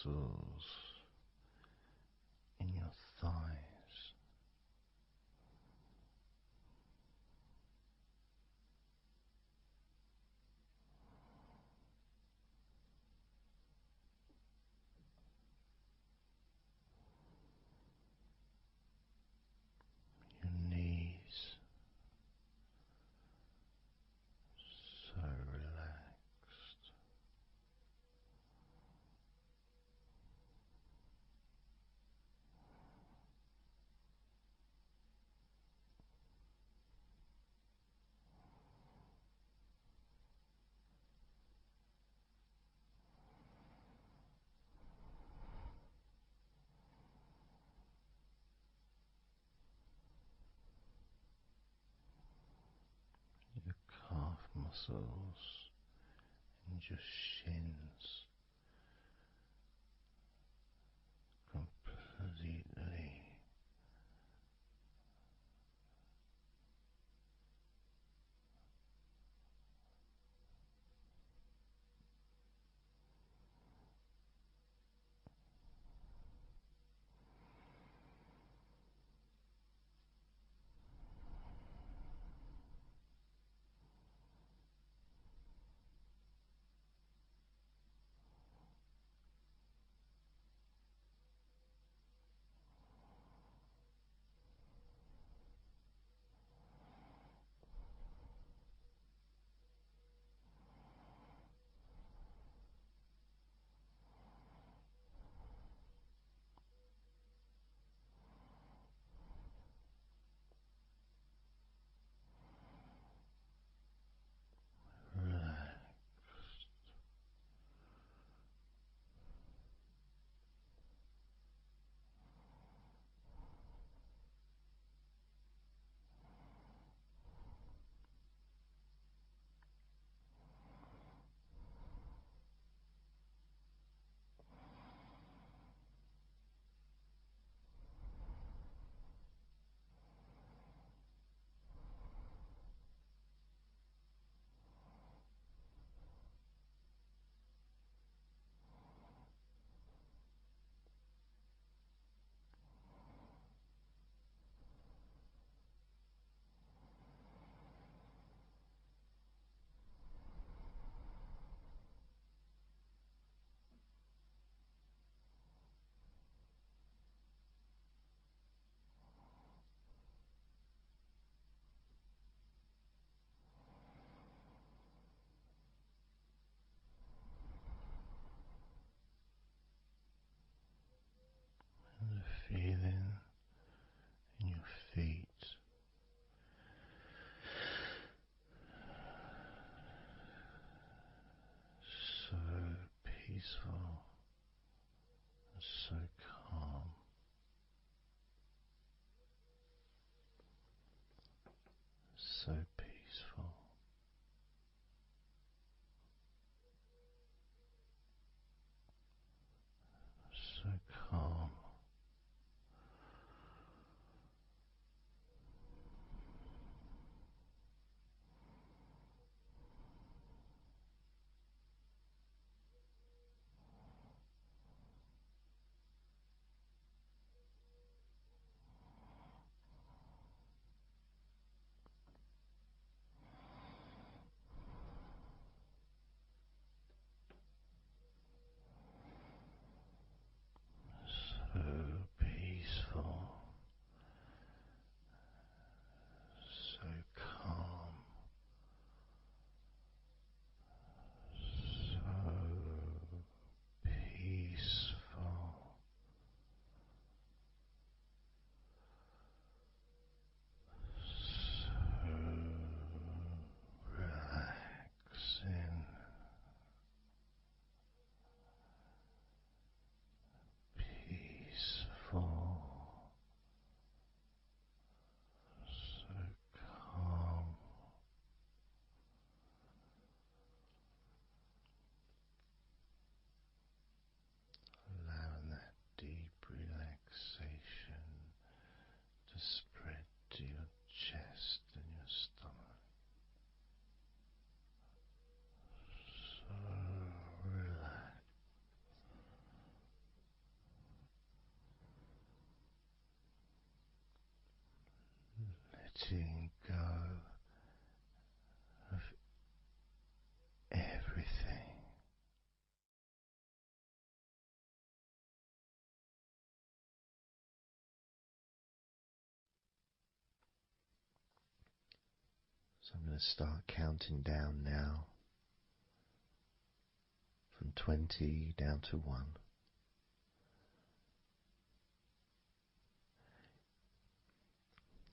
muscles in your thighs. Your knees, so relaxed. Your calf muscles and your shins completely relaxed. And the feeling in your feet, so peaceful and so calm, so peaceful, so calm. letting go of everything. So I'm going to start counting down now from 20 down to 1.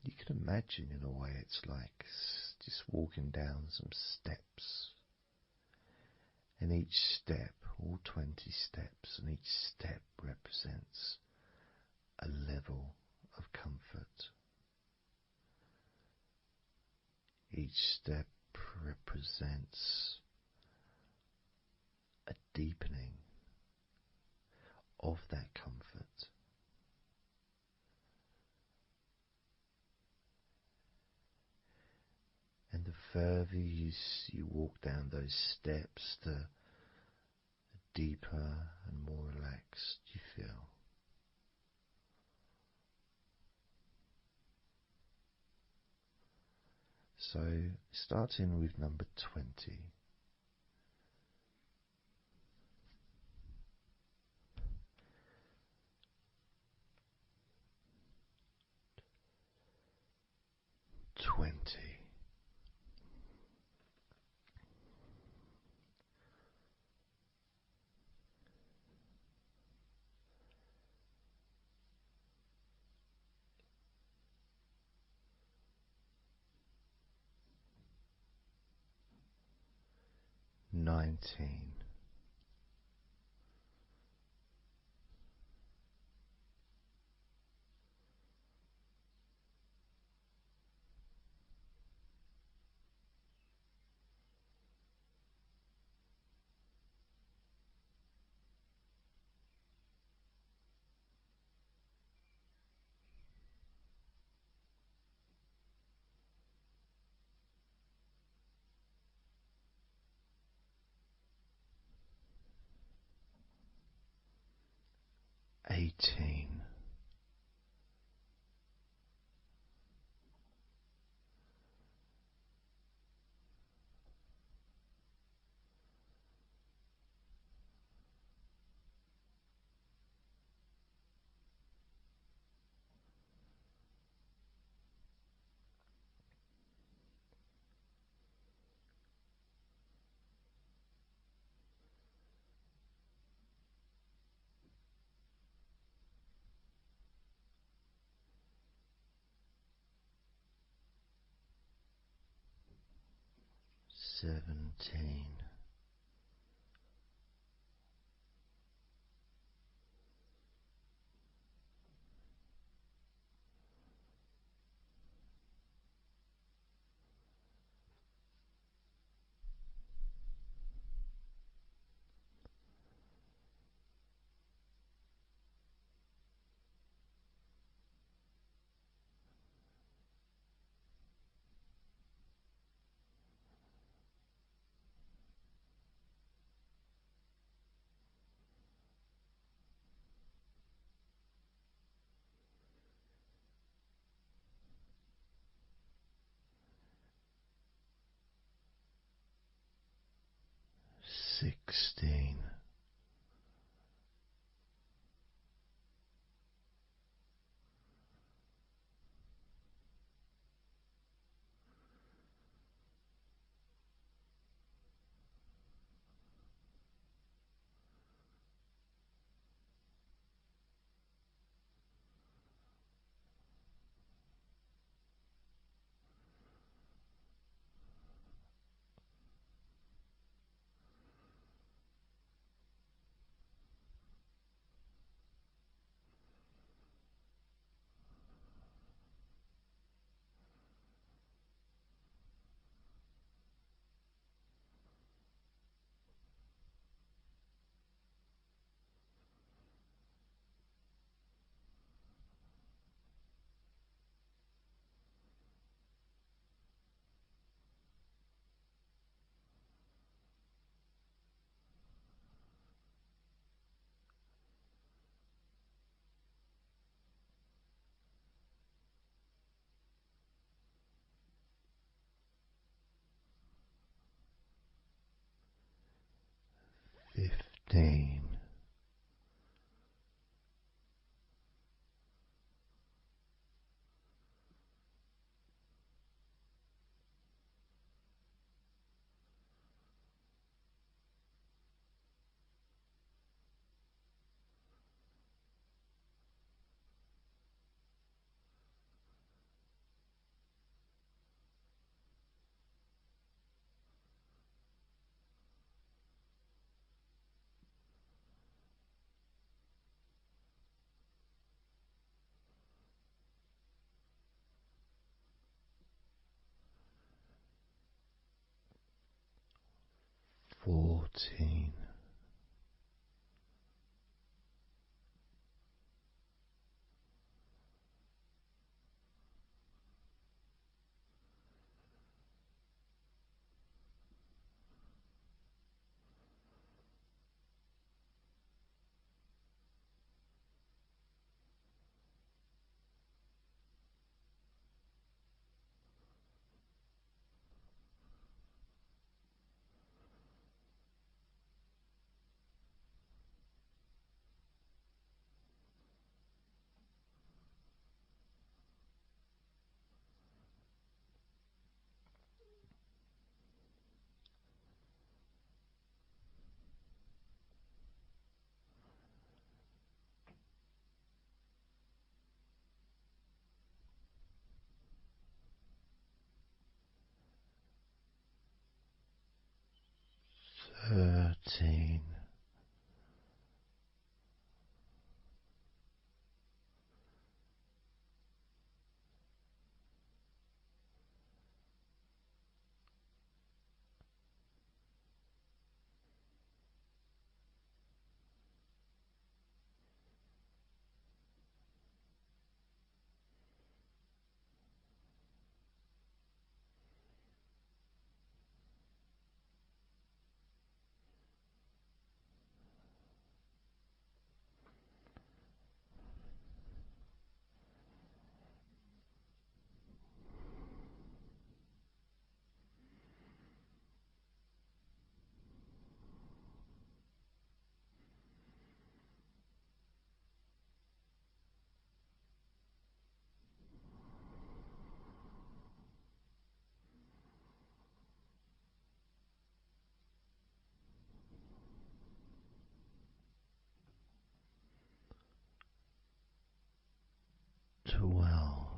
You can imagine, in a way, it's like just walking down some steps. And each step, all 20 steps, and each step represents a level of comfort. Each step represents a deepening of that comfort. And the further you walk down those steps, the deeper and more relaxed you feel. So, starting with number 20. Twenty. 19. 18. 17. 16. 15. 14. 13. 12. 11.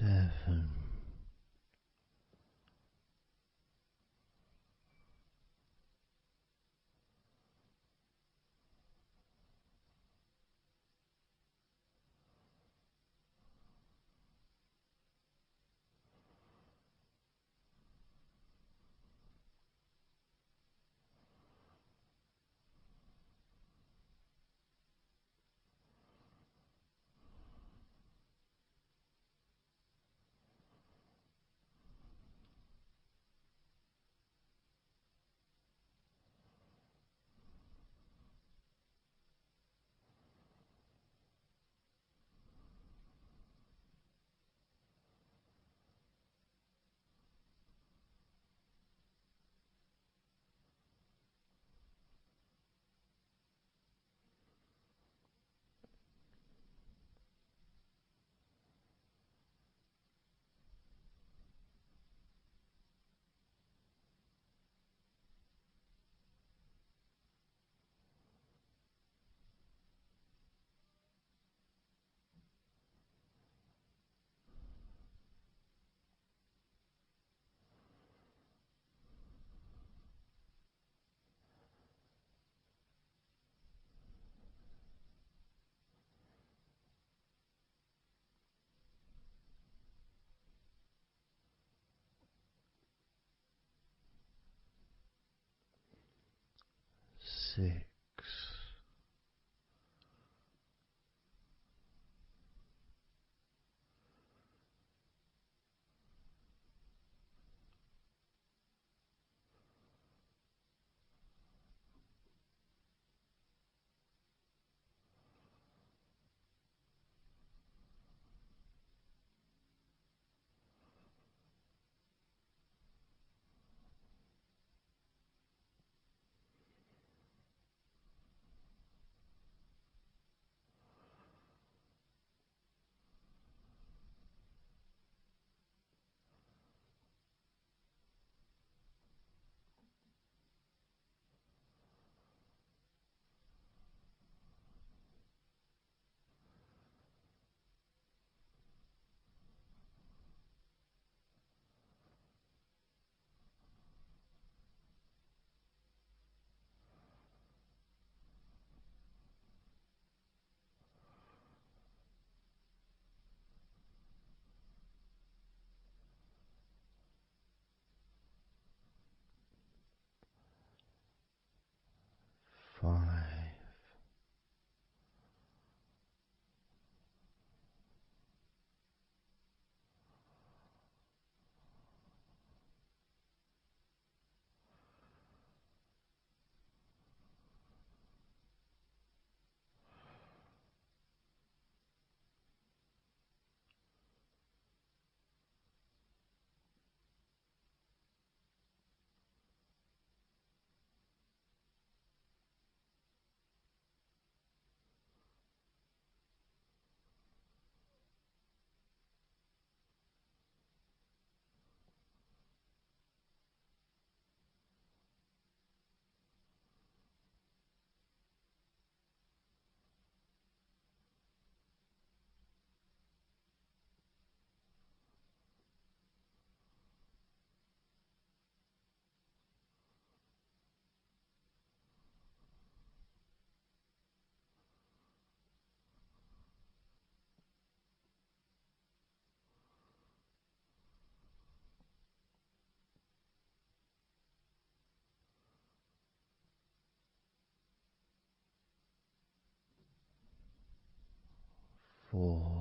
7. 6. 5. 4. 5.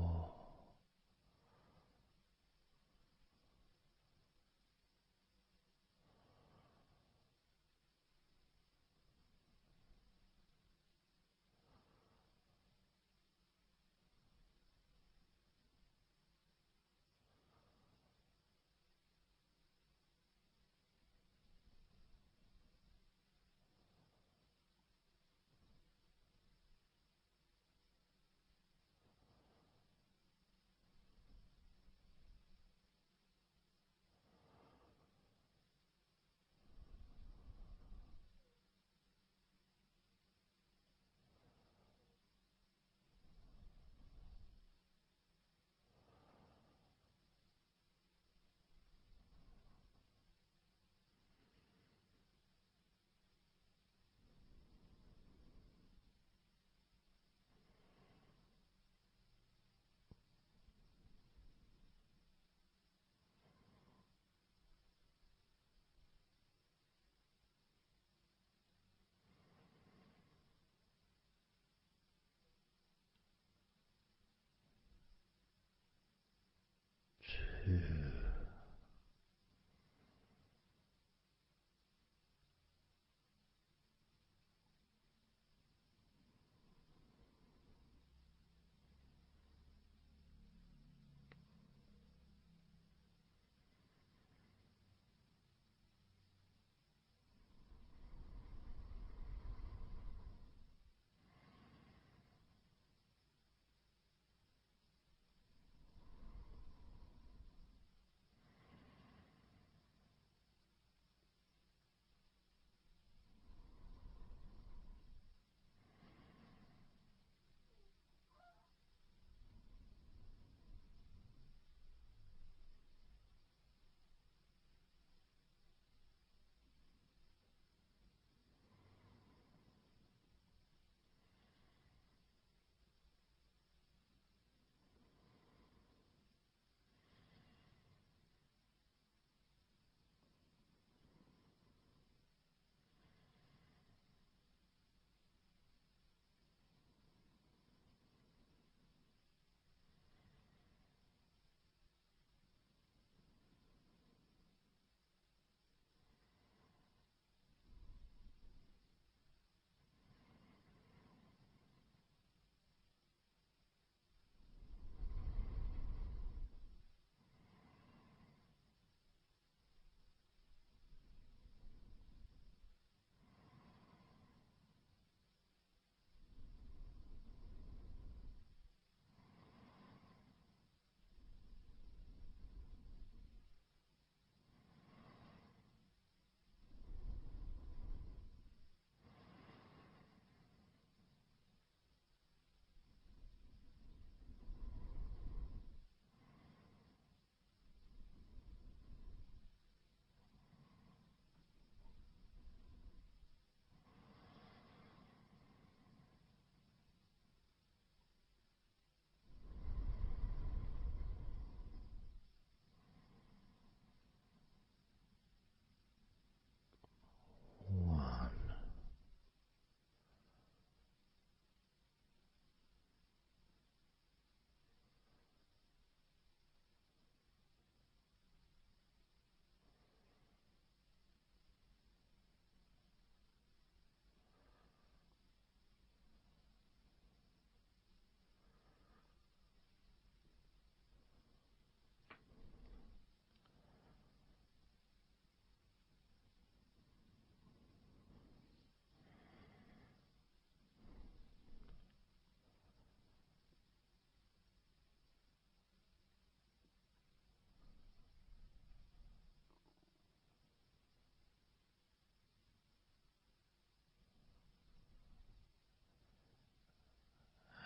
2.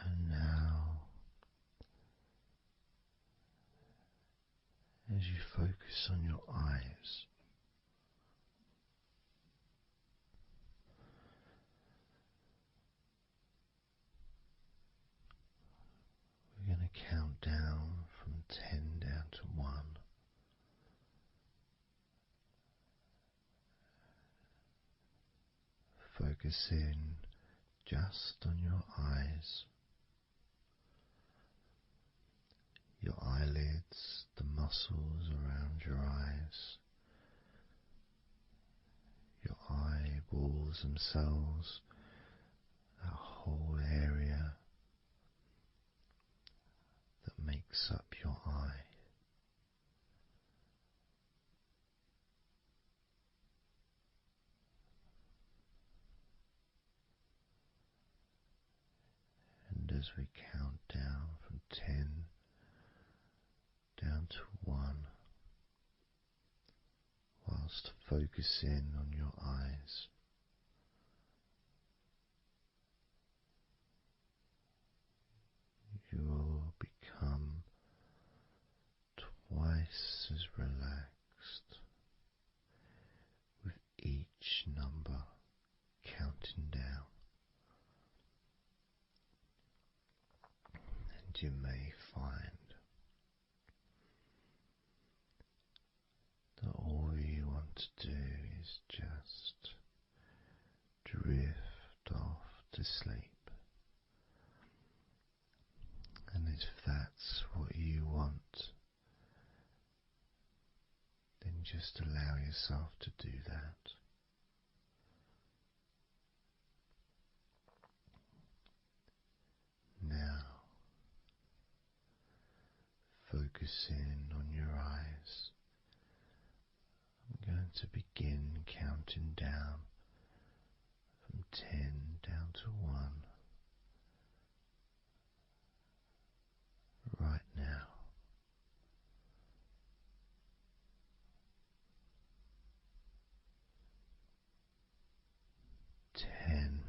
And now, as you focus on your eyes, we're going to count down from 10 down to 1. Focus in just on your eyes, your eyelids, the muscles around your eyes, your eyeballs themselves, that whole area that makes up your eye. And as we count down from 10 down to 1, whilst focusing on your eyes, you will become twice as relaxed with each number counting down. And you may find that all you want to do is just drift off to sleep. And if that's what you want, just allow yourself to do that. Now, focusing on your eyes, I'm going to begin counting down from 10 down to 1 right now. 10. 9.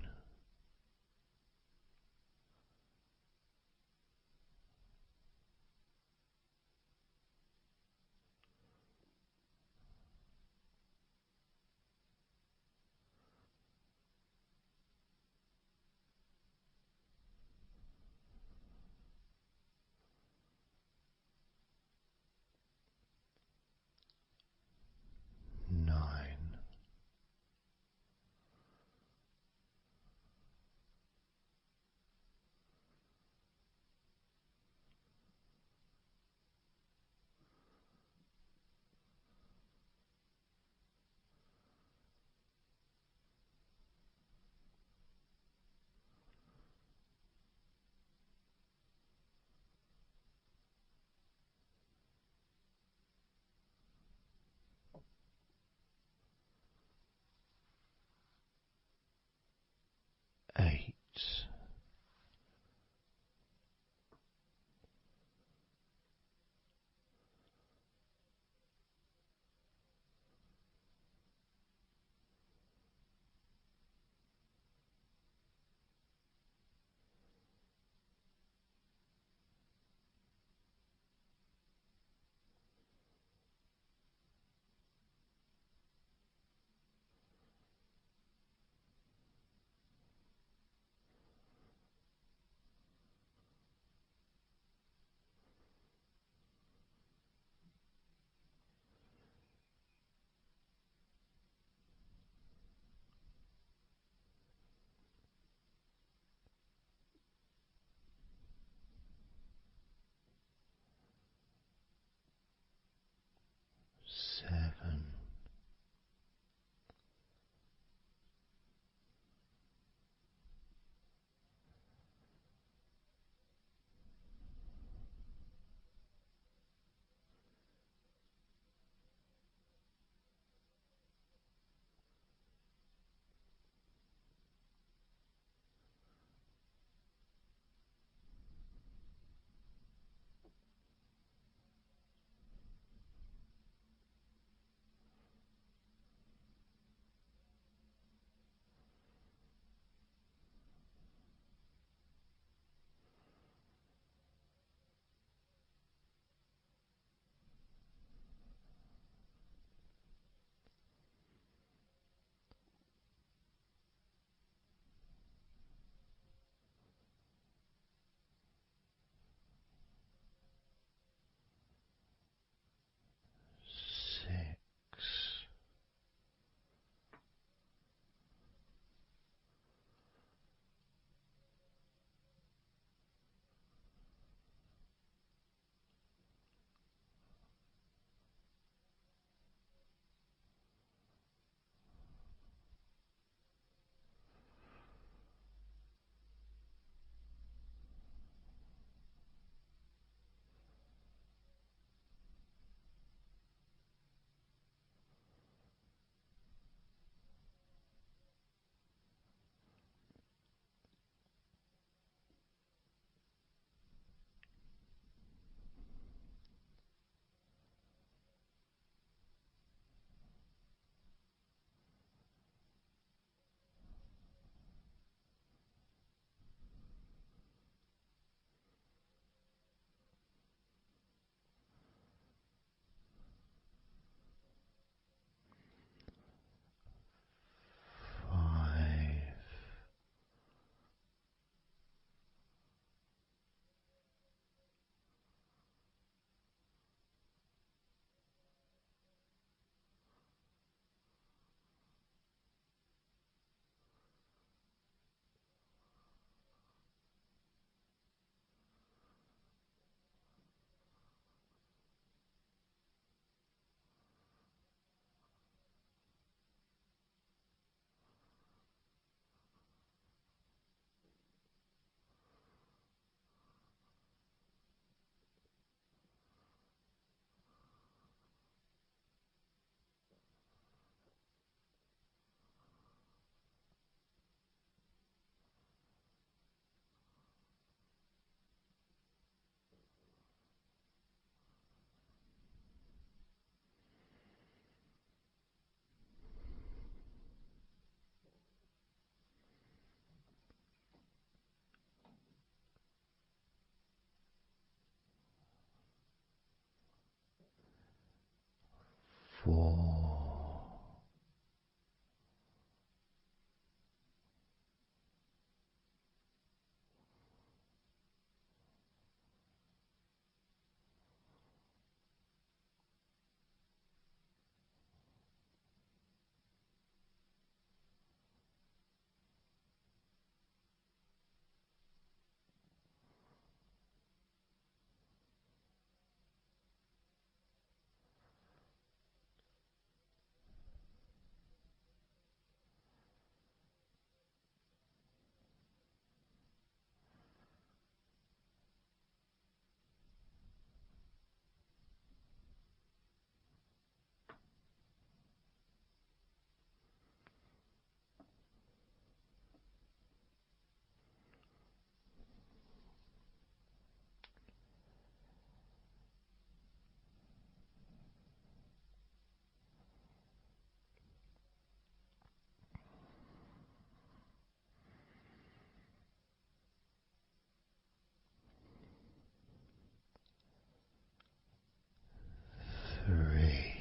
4, 3.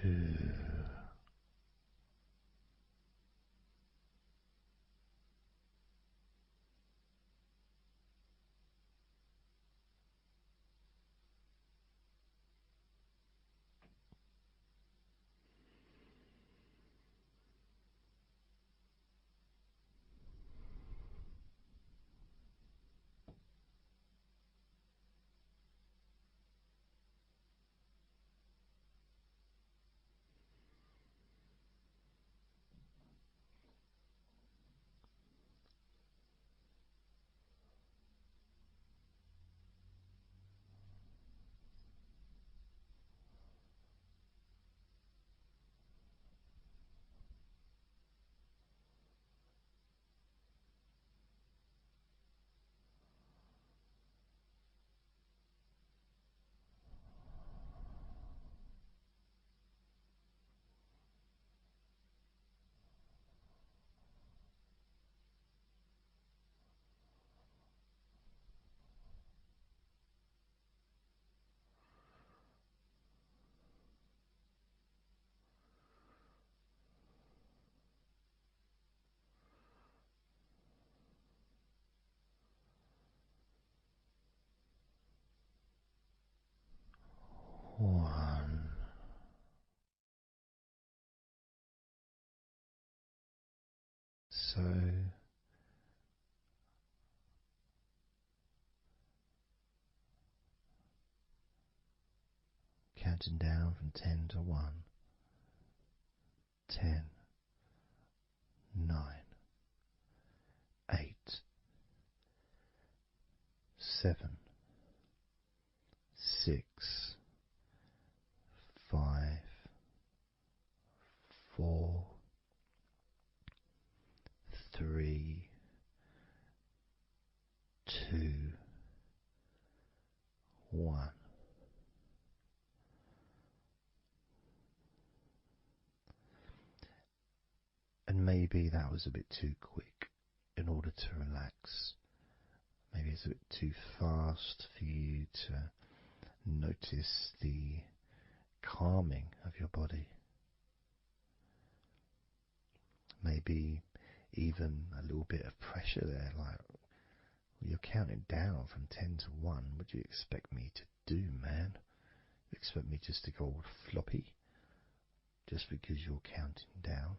Two, 1. So counting down from 10 to 1. 10, 9, 8, 7, 6, 5, 4, 3, 2, 1. And maybe that was a bit too quick in order to relax. Maybe it's a bit too fast for you to notice the calming of your body. Maybe even a little bit of pressure there, like You're counting down from 10 to 1. What do you expect me to do, man? You expect me just to go all floppy just because you're counting down?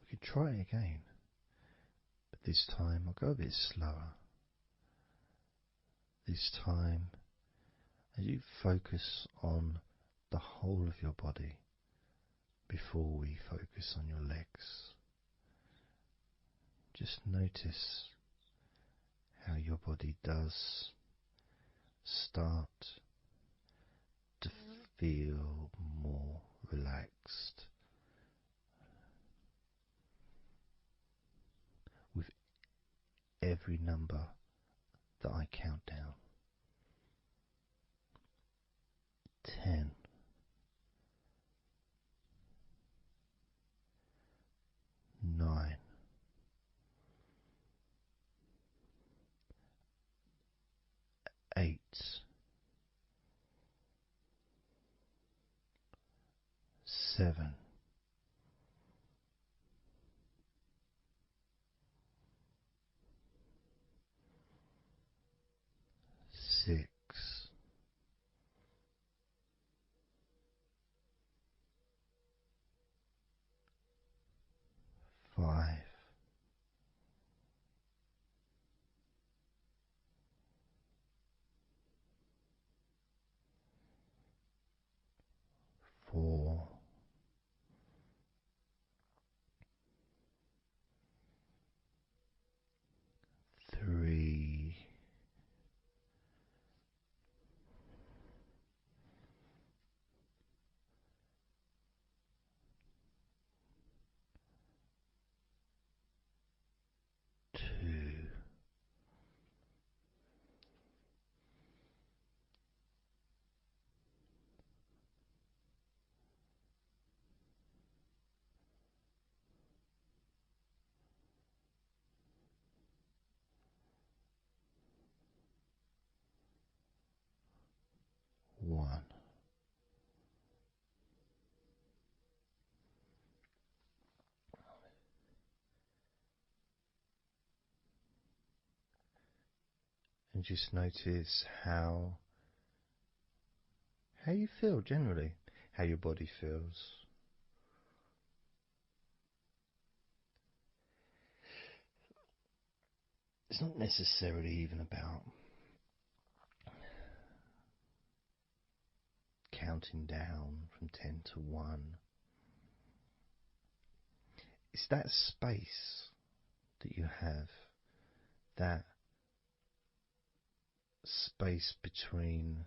We could try again, but this time I'll go a bit slower. This time, as you focus on the whole of your body before we focus on your legs, just notice how your body does start to feel more relaxed with every number that I count down. 10, 9, 8, 7, 6, 5, 4, 3, 2, 1. And just notice how you feel generally, how your body feels. It's not necessarily even about counting down from 10 to 1. It's that space that you have, that space between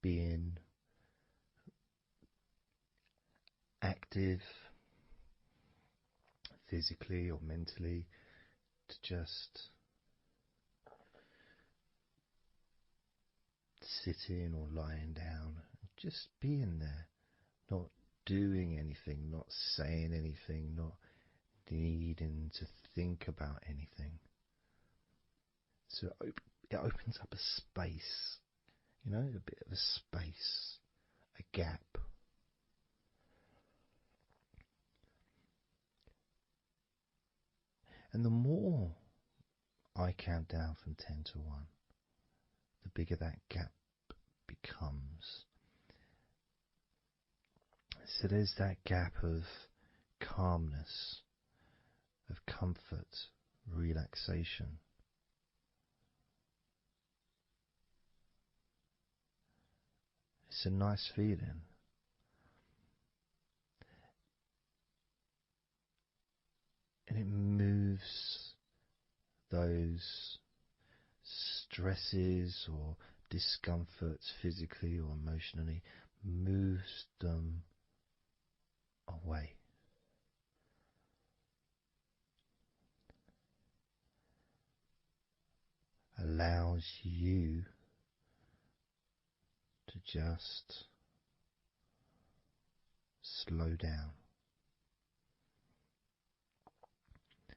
being active physically or mentally to just sitting or lying down, just being there, not doing anything, not saying anything, not needing to think about anything. So it opens up a space, a bit of a space, a gap. And the more I count down from 10 to 1, the bigger that gap becomes. So there's that gap of calmness, of comfort, relaxation. It's a nice feeling. And it moves those stresses or discomforts physically or emotionally, moves them away. Allows you to just slow down.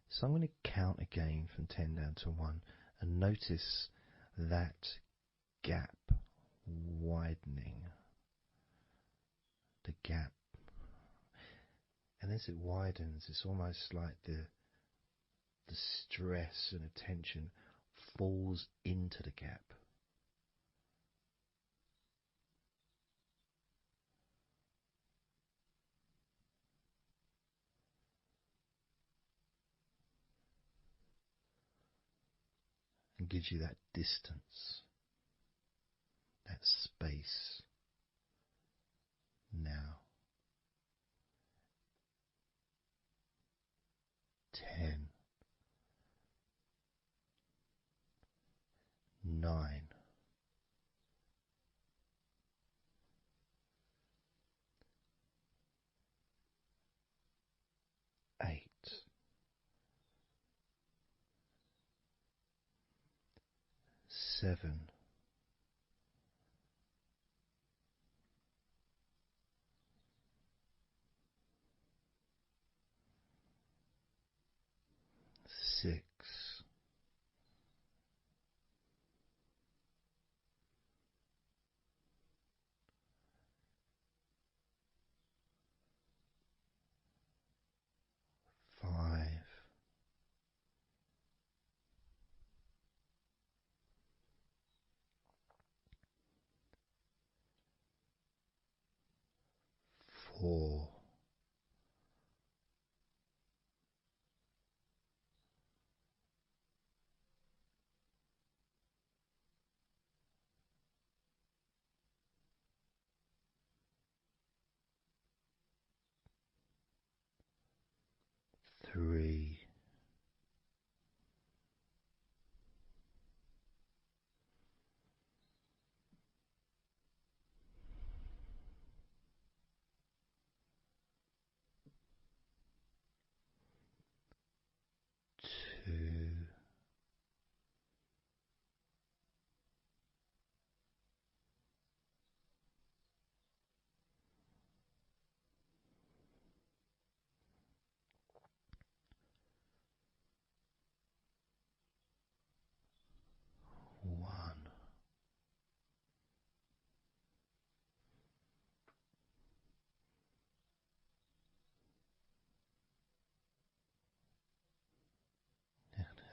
So I'm going to count again from 10 down to 1 and notice that gap widening. the gap. And as it widens, it's almost like the stress and attention falls into the gap. And gives you that distance, that space. Now, 10, 9, 8, 7, 6, 5, 4, 3, 2, 1.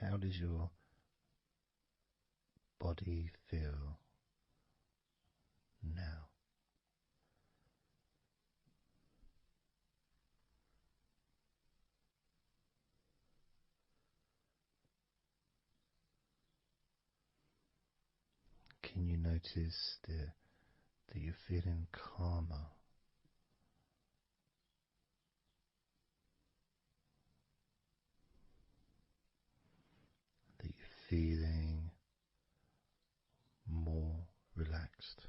How does your body feel now? Can you notice that you're feeling calmer? That you're feeling more relaxed?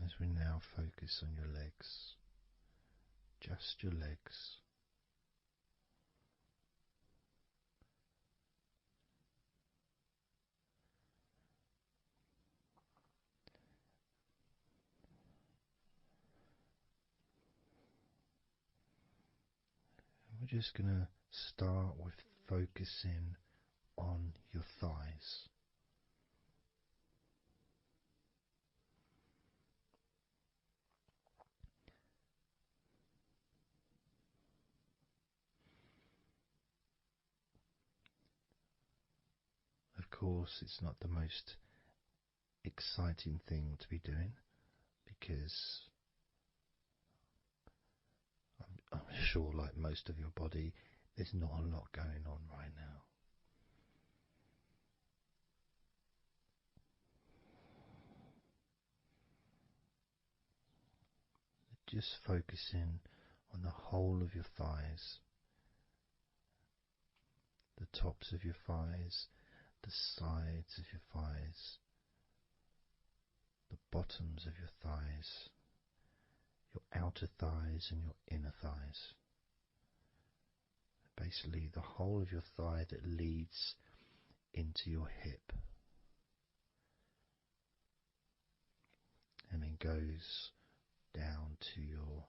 As we now focus on your legs, just your legs. We're just going to start with focusing on your thighs. Of course, it's not the most exciting thing to be doing because I'm sure, like most of your body, there's not a lot going on right now. Just focusing on the whole of your thighs, the tops of your thighs, the sides of your thighs, the bottoms of your thighs, your outer thighs and your inner thighs. Basically, the whole of your thigh that leads into your hip. and then goes down to your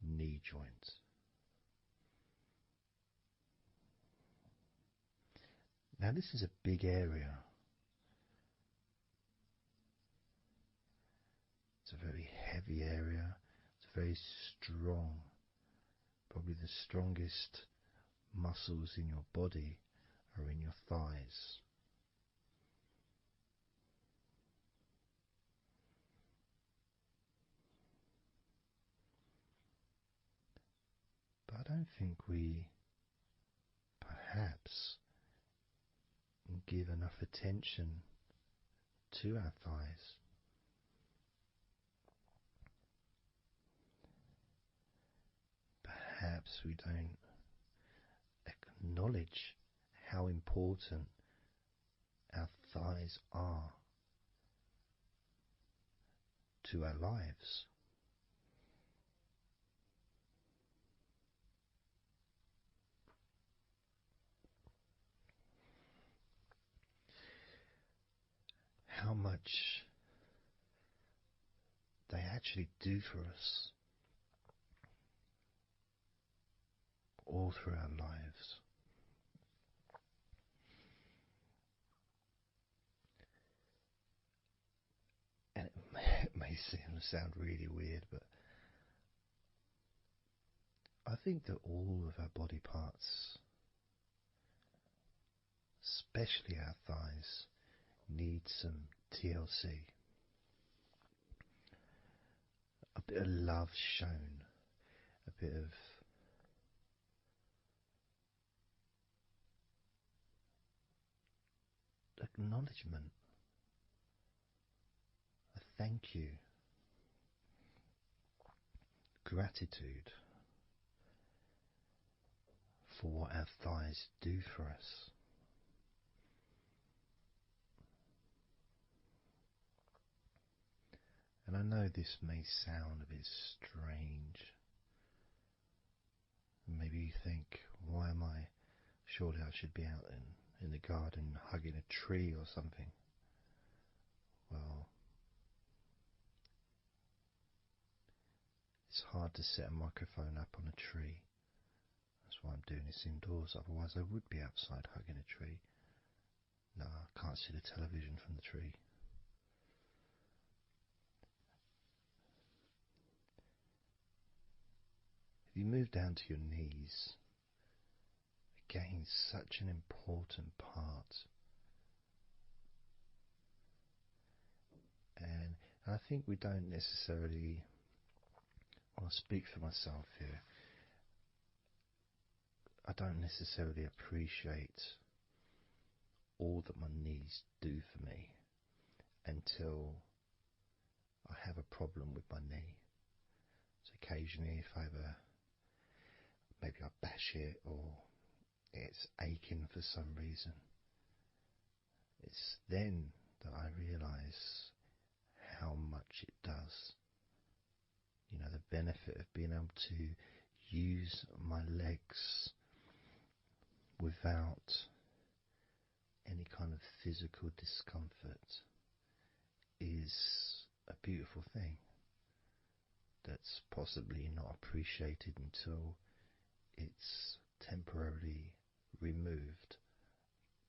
knee joint. Now this is a big area. It's a very heavy area. It's very strong. Probably the strongest muscles in your body are in your thighs. But I don't think we perhaps give enough attention to our thighs. Perhaps we don't acknowledge how important our thighs are to our lives. How much they actually do for us all through our lives. And it may sound really weird, but I think that all of our body parts, especially our thighs, need some TLC. A bit of love shown, a bit of acknowledgement, a thank you, gratitude for what our thighs do for us. And I know this may sound a bit strange. Maybe you think, why am I? Surely I should be out in the garden hugging a tree or something. Well, it's hard to set a microphone up on a tree. That's why I'm doing this indoors. Otherwise I would be outside hugging a tree. No, I can't see the television from the tree. If you move down to your knees, again, such an important part. And I think we don't necessarily, I'll speak for myself here, I don't necessarily appreciate all that my knees do for me until I have a problem with my knee. So occasionally if I maybe I bash it or it's aching for some reason, it's then that I realise how much it does. You know, the benefit of being able to use my legs without any kind of physical discomfort is a beautiful thing that's possibly not appreciated until it's temporarily removed,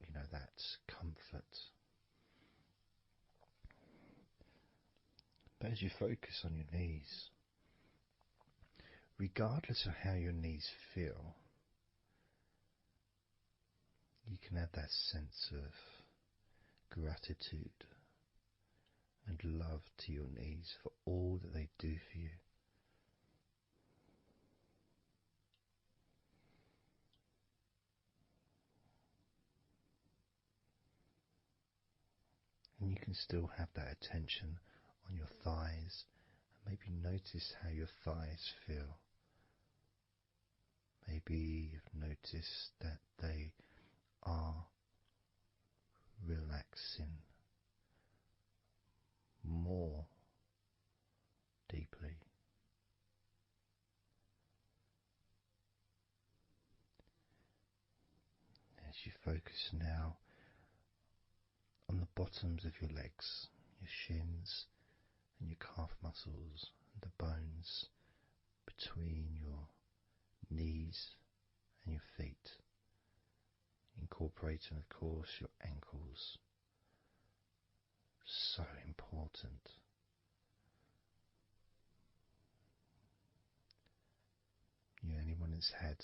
you know, that comfort. But as you focus on your knees, regardless of how your knees feel, you can have that sense of gratitude and love to your knees for all that they do for you. And you can still have that attention on your thighs and maybe notice how your thighs feel. Maybe you've noticed that they are relaxing more deeply. As you focus now on the bottoms of your legs, your shins and your calf muscles, and the bones between your knees and your feet, incorporating, of course, your ankles. So important. Anyone that's had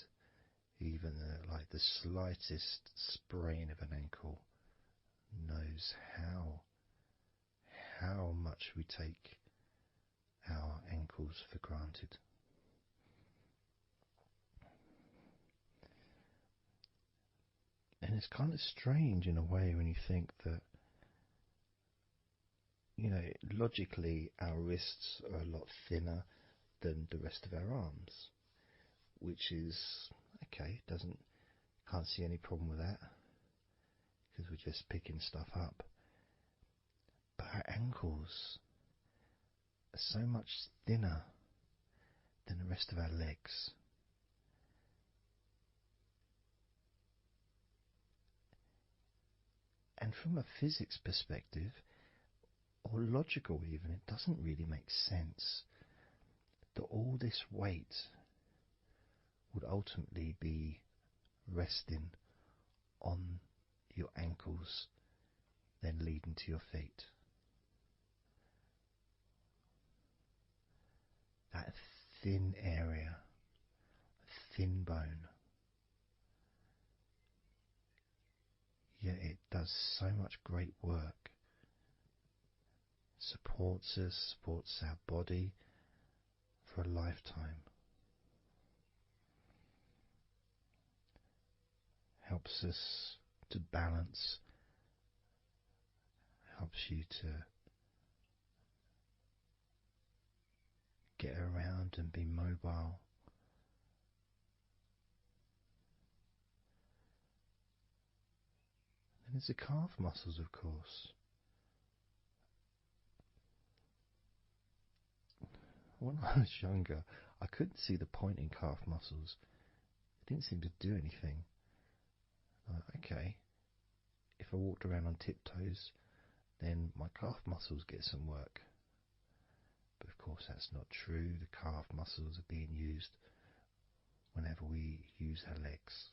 even like the slightest sprain of an ankle knows how much we take our ankles for granted. And it's kind of strange in a way when you think that, logically our wrists are a lot thinner than the rest of our arms, which is okay, can't see any problem with that because we're just picking stuff up. But our ankles are so much thinner than the rest of our legs. And from a physics perspective, or logical even, it doesn't really make sense that all this weight would ultimately be resting on your ankles, then leading to your feet. That thin area, thin bone, yet it does so much great work. Supports us, supports our body for a lifetime. Helps us to balance, helps you to get around and be mobile. And there's the calf muscles, of course. When I was younger, I couldn't see the point in calf muscles. It didn't seem to do anything. Okay, if I walked around on tiptoes, then my calf muscles get some work. But of course that's not true. The calf muscles are being used whenever we use our legs.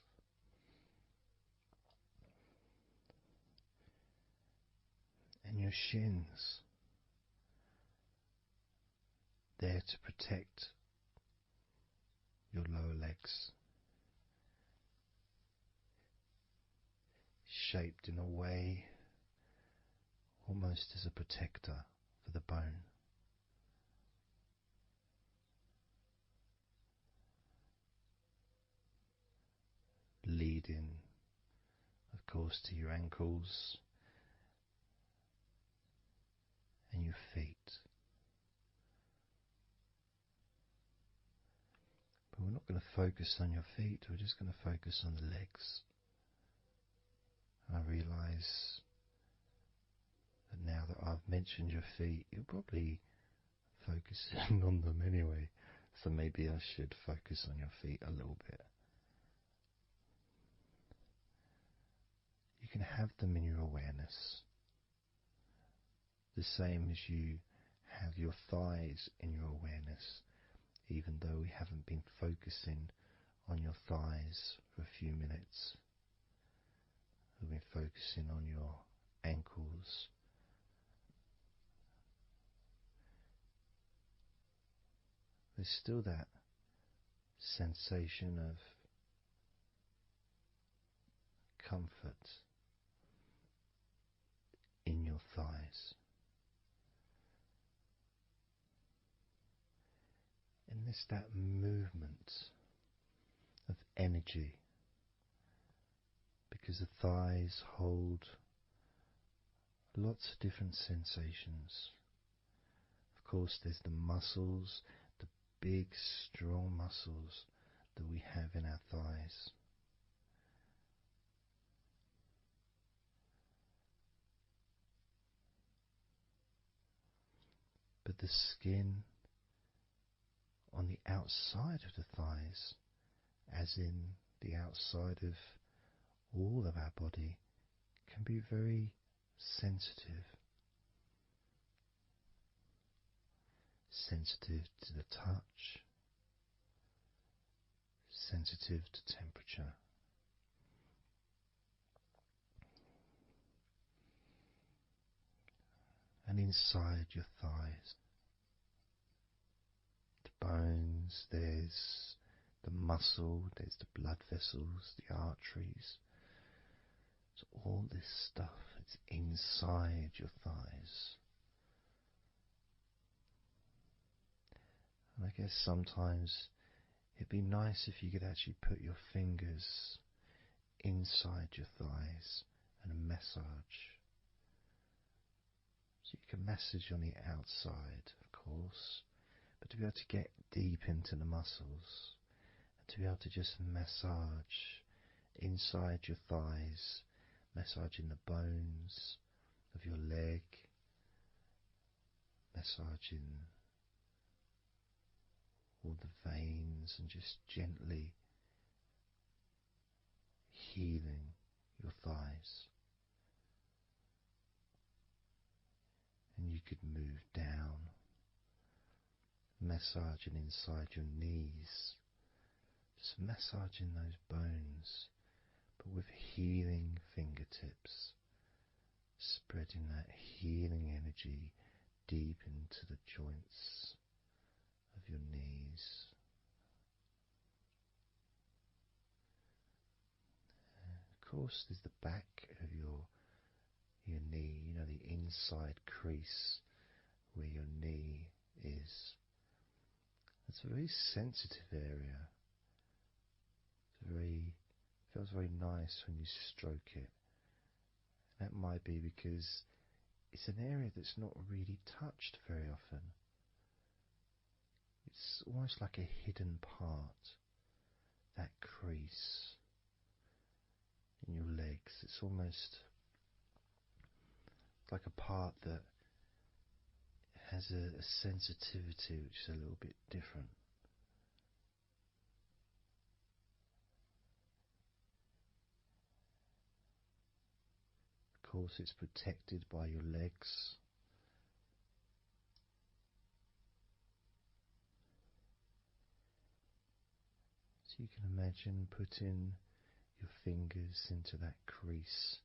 And your shins, there to protect your lower legs, shaped in a way almost as a protector for the bone. Leading, of course, to your ankles and your feet. But we're not going to focus on your feet, we're just going to focus on the legs. I realise that now that I've mentioned your feet, you're probably focusing on them anyway. So maybe I should focus on your feet a little bit. You can have them in your awareness, the same as you have your thighs in your awareness, even though we haven't been focusing on your thighs for a few minutes. We've been focusing on your ankles, there's still that sensation of comfort in your thighs. And there's that movement of energy, because the thighs hold lots of different sensations. Of course, there's the muscles, the big, strong muscles that we have in our thighs. But the skin on the outside of the thighs, as in the outside of all of our body, can be very sensitive. sensitive to the touch, sensitive to temperature. And inside your thighs, the bones, there's the muscle, there's the blood vessels, the arteries. So all this stuff, it's inside your thighs. And I guess sometimes it'd be nice if you could actually put your fingers inside your thighs and massage. So you can massage on the outside, of course, but to be able to get deep into the muscles, and to be able to just massage inside your thighs, massaging the bones of your leg, massaging all the veins, and just gently healing your thighs. And you could move down, massaging inside your knees, just massaging those bones, but with healing fingertips, spreading that healing energy deep into the joints of your knees. Of course, there's the back of your knee, you know, the inside crease where your knee is. It's a very sensitive area. Feels very nice when you stroke it. That might be because it's an area that's not really touched very often. It's almost like a hidden part, that crease in your legs. It's almost like a part that has a sensitivity which is a little bit different. Of course, it's protected by your legs. So you can imagine putting your fingers into that crease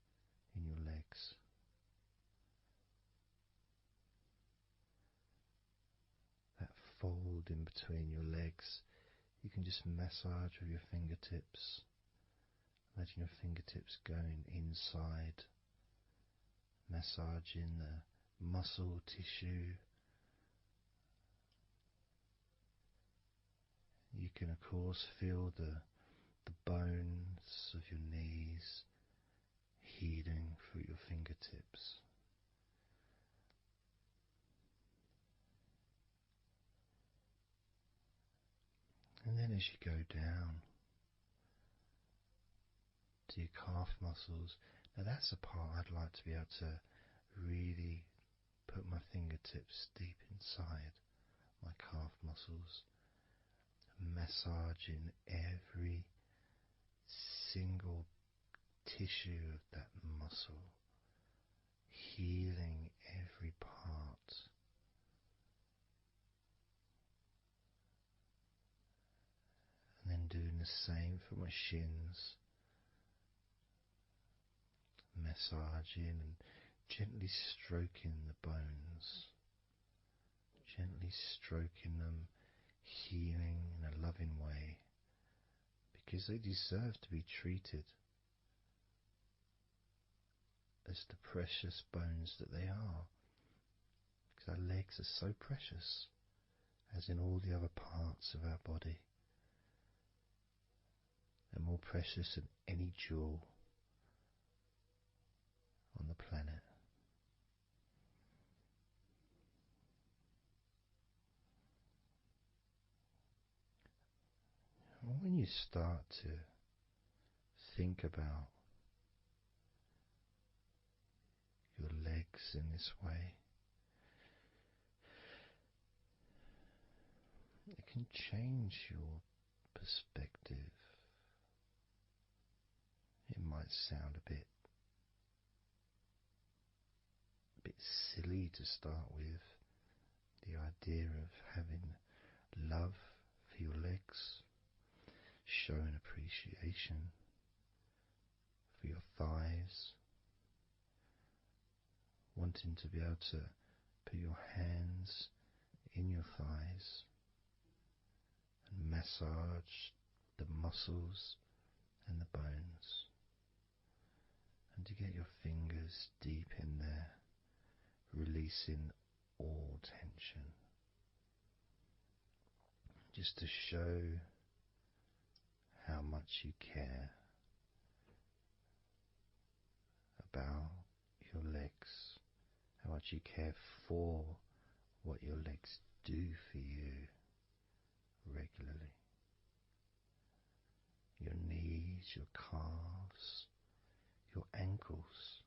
in your legs. That fold in between your legs, you can just massage with your fingertips. Imagine your fingertips going inside, massaging the muscle tissue. You can of course feel the bones of your knees healing through your fingertips. And then as you go down to your calf muscles, now that's a part I'd like to be able to really put my fingertips deep inside my calf muscles, massaging every single tissue of that muscle, healing every part. And then doing the same for my shins, massaging and gently stroking the bones, gently stroking them, healing in a loving way, because they deserve to be treated as the precious bones that they are, because our legs are so precious, as in all the other parts of our body. They're more precious than any jewel on the planet. And when you start to think about your legs in this way, it can change your perspective. It might sound a bit silly to start with, The idea of having love for your legs, showing appreciation for your thighs, wanting to be able to put your hands in your thighs and massage the muscles and the bones, and to get your fingers deep in there, releasing all tension, just to show how much you care about your legs, how much you care for what your legs do for you regularly. Your knees, your calves, your ankles,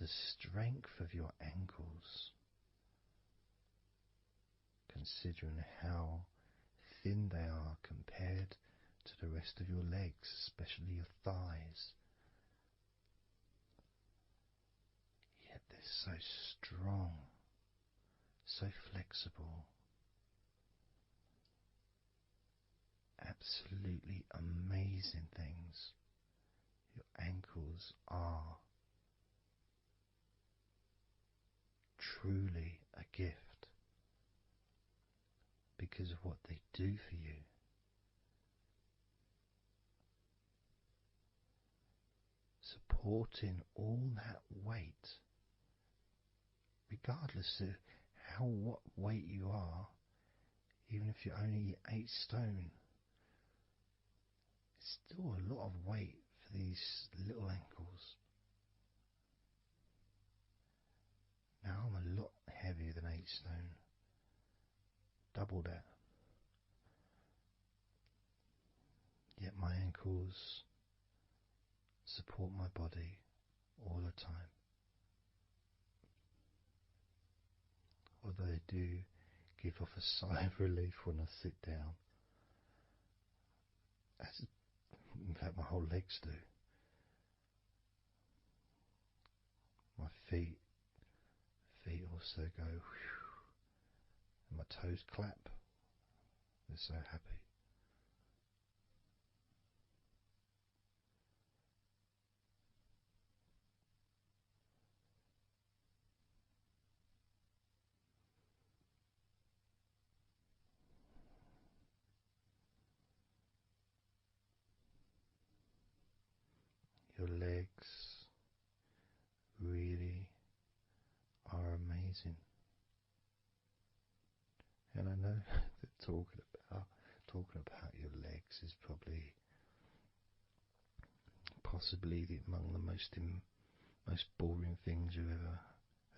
the strength of your ankles, considering how thin they are compared to the rest of your legs, especially your thighs. Yet they're so strong, so flexible. Absolutely amazing things. Your ankles are truly a gift because of what they do for you. Supporting all that weight, regardless of what weight you are, even if you're only 8 stone, it's still a lot of weight for these little ankles. Now I'm a lot heavier than 8 stone, double that. Yet my ankles support my body all the time. Although they do give off a sigh of relief when I sit down. In fact, my whole legs do. My feet also go whew, and my toes clap. They're so happy. Your legs really are amazing. And I know that talking about your legs is probably possibly among the most boring things you've ever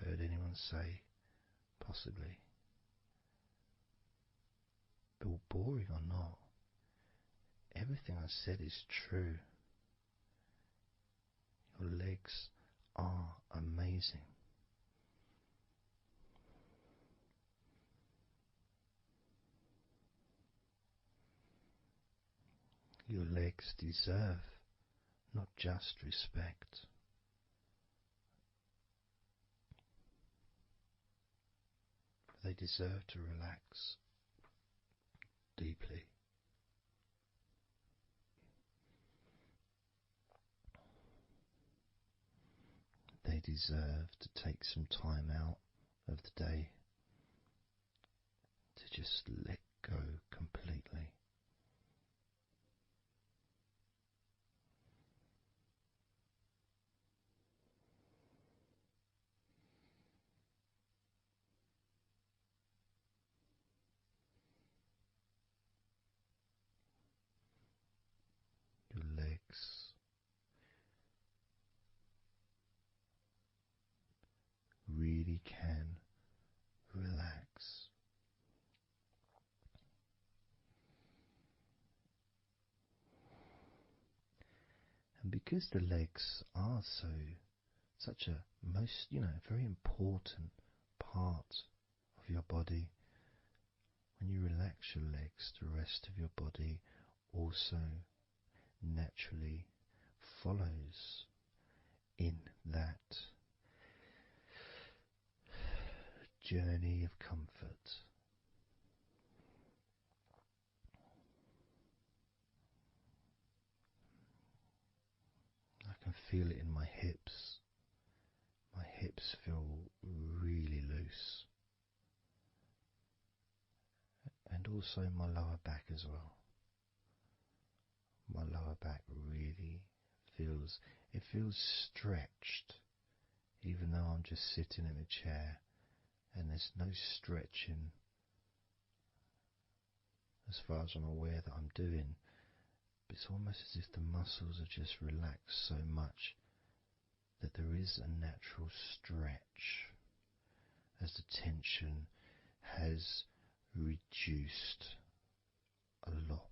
heard anyone say, possibly. But boring or not, everything I said is true. Your legs are amazing. Your legs deserve not just respect, but they deserve to relax deeply. They deserve to take some time out of the day to just let go completely. Your legs really can relax. And because the legs are such a very important part of your body, when you relax your legs, the rest of your body also naturally follows in that journey of comfort. I can feel it in my hips. My hips feel really loose. And also my lower back as well. My lower back really feels stretched, even though I'm just sitting in a chair and there's no stretching as far as I'm aware that I'm doing. But it's almost as if the muscles are just relaxed so much that there is a natural stretch as the tension has reduced a lot.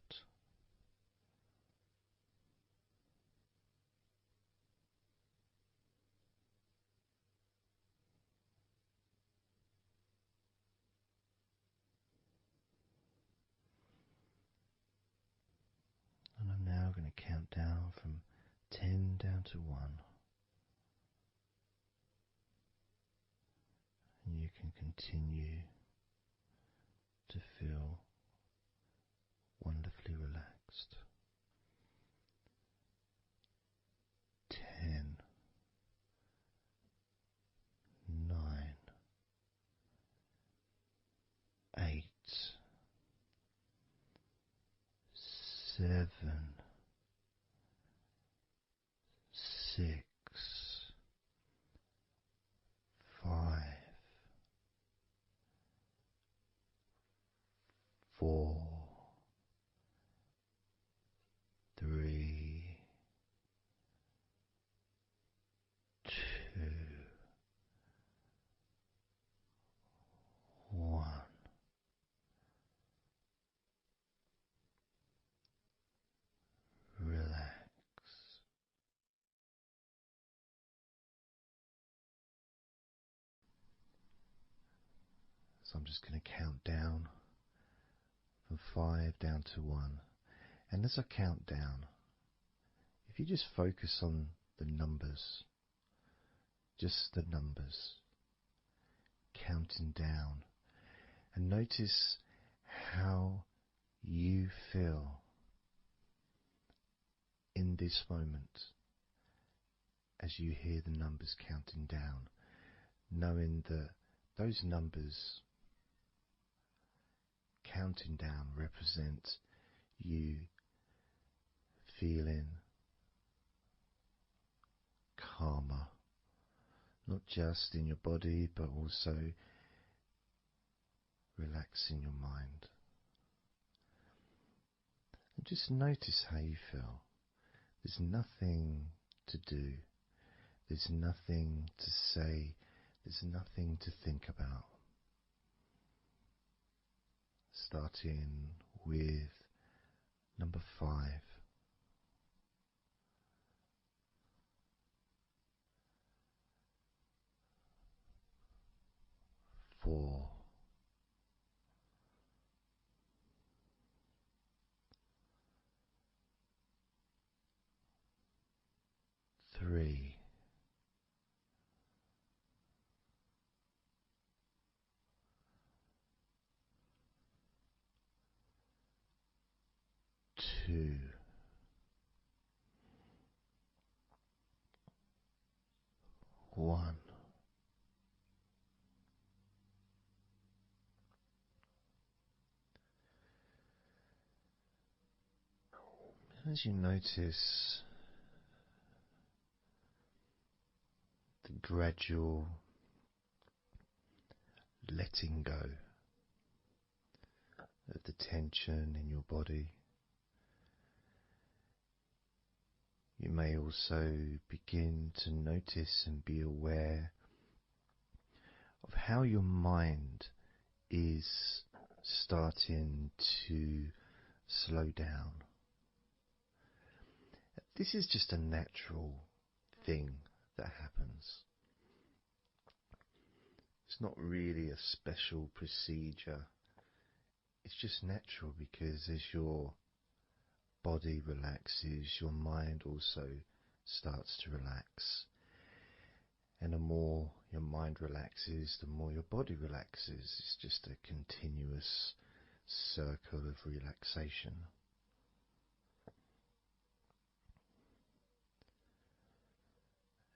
And I'm now going to count down from 10 down to 1. And you can continue to feel wonderfully relaxed. 10, 9, 8, 7, 6, 5, 4, 3, 2, 1. Relax. So I'm just going to count down from 5 down to 1. And as I count down, if you just focus on the numbers, just the numbers, counting down, and notice how you feel in this moment as you hear the numbers counting down, knowing that those numbers counting down represent you feeling calmer, not just in your body but also relaxing your mind. And just notice how you feel. There's nothing to do, there's nothing to say, there's nothing to think about. Starting with number 5. 4. 3. 2. 1. As you notice the gradual letting go of the tension in your body, you may also begin to notice and be aware of how your mind is starting to slow down. This is just a natural thing that happens. It's not really a special procedure. It's just natural because as your body relaxes, your mind also starts to relax. And the more your mind relaxes, the more your body relaxes. It's just a continuous circle of relaxation.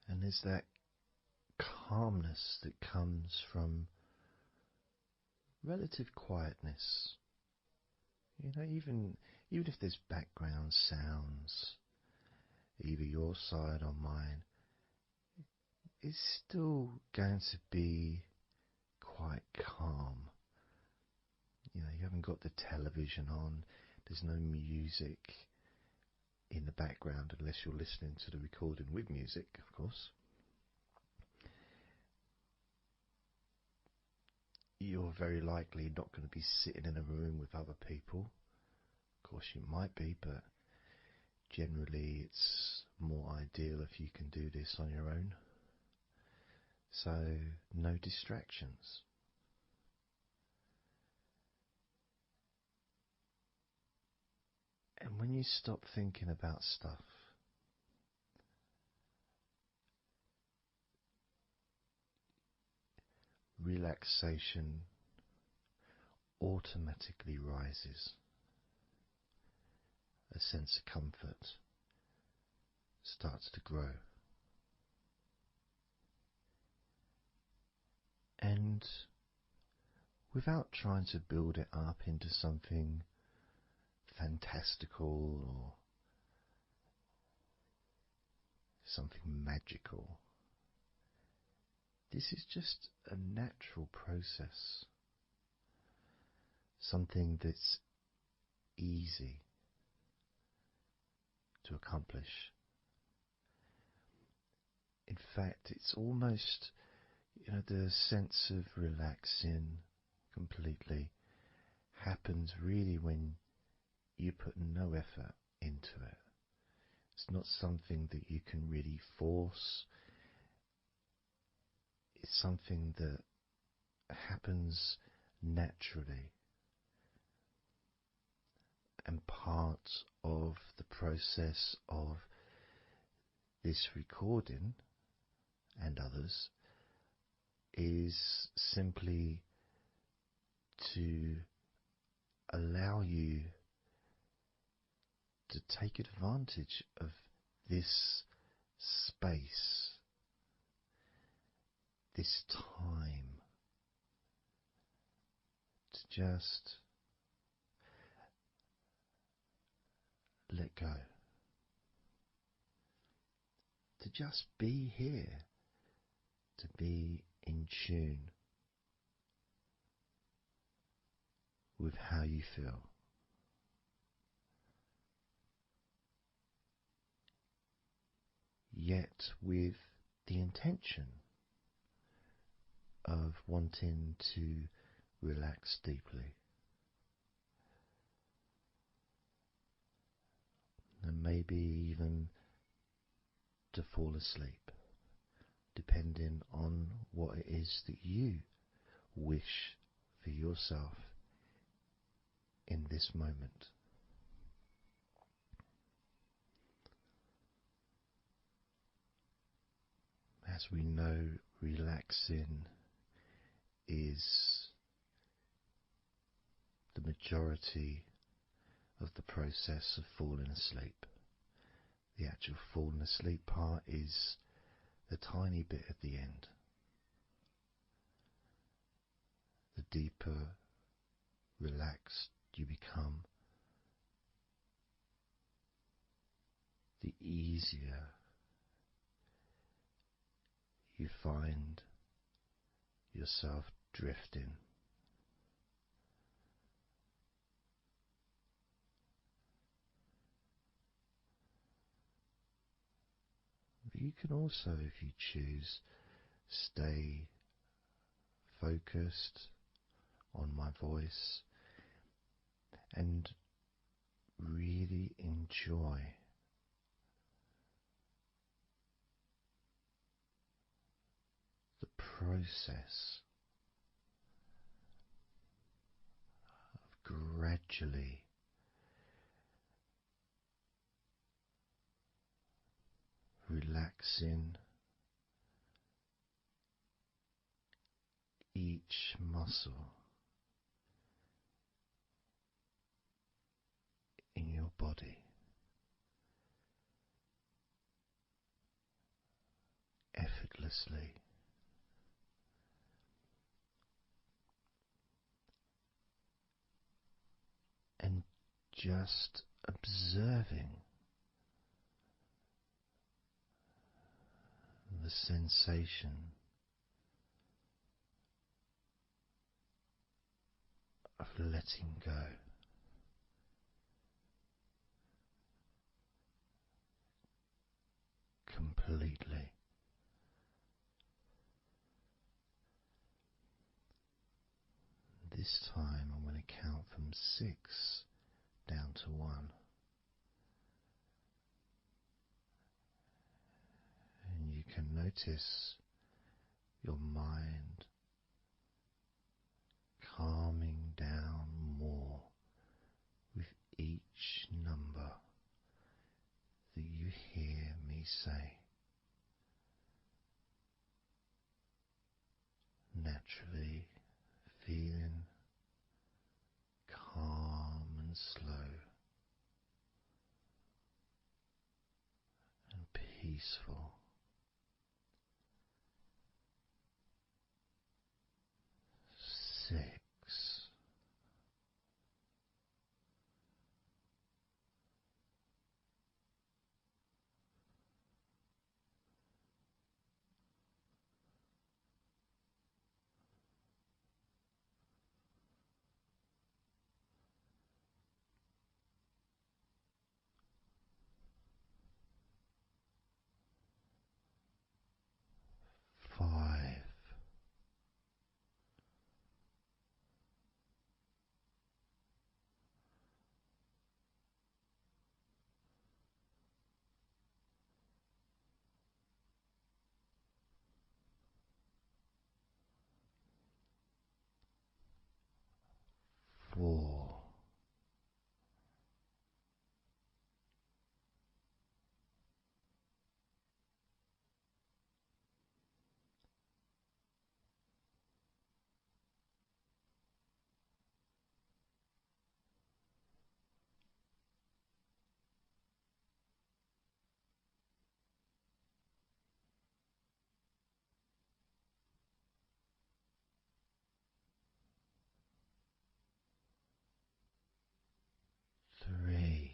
And there's that calmness that comes from relative quietness. You know, even if there's background sounds, either your side or mine, it's still going to be quite calm. You know, you haven't got the television on, there's no music in the background unless you're listening to the recording with music, of course. You're very likely not going to be sitting in a room with other people. Of course you might be, but generally it's more ideal if you can do this on your own. So no distractions. And when you stop thinking about stuff, relaxation automatically rises. A sense of comfort starts to grow. And without trying to build it up into something fantastical or something magical, this is just a natural process. Something that's easy to accomplish. In fact, it's almost, the sense of relaxing completely happens really when you put no effort into it. It's not something that you can really force. It's something that happens naturally. And part of the process of this recording and others is simply to allow you to take advantage of this space, this time, to just let go, to just be here, to be in tune with how you feel. Yet with the intention of wanting to relax deeply. And maybe even to fall asleep, depending on what it is that you wish for yourself in this moment. As we know, relaxing is the majority of the process of falling asleep. The actual falling asleep part is the tiny bit at the end. The deeper relaxed you become, the easier you find yourself drifting. But you can also, if you choose, stay focused on my voice and really enjoy the process of gradually relaxing each muscle in your body effortlessly, and just observing the sensation of letting go completely. This time I'm going to count from 6 down to 1, and you can notice your mind calming down more with each number that you hear me say. Naturally feeling calm and slow and peaceful. 6. 5. 4. 3.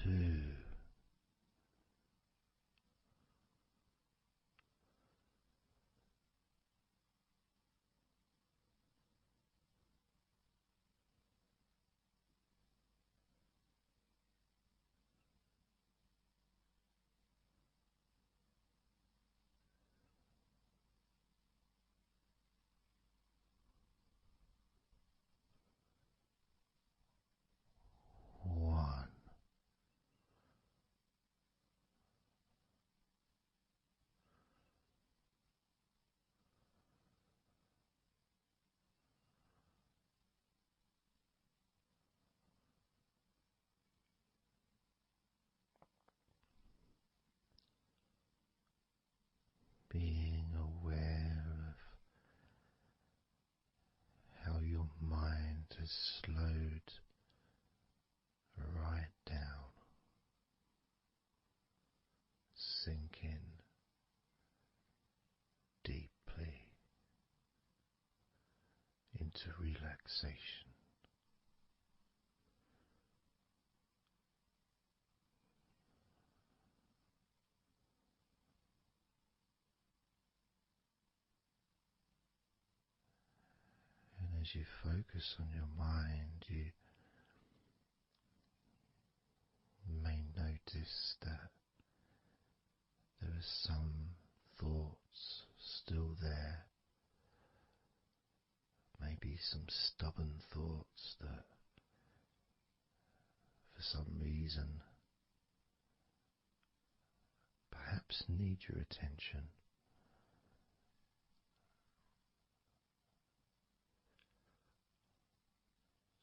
Two. One. Being aware of how your mind has slowed right down, sinking deeply into relaxation. And as you focus on your mind, you may notice notice that there are some thoughts still there, maybe some stubborn thoughts that for some reason perhaps need your attention.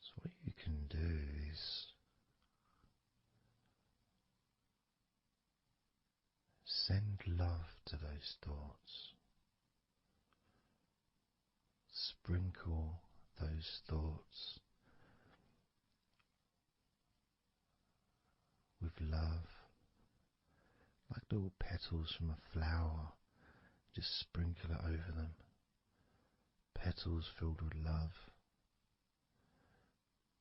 So what you can do is send love to those thoughts. Sprinkle those thoughts with love, like little petals from a flower. Just sprinkle it over them. Petals filled with love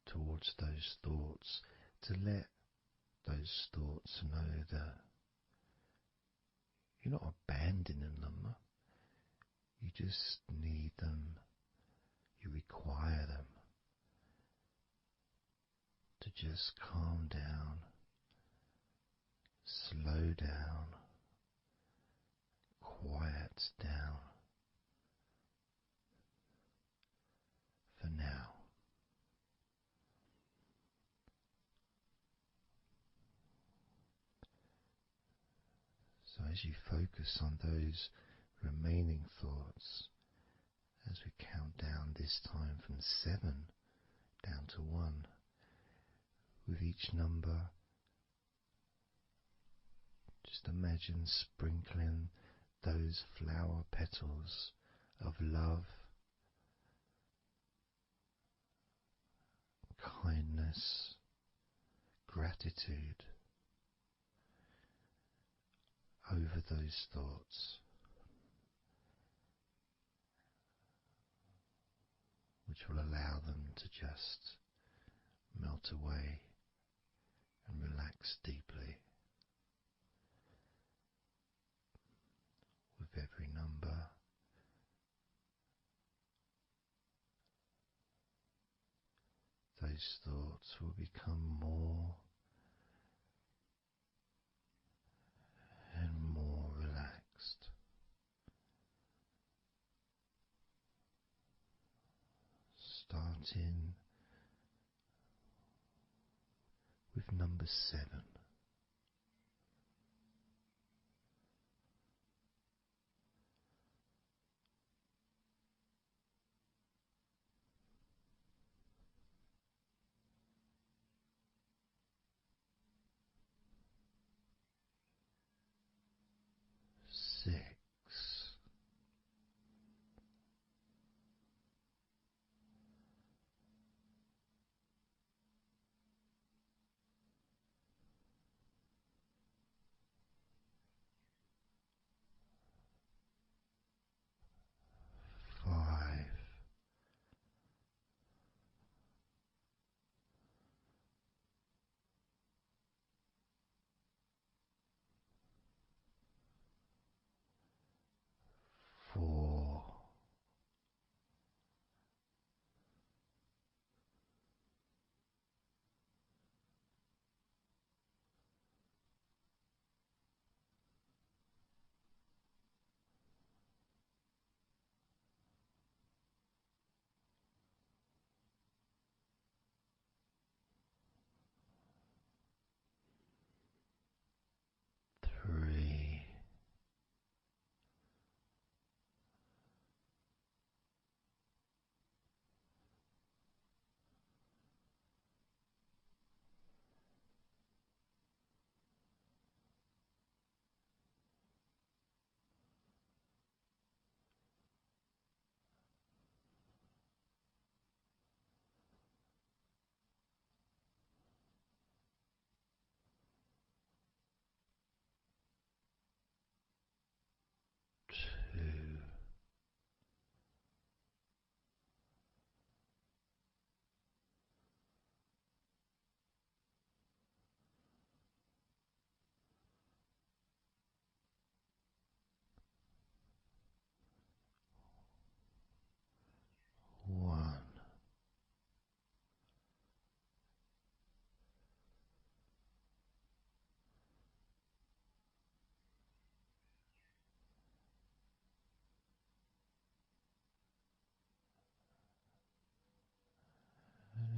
towards those thoughts, to let those thoughts know that you're not abandoning them. You just need them. You require them to just calm down, slow down, quiet down for now. So as you focus on those remaining thoughts, as we count down this time from 7 down to 1, with each number, just imagine sprinkling those flower petals of love, kindness, gratitude over those thoughts, which will allow them to just melt away and relax deeply. With every number, those thoughts will become more and more relaxed. Starting with number 7. 6. 5.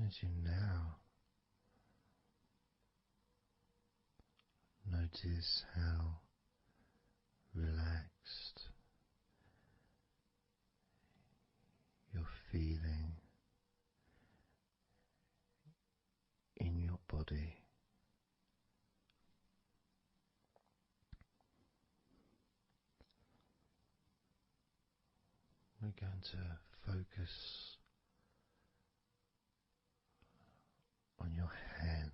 as you now notice how relaxed you're feeling in your body. We're going to focus on your hands.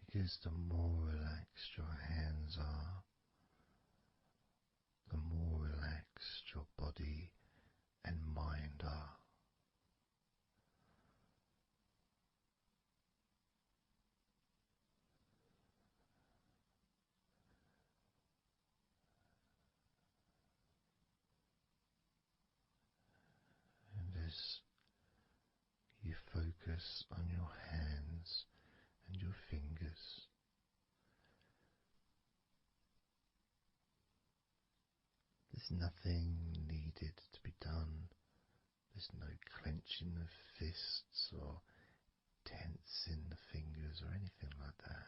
Because the more relaxed your hands are, the more relaxed your body and mind are. And as you focus on your hands and your fingers, there's nothing needed to be done. There's no clenching of fists or tensing the fingers or anything like that.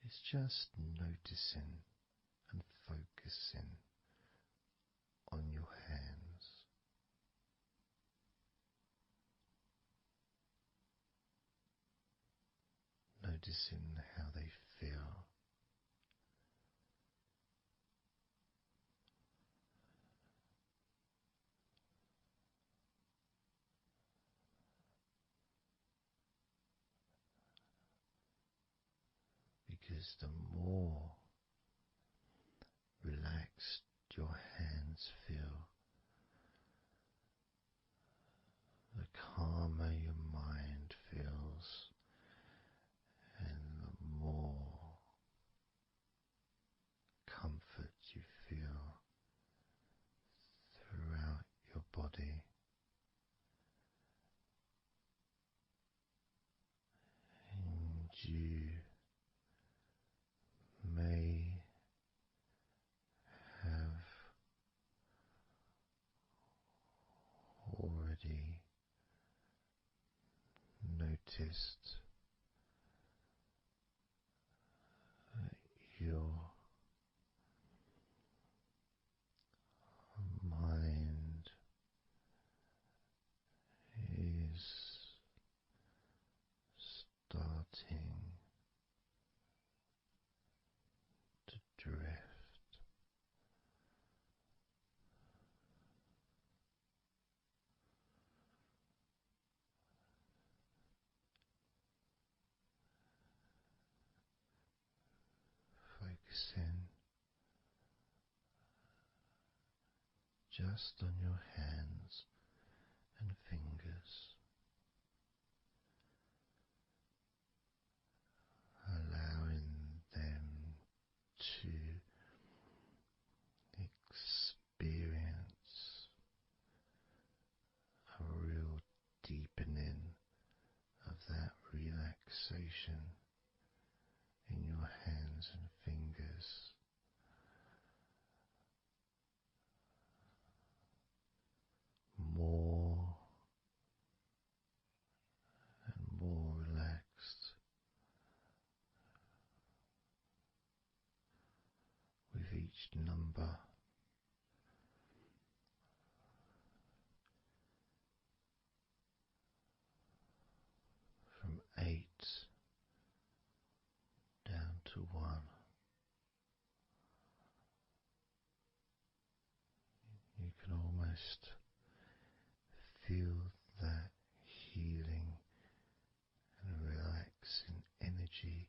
It's just noticing and focusing on your hands. Noticing how they feel. Because the more relaxed your hands feel, the calmer your mind feels, and the more comfort you feel throughout your body. And you may have already noticed that your mind is starting to drift. Focusing just on your hands and fingers, allowing them to experience a real deepening of that relaxation in your hands and fingers. More and more relaxed with each number. From 8 down to 1. You can almost feel that healing and relaxing energy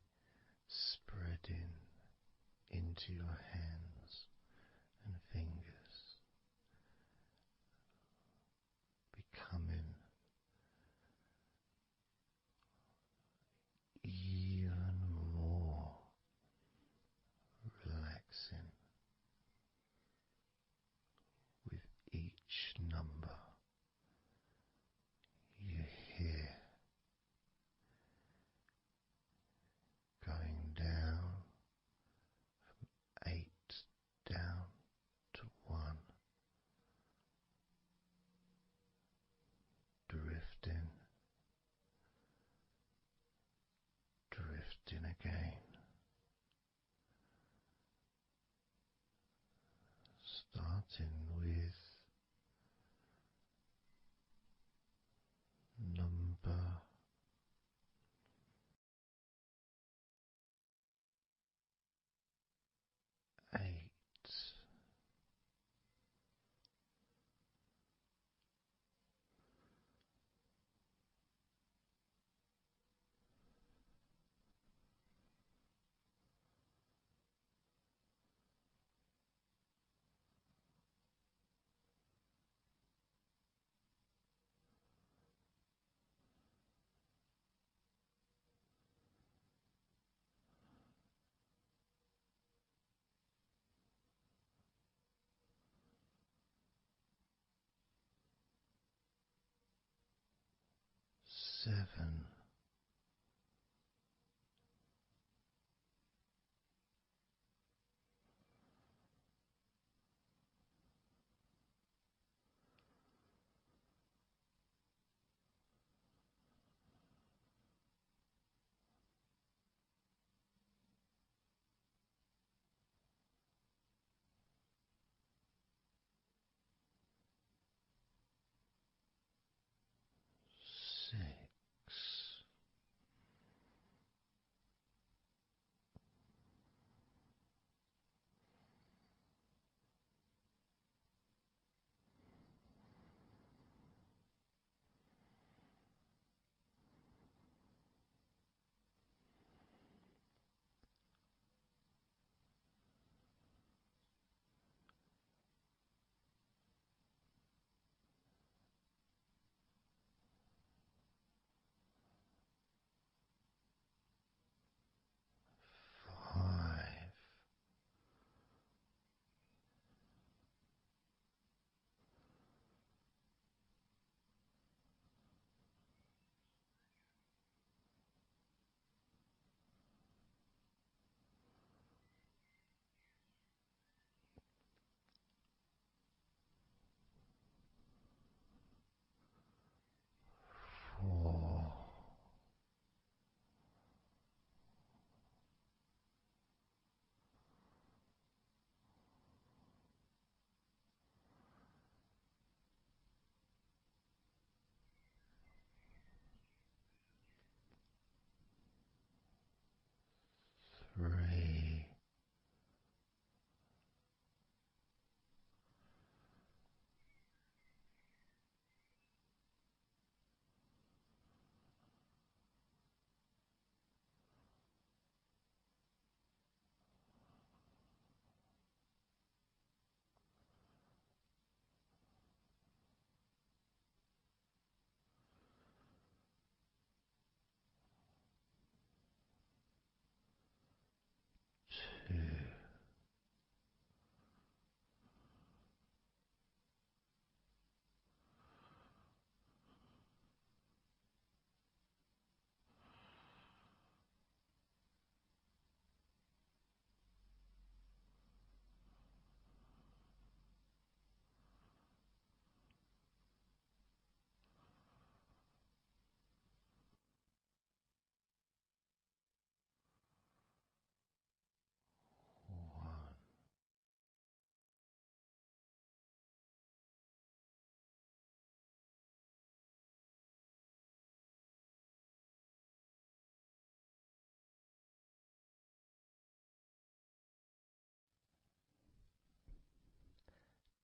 spreading into your hands and fingers, becoming even more relaxing with each number. Starting with number 8. 7. 6. 5. 4. 3. 2. 1.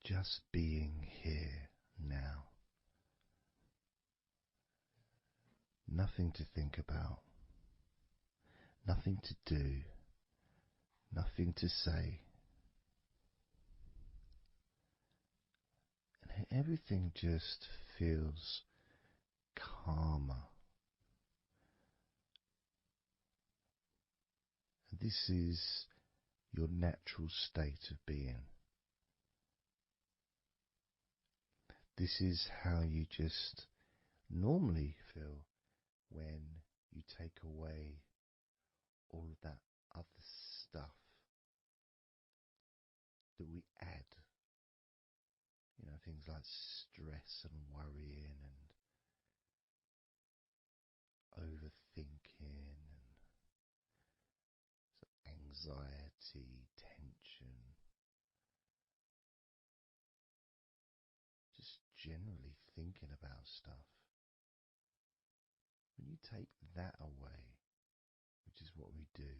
Just being here now. Nothing to think about, nothing to do, nothing to say. And everything just feels calmer. And this is your natural state of being. This is how you just normally feel when you take away all of that other stuff that we add. Things like stress and worrying and overthinking and anxiety, tension. stuff. When you take that away, which is what we do,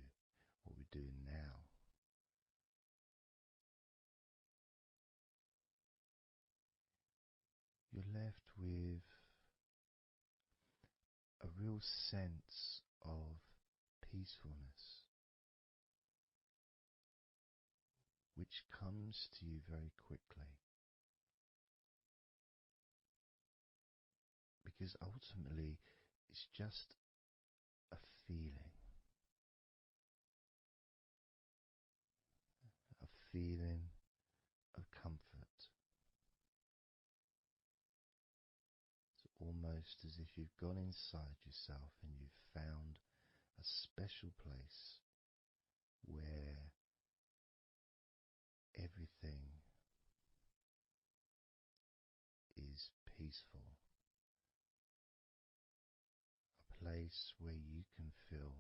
what we're doing now, you're left with a real sense of peacefulness, which comes to you very quickly. Because ultimately, it's just a feeling. A feeling of comfort. It's almost as if you've gone inside yourself and you've found a special place where everything is peaceful. A place where you can feel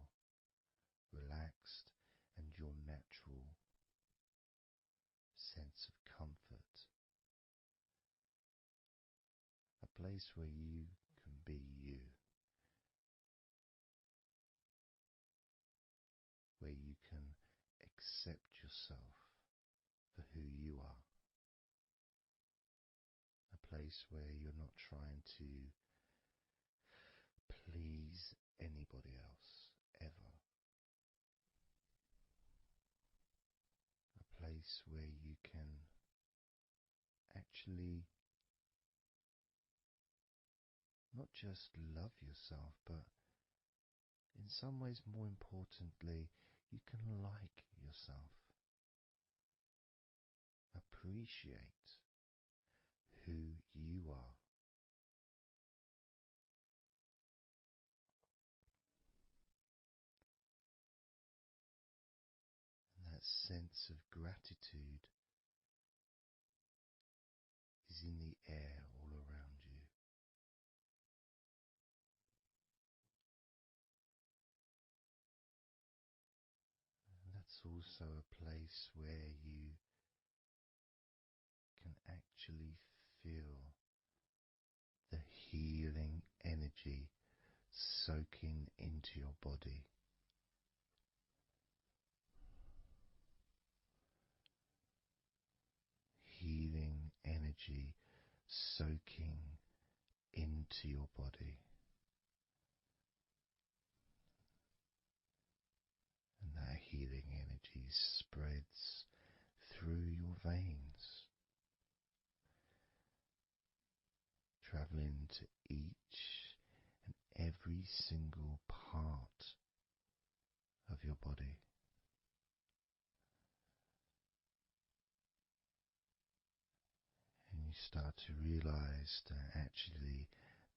relaxed and your natural sense of comfort. A place where you can be you. Where you can accept yourself for who you are. A place where you're not trying to please anybody else, ever. A place where you can actually not just love yourself, but in some ways, more importantly, you can like yourself. Appreciate who you are. And that sense of gratitude is in the air all around you. And that's also a place where you can actually feel the healing energy soaking into your body. Healing energy soaking into your body. And that healing energy spreads through your veins, traveling to each and every single part of your body. And you start to realize that actually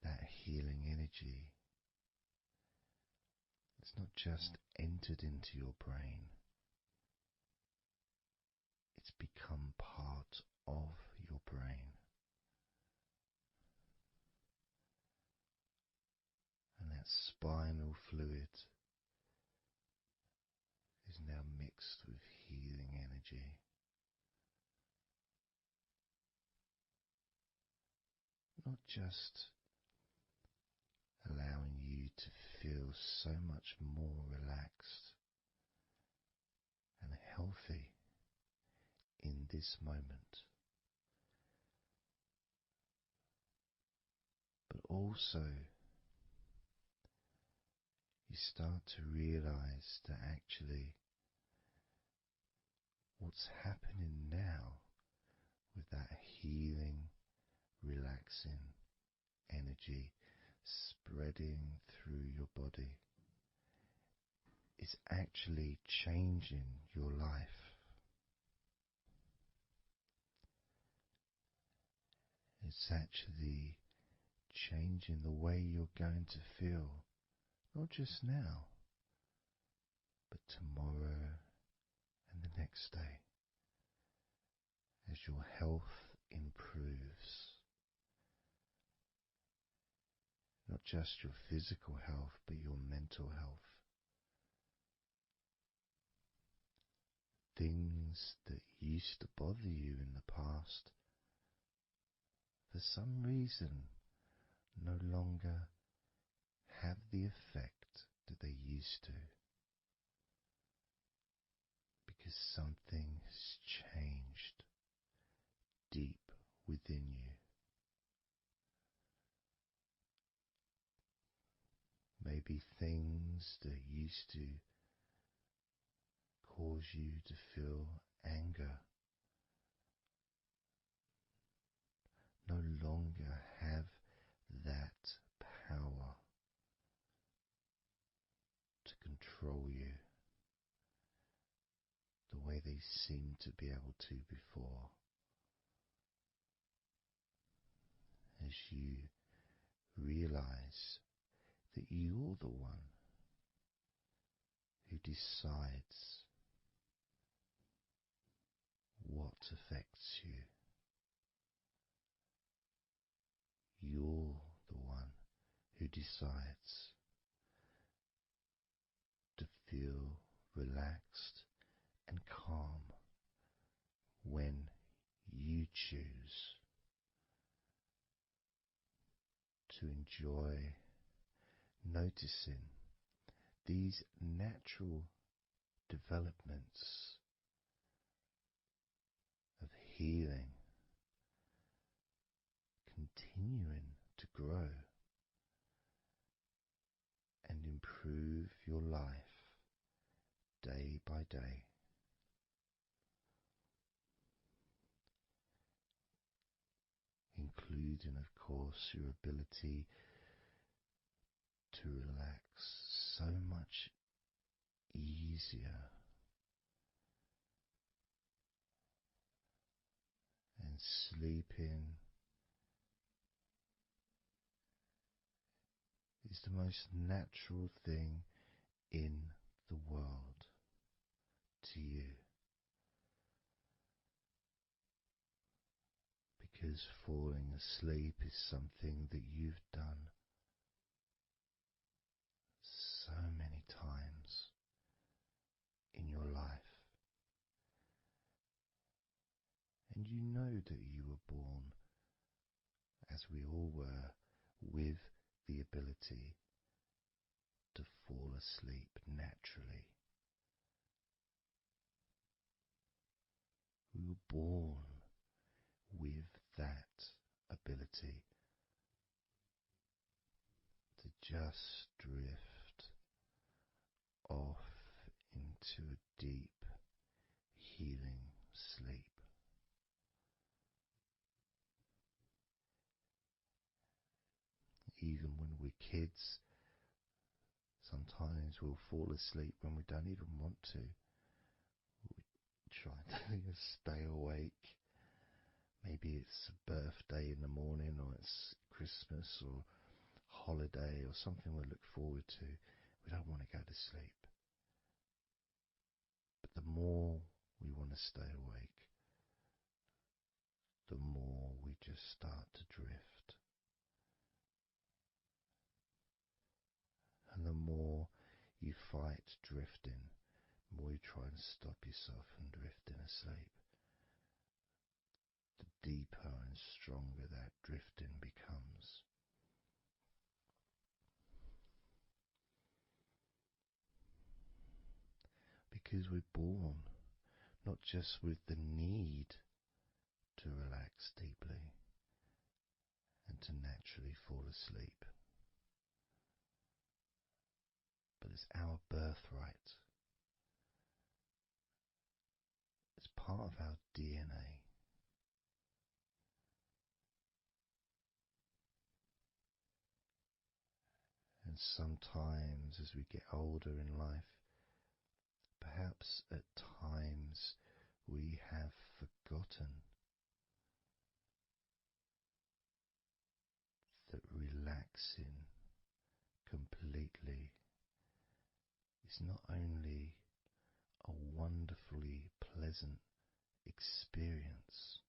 that healing energy, it's not just entered into your brain, it's become part of your brain. And that spinal fluid is now mixed with healing energy. Not just allowing you to feel so much more relaxed and healthy in this moment, but also you start to realize that actually what's happening now with that healing, relaxing energy spreading through your body is actually changing your life. It's actually changing the way you're going to feel, not just now, but tomorrow and the next day, as your health improves. Not just your physical health, but your mental health. Things that used to bother you in the past, for some reason, no longer have the effect that they used to, because something has changed deep within you. Maybe things that used to cause you to feel anger no longer have that power to control you the way they seemed to be able to before. As you realize that you're the one who decides what affects you. You're the one who decides to feel relaxed and calm when you choose to enjoy noticing these natural developments of healing continuing to grow and improve your life day by day. Including, of course, your ability to relax so much easier and sleeping is the most natural thing in the world to you, because falling asleep is something that you've done so many times in your life, and you know that you were born, as we all were, with the ability to fall asleep naturally. We were born with that ability to just drift off into a deep, healing sleep. Even when we're kids, sometimes we'll fall asleep when we don't even want to. We try to stay awake. Maybe it's a birthday in the morning, or it's Christmas or holiday or something we look forward to. We don't want to go to sleep. But the more we want to stay awake, the more we just start to drift. And the more you fight drifting, the more you try and stop yourself from drifting asleep, the deeper and stronger that drifting becomes. Because we're born not just with the need to relax deeply and to naturally fall asleep, but it's our birthright. It's part of our DNA. And sometimes as we get older in life, perhaps at times we have forgotten that relaxing completely is not only a wonderfully pleasant experience,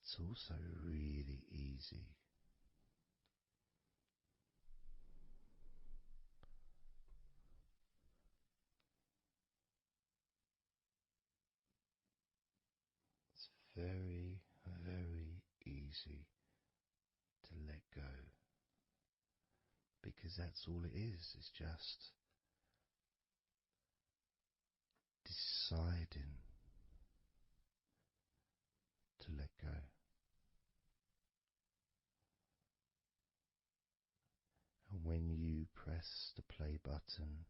it's also really easy. It's very easy to let go, because that's all it is. It's just deciding to let go. And when you press the play button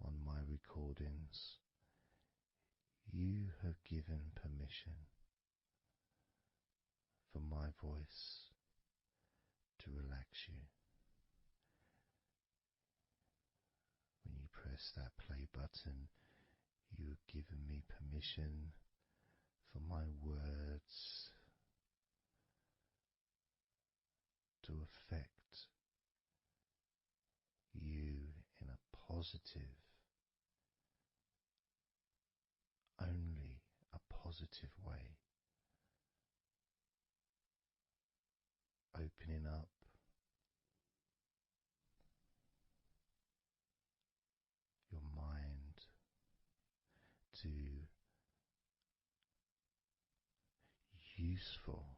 on my recordings, you have given permission for my voice to relax you. When you press that play button, you have given me permission for my words to affect you in a positive, only a positive way, opening up your mind to useful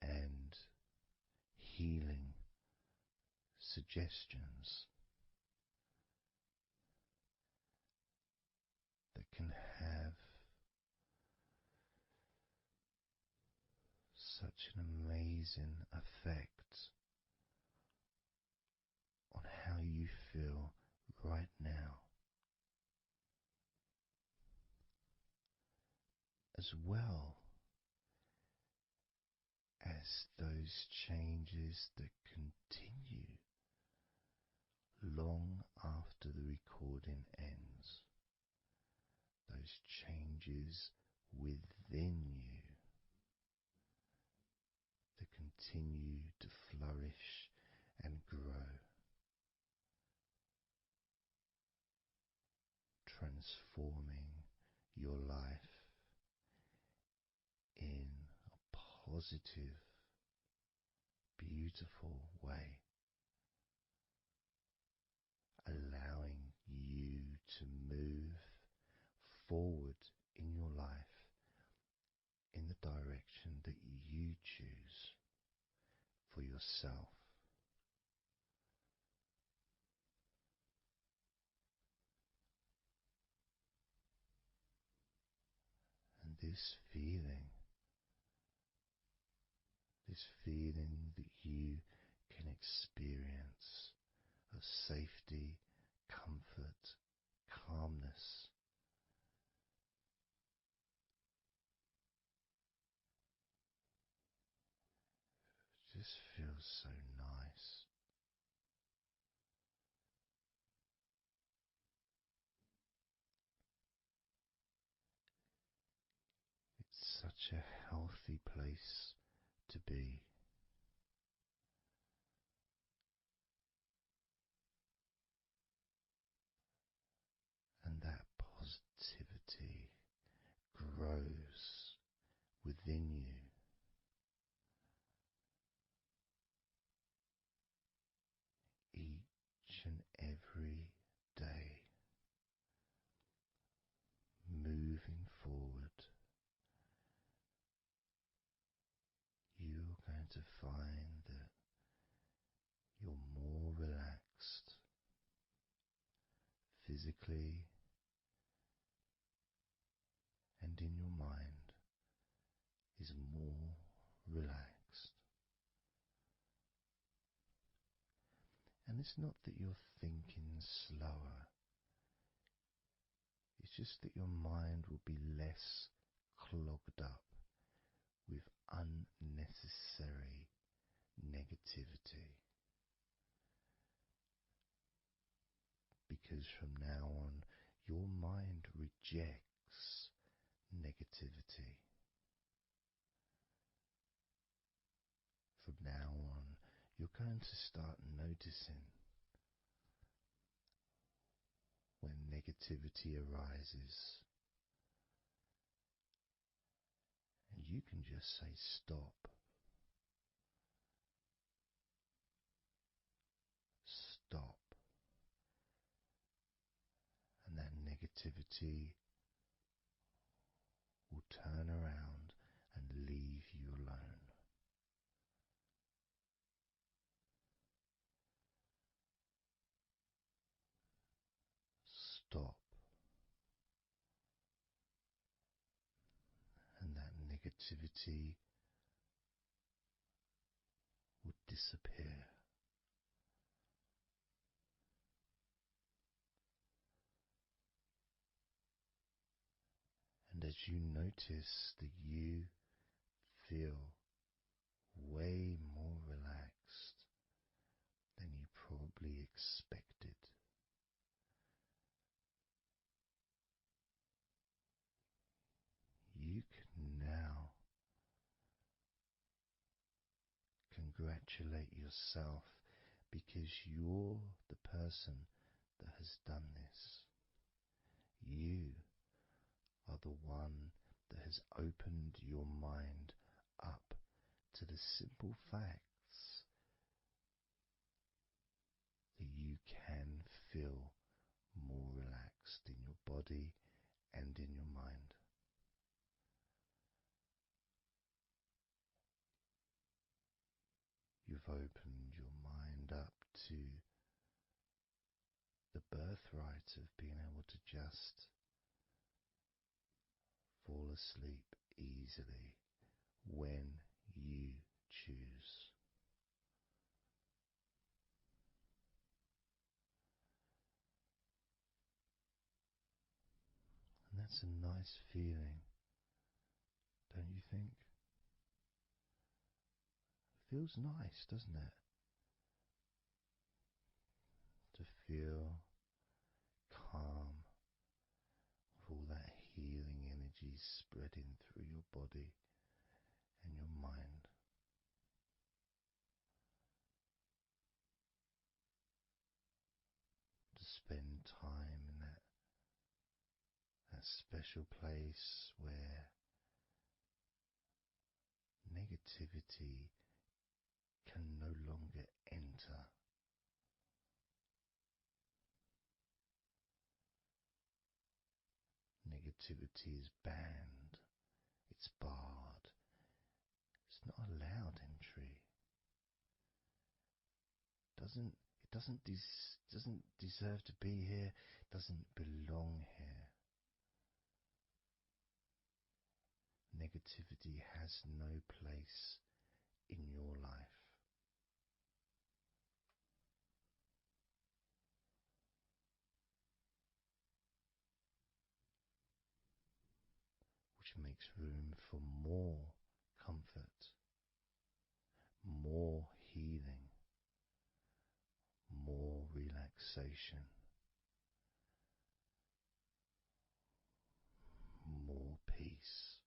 and healing suggestions that can have such an amazing effect on how you feel right now, as well as those changes that continue long after the recording ends, those changes within you that continue to flourish and grow, transforming your life in a positive, beautiful way, allowing you to move forward in your life in the direction that you choose for yourself. And this feeling that you can experience of safety, comfort, calmness, just feels so nice. It's such a healthy place to be. And that positivity grows within you. Each and every day, moving forward, you're going to find that you're more relaxed physically and in your mind is more relaxed. And it's not that you're thinking slower, it's just that your mind will be less clogged up with unnecessary negativity. Because from now on, your mind rejects negativity. From now on, you're going to start noticing when negativity arises, and you can just say stop. Stop. And that negativity will turn around and negativity would disappear. And as you notice that you feel way more relaxed than you probably expected, you can now congratulate yourself because you're the person that has done this. You are the one that has opened your mind up to the simple facts that you can feel more relaxed in your body and in your mind. You've opened your mind up to the birthright of being able to just fall asleep easily when you choose. And that's a nice feeling, don't you think? It feels nice, doesn't it? To feel calm with all that healing energy spreading through your body and your mind. To spend time in that special place where negativity can no longer enter. Negativity is banned, it's barred, it's not allowed entry. Doesn't deserve to be here, doesn't belong here. Negativity has no place in your life. Which makes room for more comfort, more healing, more relaxation, more peace.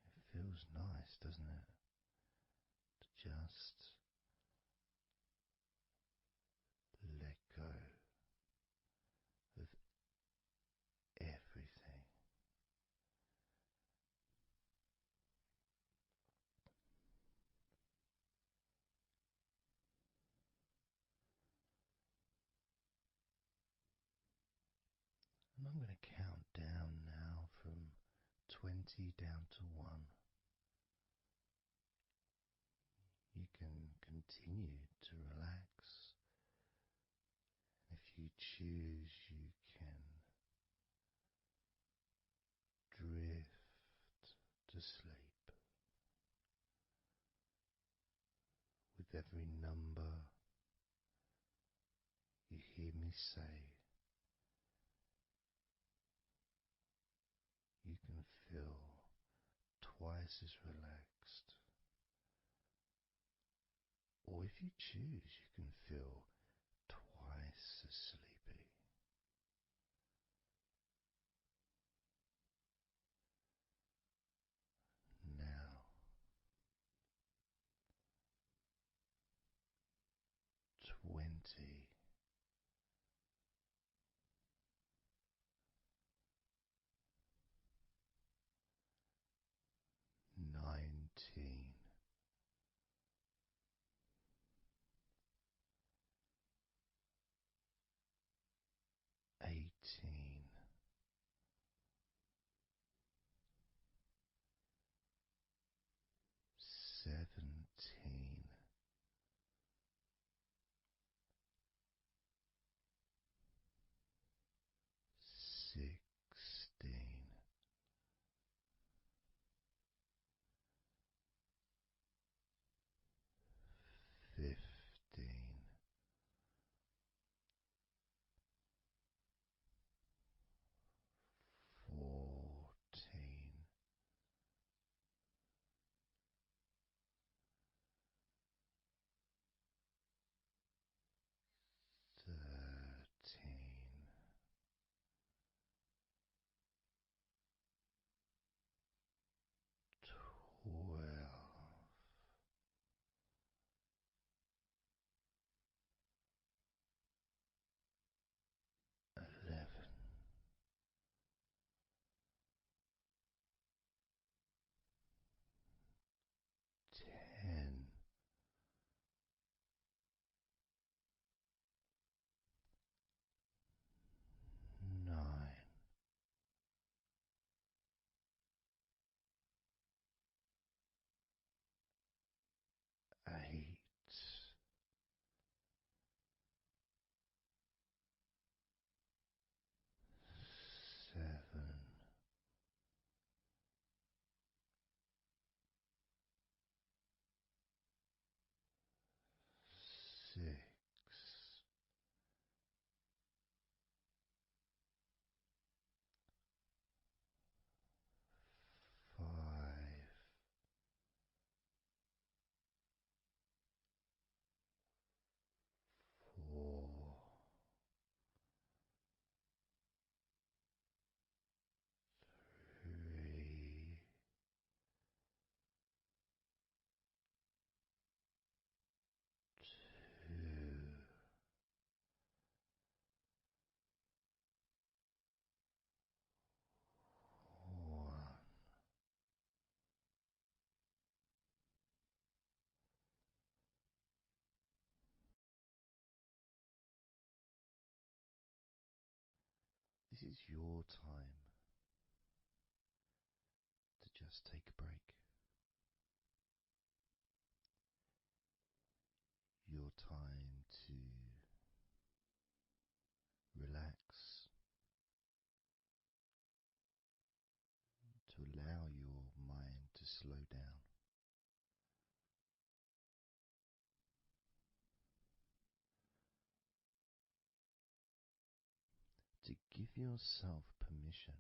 It feels nice, doesn't it? To just let go of everything. And I'm going to count down now from 20 down to 1. You can continue to relax. If you choose, you can drift to sleep. With every number you hear me say, you can feel twice as relaxed. Or if you choose, you can feel twice as sleepy. Now, 20. 19. 18. is your time to just take a break. Your time to relax, to allow your mind to slow down. To give yourself permission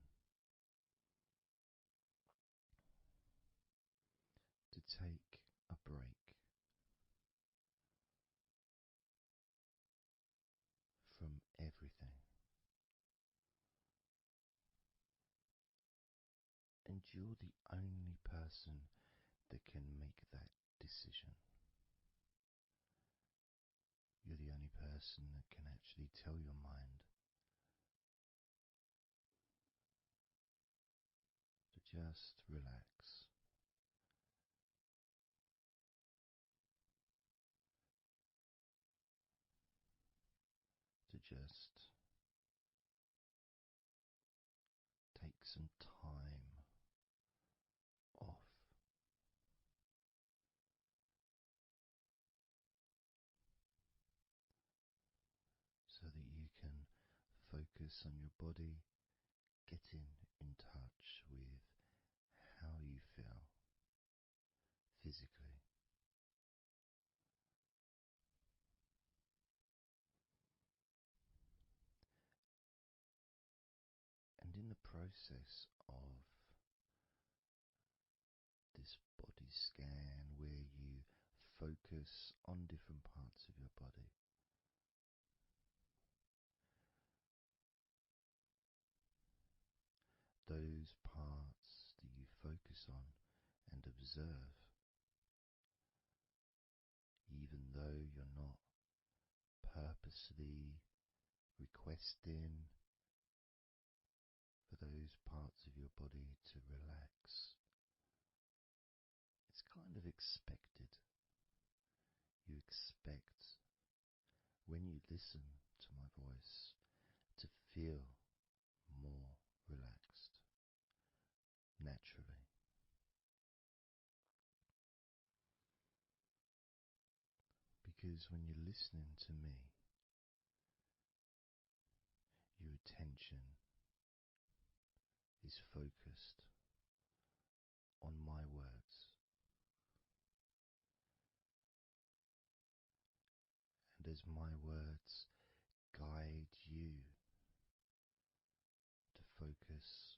to take a break from everything. And you're the only person that can make that decision. You're the only person that can actually tell your mind to just relax. To just take some time off. So that you can focus on your body, getting in touch with how you feel physically. And in the process of this body scan, where you focus on different parts of your body, those parts that you focus on and observe, even though you're not purposely requesting for those parts of your body to relax, it's kind of expected. You expect, when you listen to my voice, to feel more relaxed naturally. Because when you're listening to me, your attention is focused on my words. And as my words guide you to focus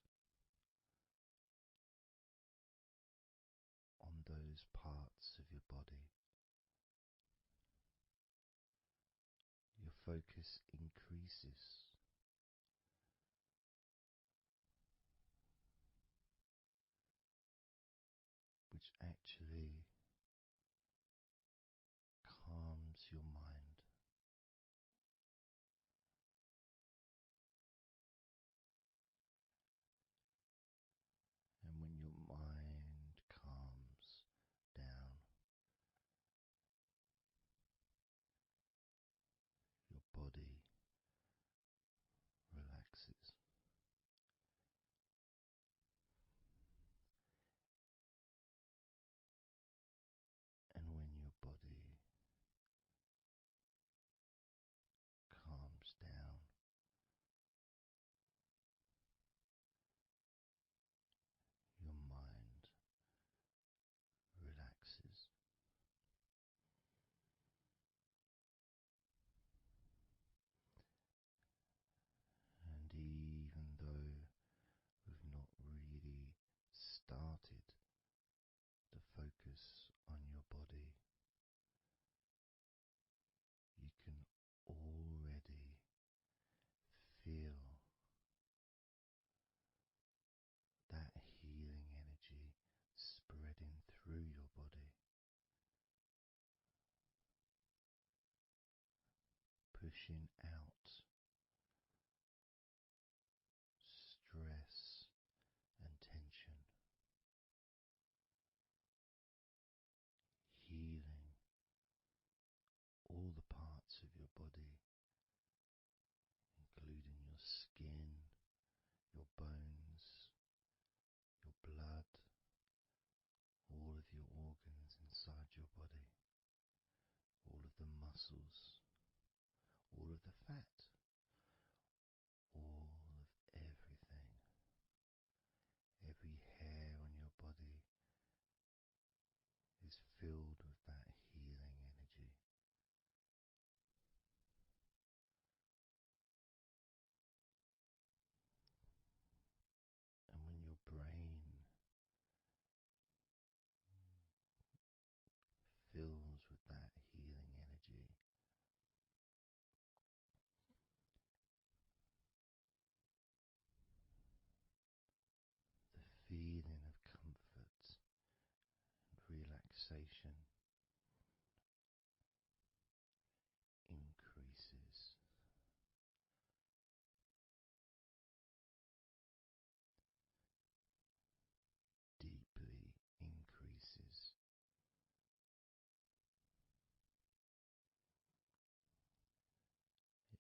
on those parts of your body, your focus increases, which actually calms your mind. And when your mind calms down, your body relaxes. muscles, all of the fat, all of everything, every hair on your body is filled with that healing energy. And when your brain fills with that healing energy, the feeling of comfort and relaxation increases. Deeply increases.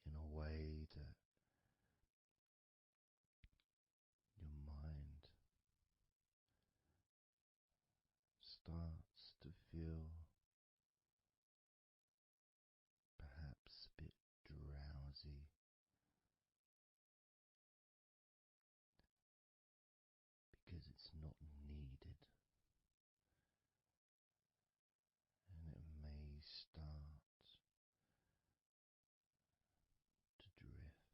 In a way that your mind starts to feel perhaps a bit drowsy, because it's not needed, and it may start to drift.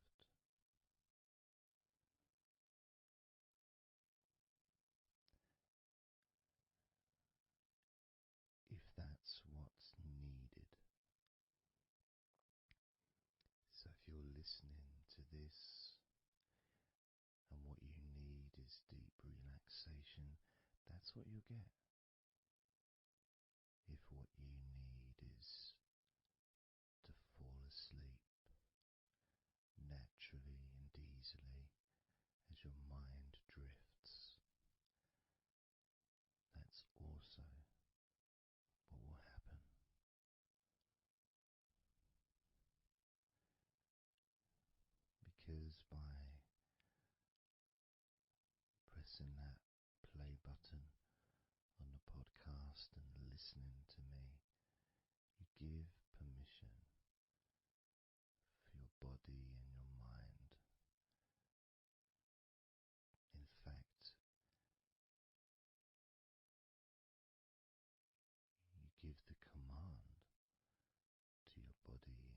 If that's what's needed. So if you're listening to this and what you need is deep relaxation, that's what you'll get.